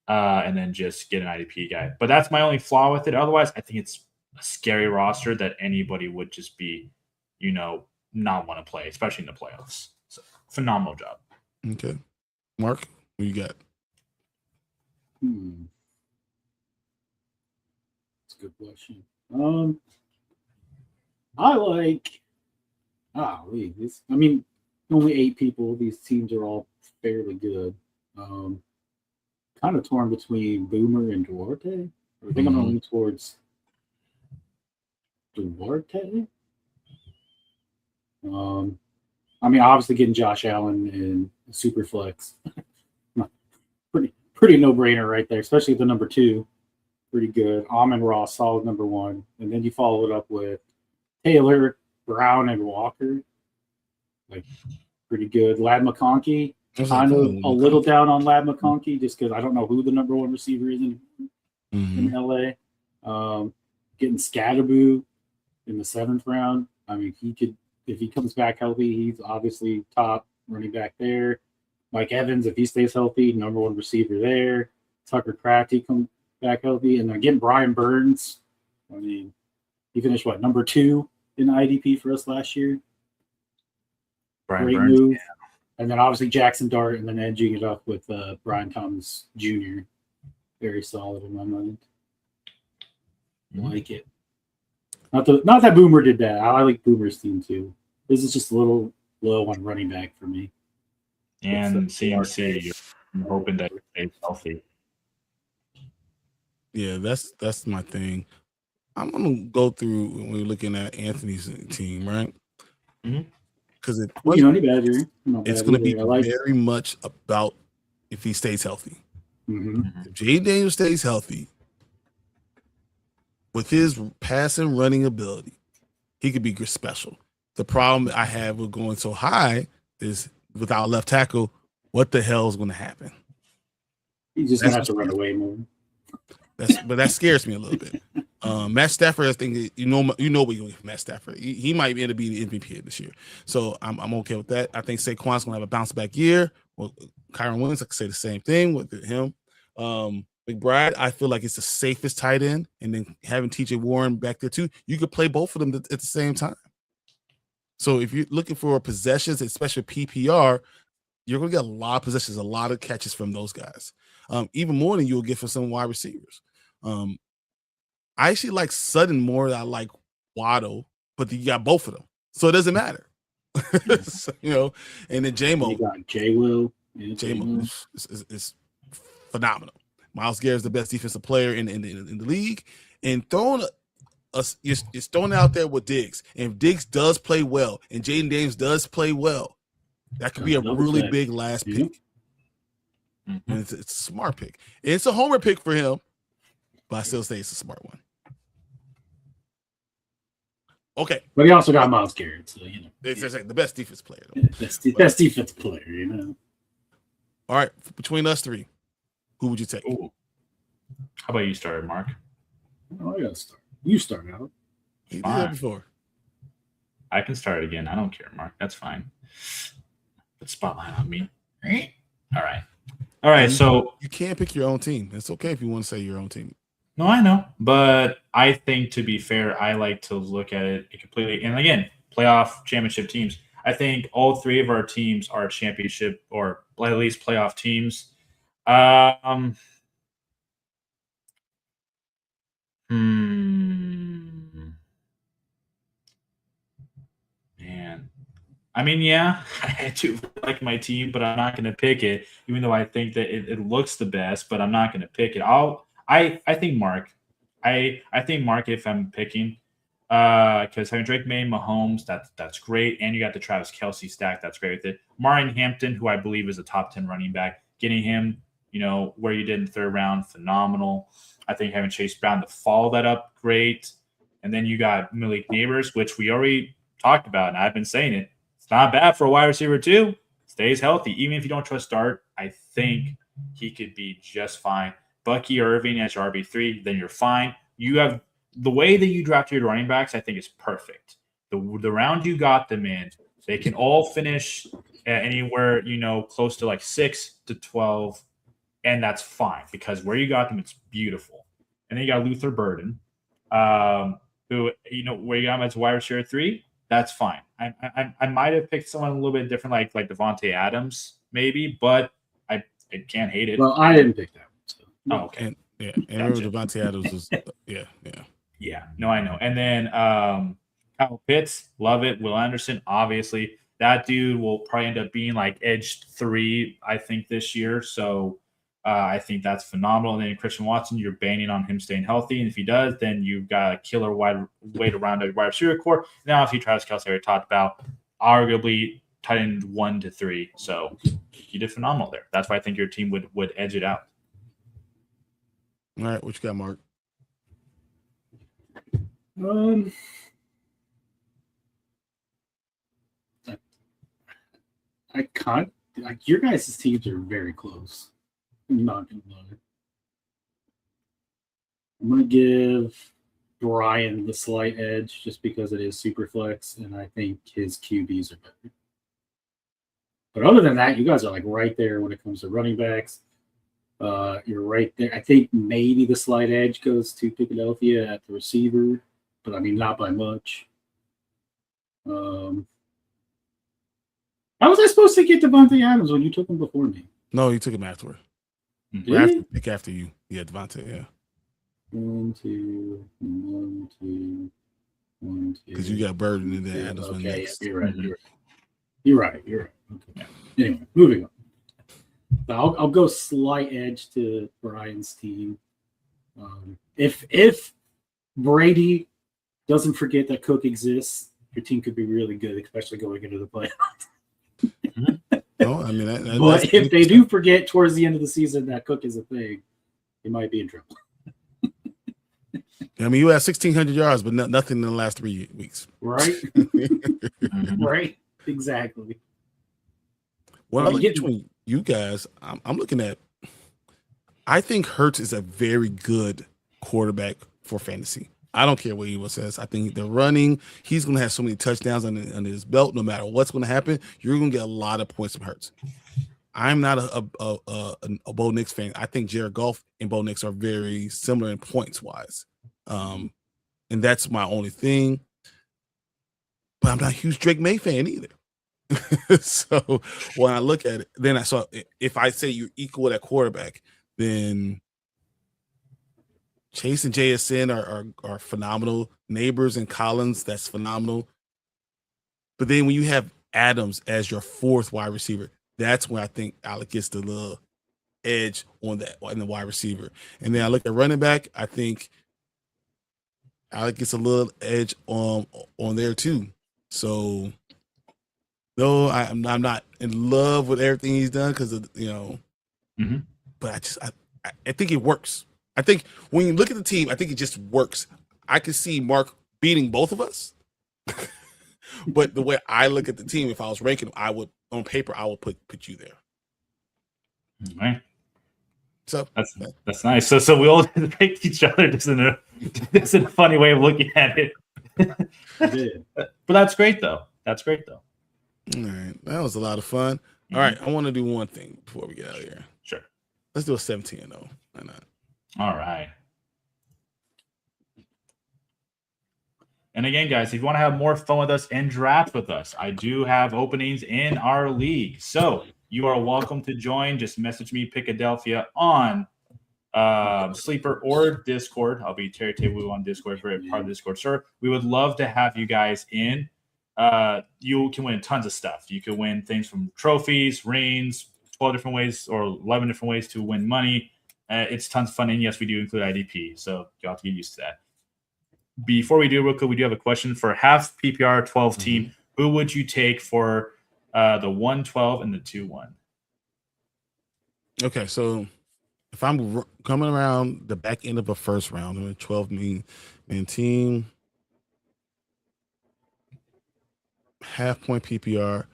[SPEAKER 3] and then just get an IDP guy. But that's my only flaw with it. Otherwise, I think it's a scary roster that anybody would just be, not want to play, especially in the playoffs. So phenomenal job.
[SPEAKER 2] Okay. Mark, what you got?
[SPEAKER 1] That's a good question. I like. Only 8 people. These teams are all fairly good. Kind of torn between Boomer and Duarte. I think I'm going to lean towards Duarte. Obviously getting Josh Allen and Superflex, pretty no brainer right there, especially the number 2. Pretty good. Amon-Ra, solid number 1, and then you follow it up with Taylor, Brown, and Walker. Like pretty good. Lad McConkey, kind of a little down on Lad McConkey just because I don't know who the number 1 receiver is in LA. Getting Scatterboo in the 7th round. He could, if he comes back healthy, he's obviously top running back there. Mike Evans, if he stays healthy, number 1 receiver there. Tucker Crafty come back healthy, and again Brian Burns. He finished number 2 in the IDP for us last year. Great move. Yeah. And then obviously Jackson Dart, and then edging it up with Brian Thomas Jr. Very solid in my mind. Like it. Not that Boomer did that. I like Boomer's team too. This is just a little low on running back for me.
[SPEAKER 3] And CMC, I'm hoping that he stays healthy.
[SPEAKER 2] Yeah, that's my thing. I'm gonna go through when we're looking at Anthony's team, right? Because it's going to be very much about if he stays healthy. If Jay Daniels stays healthy, with his passing running ability, he could be special. The problem I have with going so high is without left tackle, what the hell is going to happen?
[SPEAKER 1] He's just going to have to run away more.
[SPEAKER 2] But that scares me a little bit. Matt Stafford, I think you know what you're going to get from Matt Stafford. He might end up being the MVP this year, so I'm okay with that. I think Saquon's going to have a bounce back year. Well, Kyron Williams, I could say the same thing with him. McBride, I feel like it's the safest tight end, and then having TJ Warren back there too, you could play both of them at the same time. So if you're looking for possessions, especially PPR, you're going to get a lot of possessions, a lot of catches from those guys, even more than you'll get from some wide receivers. I actually like Sutton more than I like Waddle, but you got both of them, so it doesn't matter. So, and then J-Mo. You got
[SPEAKER 1] J-Will.
[SPEAKER 2] J-Mo is phenomenal. Myles Garrett is the best defensive player in the league, and throwing it's thrown out there with Diggs. And if Diggs does play well, and Jaden Daniels does play well, that could be a really big last pick. And it's a smart pick. It's a homer pick for him, but I still say it's a smart one. Okay,
[SPEAKER 1] but he also got Myles Garrett, so
[SPEAKER 2] it's like the best defense player.
[SPEAKER 1] Best defense player,
[SPEAKER 2] All right, between us three, who would you take?
[SPEAKER 3] Ooh. How about you start, Mark?
[SPEAKER 1] Oh, I gotta start. You start out.
[SPEAKER 2] He did that before.
[SPEAKER 3] I can start again. I don't care, Mark. That's fine. Put spotlight on me. All right. So
[SPEAKER 2] you can't pick your own team. It's okay if you want to say your own team.
[SPEAKER 3] No, I know, but I think, to be fair, I like to look at it completely. And again, playoff championship teams. I think all three of our teams are championship or at least playoff teams. Man. I mean, yeah, I do like my team, but I'm not going to pick it, even though I think that it looks the best, but I'm not going to pick it. I think Mark. I think Mark if I'm picking, because having Drake May, Mahomes, that's great, and you got the Travis Kelce stack, that's great with it. Marion Hampton, who I believe is a top 10 running back, getting him, where you did in the third round, phenomenal. I think having Chase Brown to follow that up, great. And then you got Malik Neighbors, which we already talked about, and I've been saying it. It's not bad for a wide receiver too. Stays healthy, even if you don't trust Dart. I think he could be just fine. Bucky Irving as your RB3, then you're fine. You have the way that you draft your running backs, I think is perfect. The round you got them in, they can all finish at anywhere, close to like 6 to 12 and that's fine because where you got them, it's beautiful. And then you got Luther Burden, who where you got him as wide receiver 3. That's fine. I might have picked someone a little bit different, like Devontae Adams, maybe, but I can't hate it.
[SPEAKER 1] Well, I didn't pick that one. So.
[SPEAKER 3] Oh, okay.
[SPEAKER 2] And remember Devontae Adams was
[SPEAKER 3] Yeah. No, I know. And then Kyle Pitts, love it. Will Anderson, obviously, that dude will probably end up being like edge 3, I think, this year. So I think that's phenomenal. And then Christian Watson, you're banning on him staying healthy. And if he does, then you've got a killer way to round out your wide receiver core. Now, if he tries Kelce, we talked about, arguably tight end 1 to 3. So you did phenomenal there. That's why I think your team would edge it out.
[SPEAKER 2] All right, what you got, Mark?
[SPEAKER 1] I can't. Like, your guys' teams are very close. I'm not gonna lie. I'm gonna give Brian the slight edge just because it is super flex, and I think his QBs are better. But other than that, you guys are like right there when it comes to running backs. You're right there. I think maybe the slight edge goes to Philadelphia at the receiver, but I mean not by much. How was I supposed to get Devontae Adams when you took him before me?
[SPEAKER 2] No, you took him afterward.
[SPEAKER 1] Really?
[SPEAKER 2] Pick after you. Yeah, Devontae, yeah.
[SPEAKER 1] 1, 2, 1, 2, 1, 2.
[SPEAKER 2] Because you got Burden and then Adams went
[SPEAKER 1] Okay,
[SPEAKER 2] next.
[SPEAKER 1] yeah, you're right. Okay. Yeah. Anyway, moving on. I'll go slight edge to Brian's team. If Brady doesn't forget that Cook exists, your team could be really good, especially going into the playoffs.
[SPEAKER 2] No, I mean,
[SPEAKER 1] but if they do forget towards the end of the season that Cook is a thing, they might be in trouble.
[SPEAKER 2] I mean, you had 1,600 yards, but nothing in the last 3 weeks.
[SPEAKER 1] Right? Right? Exactly.
[SPEAKER 2] When I look between you guys, I'm looking at, I think Hurts is a very good quarterback for fantasy. I don't care what anyone says. I think the running, he's going to have so many touchdowns on his belt. No matter what's going to happen, you're going to get a lot of points from Hurts. I'm not a Bo Nix fan. I think Jared Goff and Bo Nix are very similar in points wise. And that's my only thing. But I'm not a huge Drake May fan either. So when I look at it, then I saw if I say you're equal at quarterback, then Chase and JSN are phenomenal. Neighbors and Collins, that's phenomenal. But then when you have Adams as your 4th wide receiver, that's when I think Alec gets the little edge on the wide receiver. And then I look at running back, I think Alec gets a little edge on there too. So no, I'm not in love with everything he's done because of but I think it works. I think when you look at the team, I think it just works. I can see Mark beating both of us, but the way I look at the team, if I was ranking them, I would on paper I would put you there.
[SPEAKER 3] All right.
[SPEAKER 2] So
[SPEAKER 3] that's nice. So we all picked each other. This is a funny way of looking at it. But that's great though.
[SPEAKER 2] All right, that was a lot of fun. All right, I want to do one thing before we get out of here.
[SPEAKER 3] Sure.
[SPEAKER 2] Let's do a 17-0. Why not?
[SPEAKER 3] All right. And again, guys, if you want to have more fun with us and draft with us, I do have openings in our league. So you are welcome to join. Just message me, Pickadelphia, on Sleeper or Discord. I'll be Terry Wu on Discord for part of the Discord server. We would love to have you guys in. You can win tons of stuff. You can win things from trophies, rings, 12 different ways or 11 different ways to win money. It's tons of fun. And yes, we do include IDP. So you'll have to get used to that. Before we do, real quick, we do have a question for half PPR 12 team. Who would you take for the 1-12 and the 2-1?
[SPEAKER 2] Okay, so if I'm coming around the back end of a first round, I'm a 12-man team, half-point PPR,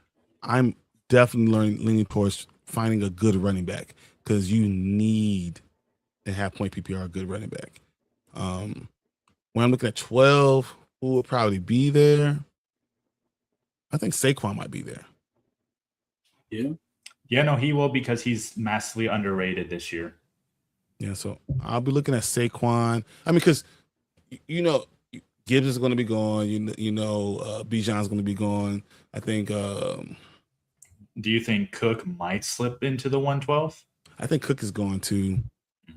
[SPEAKER 2] I'm definitely leaning towards finding a good running back because you need a half-point PPR, a good running back. When I'm looking at 12, who will probably be there? I think Saquon might be there.
[SPEAKER 1] Yeah.
[SPEAKER 3] Yeah, no, he will because he's massively underrated this year.
[SPEAKER 2] Yeah, so I'll be looking at Saquon. I mean, because Gibbs is going to be gone. Bijan's going to be gone. I think.
[SPEAKER 3] Do you think Cook might slip into the 112?
[SPEAKER 2] I think Cook is going to.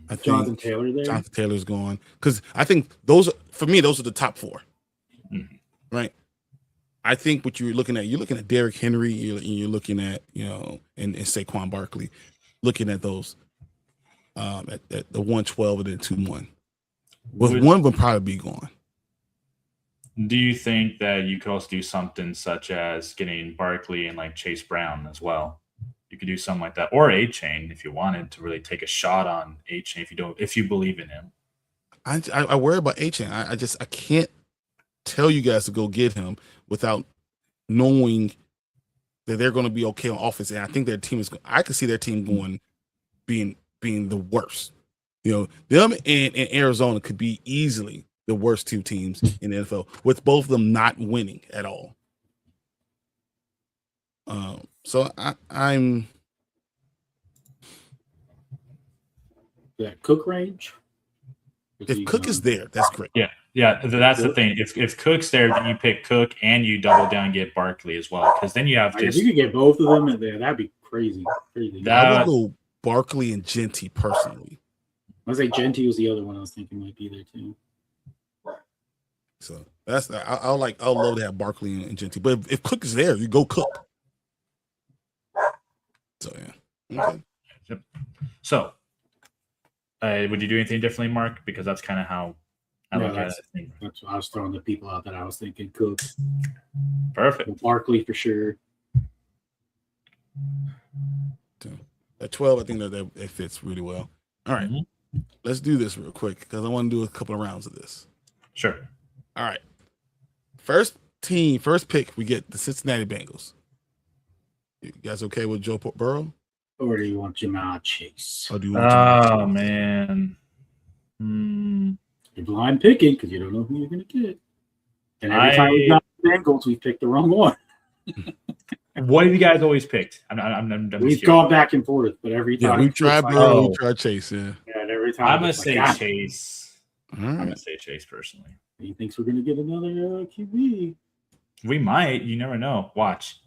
[SPEAKER 2] I think
[SPEAKER 1] Jonathan Taylor there.
[SPEAKER 2] Jonathan Taylor's gone because I think those are the top 4, right? I think what you're looking at Derrick Henry. You're looking at and Saquon Barkley, looking at those at the 112 and then 2-1. Well, one would probably be gone.
[SPEAKER 3] Do you think that you could also do something such as getting Barkley and like Chase Brown as well? You could do something like that, or A-Chain if you wanted to really take a shot on A-Chain if you believe in him.
[SPEAKER 2] I worry about A-Chain. I can't tell you guys to go get him without knowing that they're going to be okay on offense. And I think their team I could see their team being the worst. Them and Arizona could be easily the worst 2 teams in the NFL, with both of them not winning at all. So I'm
[SPEAKER 1] that Cook range.
[SPEAKER 2] If Cook is there, that's great.
[SPEAKER 3] Yeah, that's the thing. If Cook's there, then you pick Cook and you double down and get Barkley as well, because then you have
[SPEAKER 1] if you could get both of them in there, that'd be crazy.
[SPEAKER 2] I would go Barkley and Genty personally.
[SPEAKER 1] I was like Genty was the other one I was thinking might be there too.
[SPEAKER 2] So that's I'll love to have Barkley and Genty, but if Cook is there, you go Cook. So yeah. Okay.
[SPEAKER 3] Yep. So, would you do anything differently, Mark? Because that's kind of how I look at it.
[SPEAKER 1] That's why I was throwing the people out that I was thinking Cook.
[SPEAKER 3] Perfect.
[SPEAKER 1] Barkley for sure.
[SPEAKER 2] So, at 12, I think that it fits really well. All right. Let's do this real quick because I want to do a couple of rounds of this.
[SPEAKER 3] Sure.
[SPEAKER 2] All right. First pick, we get the Cincinnati Bengals. You guys okay with Joe Burrow?
[SPEAKER 1] Or do you want Jamar Chase?
[SPEAKER 2] Or do you want
[SPEAKER 3] man.
[SPEAKER 1] You're blind picking because you don't know who you're going to get. And every time we got the Bengals, we picked the wrong one.
[SPEAKER 3] What have you guys always picked? I'm
[SPEAKER 1] We've gone back and forth, but every time
[SPEAKER 2] we tried Burrow, we tried Chase. Yeah.
[SPEAKER 1] And every time
[SPEAKER 3] I'm gonna say Chase. I'm gonna say Chase personally.
[SPEAKER 1] He thinks we're gonna get another QB.
[SPEAKER 3] We might. You never know. Watch.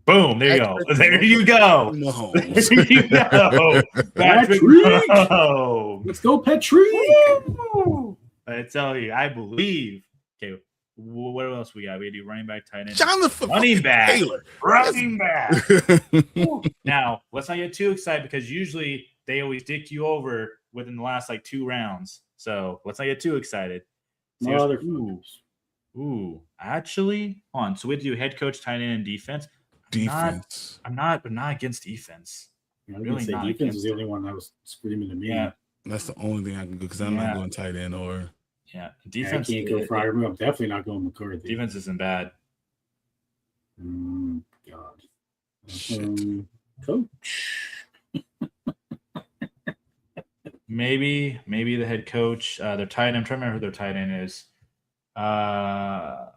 [SPEAKER 3] Boom! There you go. There you go.
[SPEAKER 2] No.
[SPEAKER 3] There you go. Patrick.
[SPEAKER 1] Let's go, Patrick.
[SPEAKER 3] I tell you, I believe. Okay. What else we got? We do running back, tight end,
[SPEAKER 2] Jonathan
[SPEAKER 3] running back,
[SPEAKER 2] Taylor.
[SPEAKER 3] running back. Now, let's not get too excited because usually they always dick you over within the last 2 rounds. So let's not get too excited. Ooh, actually, hold on. So we do head coach, tight end, and defense. I'm not against defense.
[SPEAKER 1] Really not. Defense is the only one that was screaming to me.
[SPEAKER 2] Yeah, that's the only thing I can do because I'm not going tight end or.
[SPEAKER 3] Yeah, defense.
[SPEAKER 1] I can't go Fryer. I'm definitely not going McCarthy.
[SPEAKER 3] Defense isn't bad.
[SPEAKER 1] God. Coach.
[SPEAKER 3] maybe the head coach. Their tight end. I'm trying to remember who their tight end is.
[SPEAKER 1] Yeah,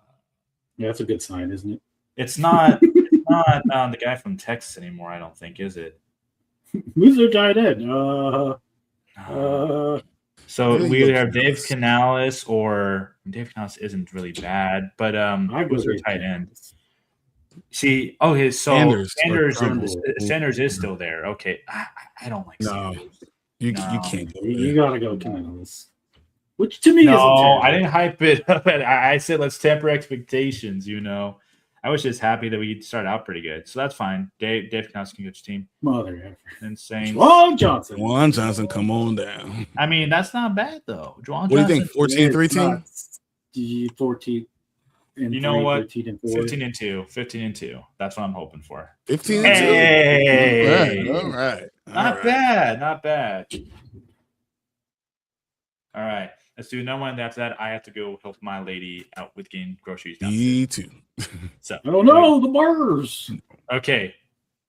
[SPEAKER 1] that's a good sign, isn't it?
[SPEAKER 3] It's not. It's not the guy from Texas anymore. I don't think, is it?
[SPEAKER 1] Who's their tight end?
[SPEAKER 3] So we either have Dave Canales or Dave Canales isn't really bad, but who's their tight end? See, Sanders is still there. Okay, I don't like Sanders.
[SPEAKER 2] You can't go.
[SPEAKER 1] You gotta go Canales. Which to me
[SPEAKER 3] I didn't hype it up. I said let's temper expectations. I was just happy that we started out pretty good, so that's fine. Dave Canales can get your team.
[SPEAKER 1] Mother effer.
[SPEAKER 3] Insane.
[SPEAKER 1] Juwan Johnson.
[SPEAKER 2] Juwan Johnson, come on down.
[SPEAKER 3] I mean, that's not bad though.
[SPEAKER 2] What do you think? 14-3
[SPEAKER 1] 14.
[SPEAKER 3] You know what?
[SPEAKER 1] 15
[SPEAKER 3] and 2. That's what I'm hoping for.
[SPEAKER 2] 15
[SPEAKER 3] and 2.
[SPEAKER 2] Hey! All right.
[SPEAKER 3] Not bad. All right. Let's do another one. After that, I have to go help my lady out with getting groceries down.
[SPEAKER 2] Me too.
[SPEAKER 3] So,
[SPEAKER 1] oh no, the Murs.
[SPEAKER 3] Okay.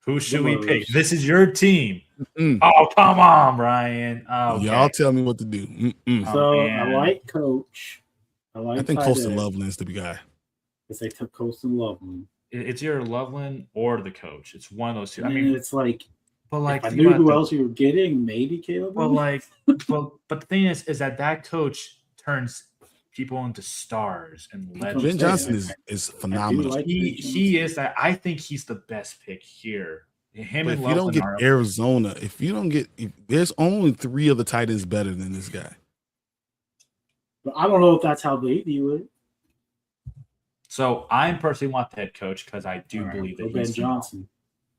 [SPEAKER 3] Who should we pick? This is your team. Oh, come on, Brian. Okay.
[SPEAKER 2] Y'all tell me what to do.
[SPEAKER 1] So I like Coach.
[SPEAKER 2] I think Colston Loveland's the guy.
[SPEAKER 1] Because they took Colston Loveland.
[SPEAKER 3] it's either Loveland or the coach. It's one of those two.
[SPEAKER 1] I mean, it's like,
[SPEAKER 3] but like,
[SPEAKER 1] if I
[SPEAKER 3] think
[SPEAKER 1] knew
[SPEAKER 3] about
[SPEAKER 1] who
[SPEAKER 3] the-
[SPEAKER 1] else you were getting, maybe Caleb.
[SPEAKER 3] But
[SPEAKER 1] Williams.
[SPEAKER 3] like, but the thing is that coach turns people into stars and legends.
[SPEAKER 2] Ben Johnson is phenomenal.
[SPEAKER 1] like
[SPEAKER 3] He is that. I think he's the best pick here. Him
[SPEAKER 2] But
[SPEAKER 3] and
[SPEAKER 2] if you don't
[SPEAKER 3] Loveland
[SPEAKER 2] get
[SPEAKER 3] are
[SPEAKER 2] Arizona, if there's only 3 other tight ends better than this guy.
[SPEAKER 1] But I don't know if that's how they view it.
[SPEAKER 3] So I personally want the head coach because I do believe that
[SPEAKER 1] Ben
[SPEAKER 3] he's
[SPEAKER 1] Johnson.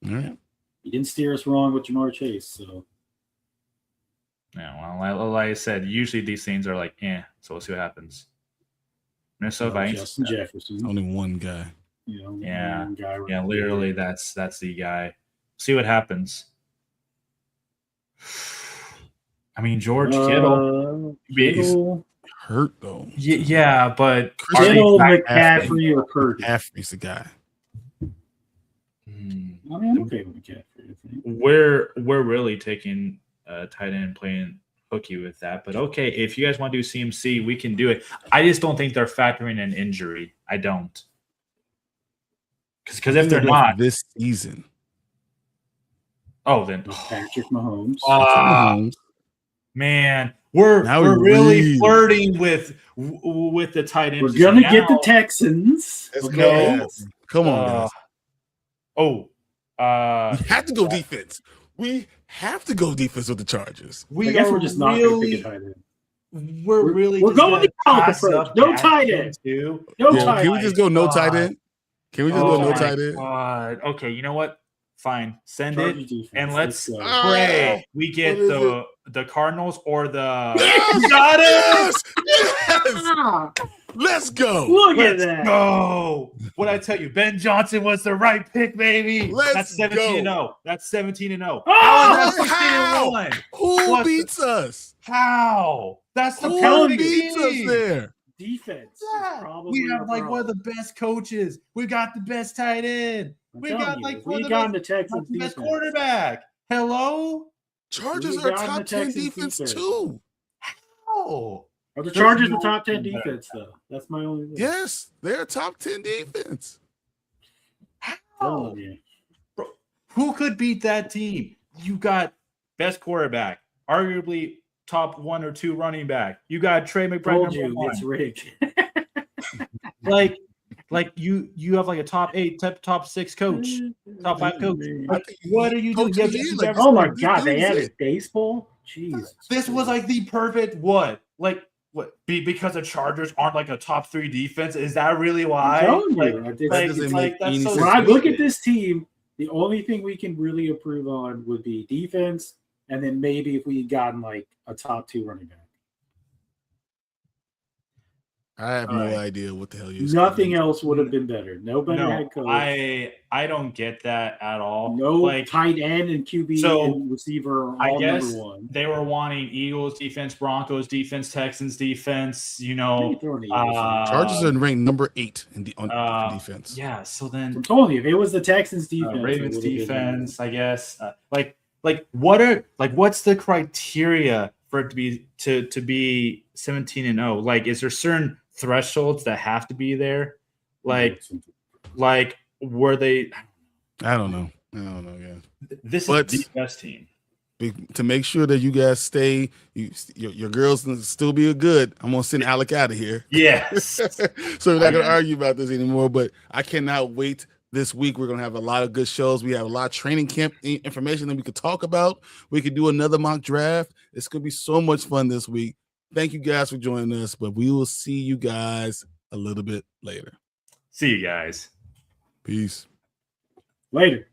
[SPEAKER 2] All right.
[SPEAKER 1] He didn't steer us wrong with Jamar Chase, so.
[SPEAKER 3] Yeah, well, like I said, usually these things are like, so we'll see what happens. Minnesota Vikings.
[SPEAKER 1] Justin Jefferson.
[SPEAKER 2] Only one guy.
[SPEAKER 3] Yeah.
[SPEAKER 1] one guy
[SPEAKER 3] Yeah, literally, that's the guy. See what happens. I mean, George Kittle.
[SPEAKER 1] Kittle,
[SPEAKER 2] Hurt though.
[SPEAKER 3] Yeah, but
[SPEAKER 1] Kittle, McCaffrey, or Purdy.
[SPEAKER 2] McCaffrey's the guy.
[SPEAKER 1] I mean, I'm okay with McCaffrey, I think.
[SPEAKER 3] We're really taking tight end and playing hooky with that. But okay, if you guys want to do CMC, we can do it. I just don't think they're factoring in injury. I don't. Because if they're not
[SPEAKER 2] this season,
[SPEAKER 3] then
[SPEAKER 1] Patrick Mahomes.
[SPEAKER 3] Man, we're really flirting with the tight end.
[SPEAKER 1] We're gonna get the Texans.
[SPEAKER 2] Let's
[SPEAKER 1] okay.
[SPEAKER 2] go. Come on, guys. We have to go defense. We have to go defense with the Chargers.
[SPEAKER 1] I guess we're just not going to pick a tight end.
[SPEAKER 3] We're
[SPEAKER 1] going out first. No tight end. No tight end.
[SPEAKER 2] Can we just go no tight end? Can we just go no tight end?
[SPEAKER 3] God. Okay, you know what? Fine. Send it
[SPEAKER 1] defense.
[SPEAKER 3] and let's
[SPEAKER 1] go.
[SPEAKER 3] pray we get the Cardinals or the
[SPEAKER 2] Yes!
[SPEAKER 3] Got it!
[SPEAKER 2] Yes! Let's go.
[SPEAKER 1] Look
[SPEAKER 3] Let's
[SPEAKER 1] at that.
[SPEAKER 3] go. What I tell you, Ben Johnson was the right pick, baby.
[SPEAKER 2] Let's
[SPEAKER 3] That's 17-0. That's 17-0.
[SPEAKER 1] Oh,
[SPEAKER 3] How is that 16-1?
[SPEAKER 2] Who beats us?
[SPEAKER 3] How? That's the
[SPEAKER 2] Who
[SPEAKER 3] perfect
[SPEAKER 2] beats us
[SPEAKER 3] team.
[SPEAKER 2] there?
[SPEAKER 1] Defense.
[SPEAKER 3] We have like one of the best coaches. We got the best tight end. We got like one of the best quarterback. Hello?
[SPEAKER 2] Chargers
[SPEAKER 1] We
[SPEAKER 2] are
[SPEAKER 1] got
[SPEAKER 2] top
[SPEAKER 1] the
[SPEAKER 2] 10
[SPEAKER 1] Texans
[SPEAKER 2] defense
[SPEAKER 1] defense.
[SPEAKER 2] too.
[SPEAKER 3] How?
[SPEAKER 1] Are the Chargers the top 10 defense, though? That's my only thing.
[SPEAKER 2] Yes, they're a top 10 defense.
[SPEAKER 3] How? Bro, who could beat that team? You got best quarterback, arguably top 1 or 2 running back. You got Trey McBride.
[SPEAKER 1] Told you, it's rigged.
[SPEAKER 3] like you have like a top 8, top 6 coach, top 5 coach. What are you doing?
[SPEAKER 1] Oh my God, they added baseball. Jeez,
[SPEAKER 3] this was like the perfect what? Because the Chargers aren't like a top 3 defense? Is that really why?
[SPEAKER 1] When I look at this team, the only thing we can really improve on would be defense, and then maybe if we had gotten like a top 2 running back.
[SPEAKER 2] I have no idea what the hell you're saying.
[SPEAKER 1] Nothing else would have been better. No better head coach.
[SPEAKER 3] I don't get that at all.
[SPEAKER 1] No tight end and QB and receiver are all
[SPEAKER 3] guess
[SPEAKER 1] number 1.
[SPEAKER 3] They were wanting Eagles defense, Broncos defense, Texans defense. Chargers
[SPEAKER 2] are ranked number 8 on defense.
[SPEAKER 3] Yeah, so then
[SPEAKER 1] I'm telling you, if it was the Texans defense,
[SPEAKER 3] Ravens defense, I guess. What's the criteria for it to be 17-0? Like, is there certain thresholds that have to be there? Were they?
[SPEAKER 2] I don't know. Yeah.
[SPEAKER 3] This is the best team.
[SPEAKER 2] To make sure that you guys stay, your girls can still be good. I'm gonna send Alec out of here.
[SPEAKER 3] Yes.
[SPEAKER 2] So we're not gonna argue about this anymore. But I cannot wait. This week we're gonna have a lot of good shows. We have a lot of training camp information that we could talk about. We could do another mock draft. It's gonna be so much fun this week. Thank you guys for joining us, but we will see you guys a little bit later.
[SPEAKER 3] See you guys.
[SPEAKER 2] Peace.
[SPEAKER 1] Later.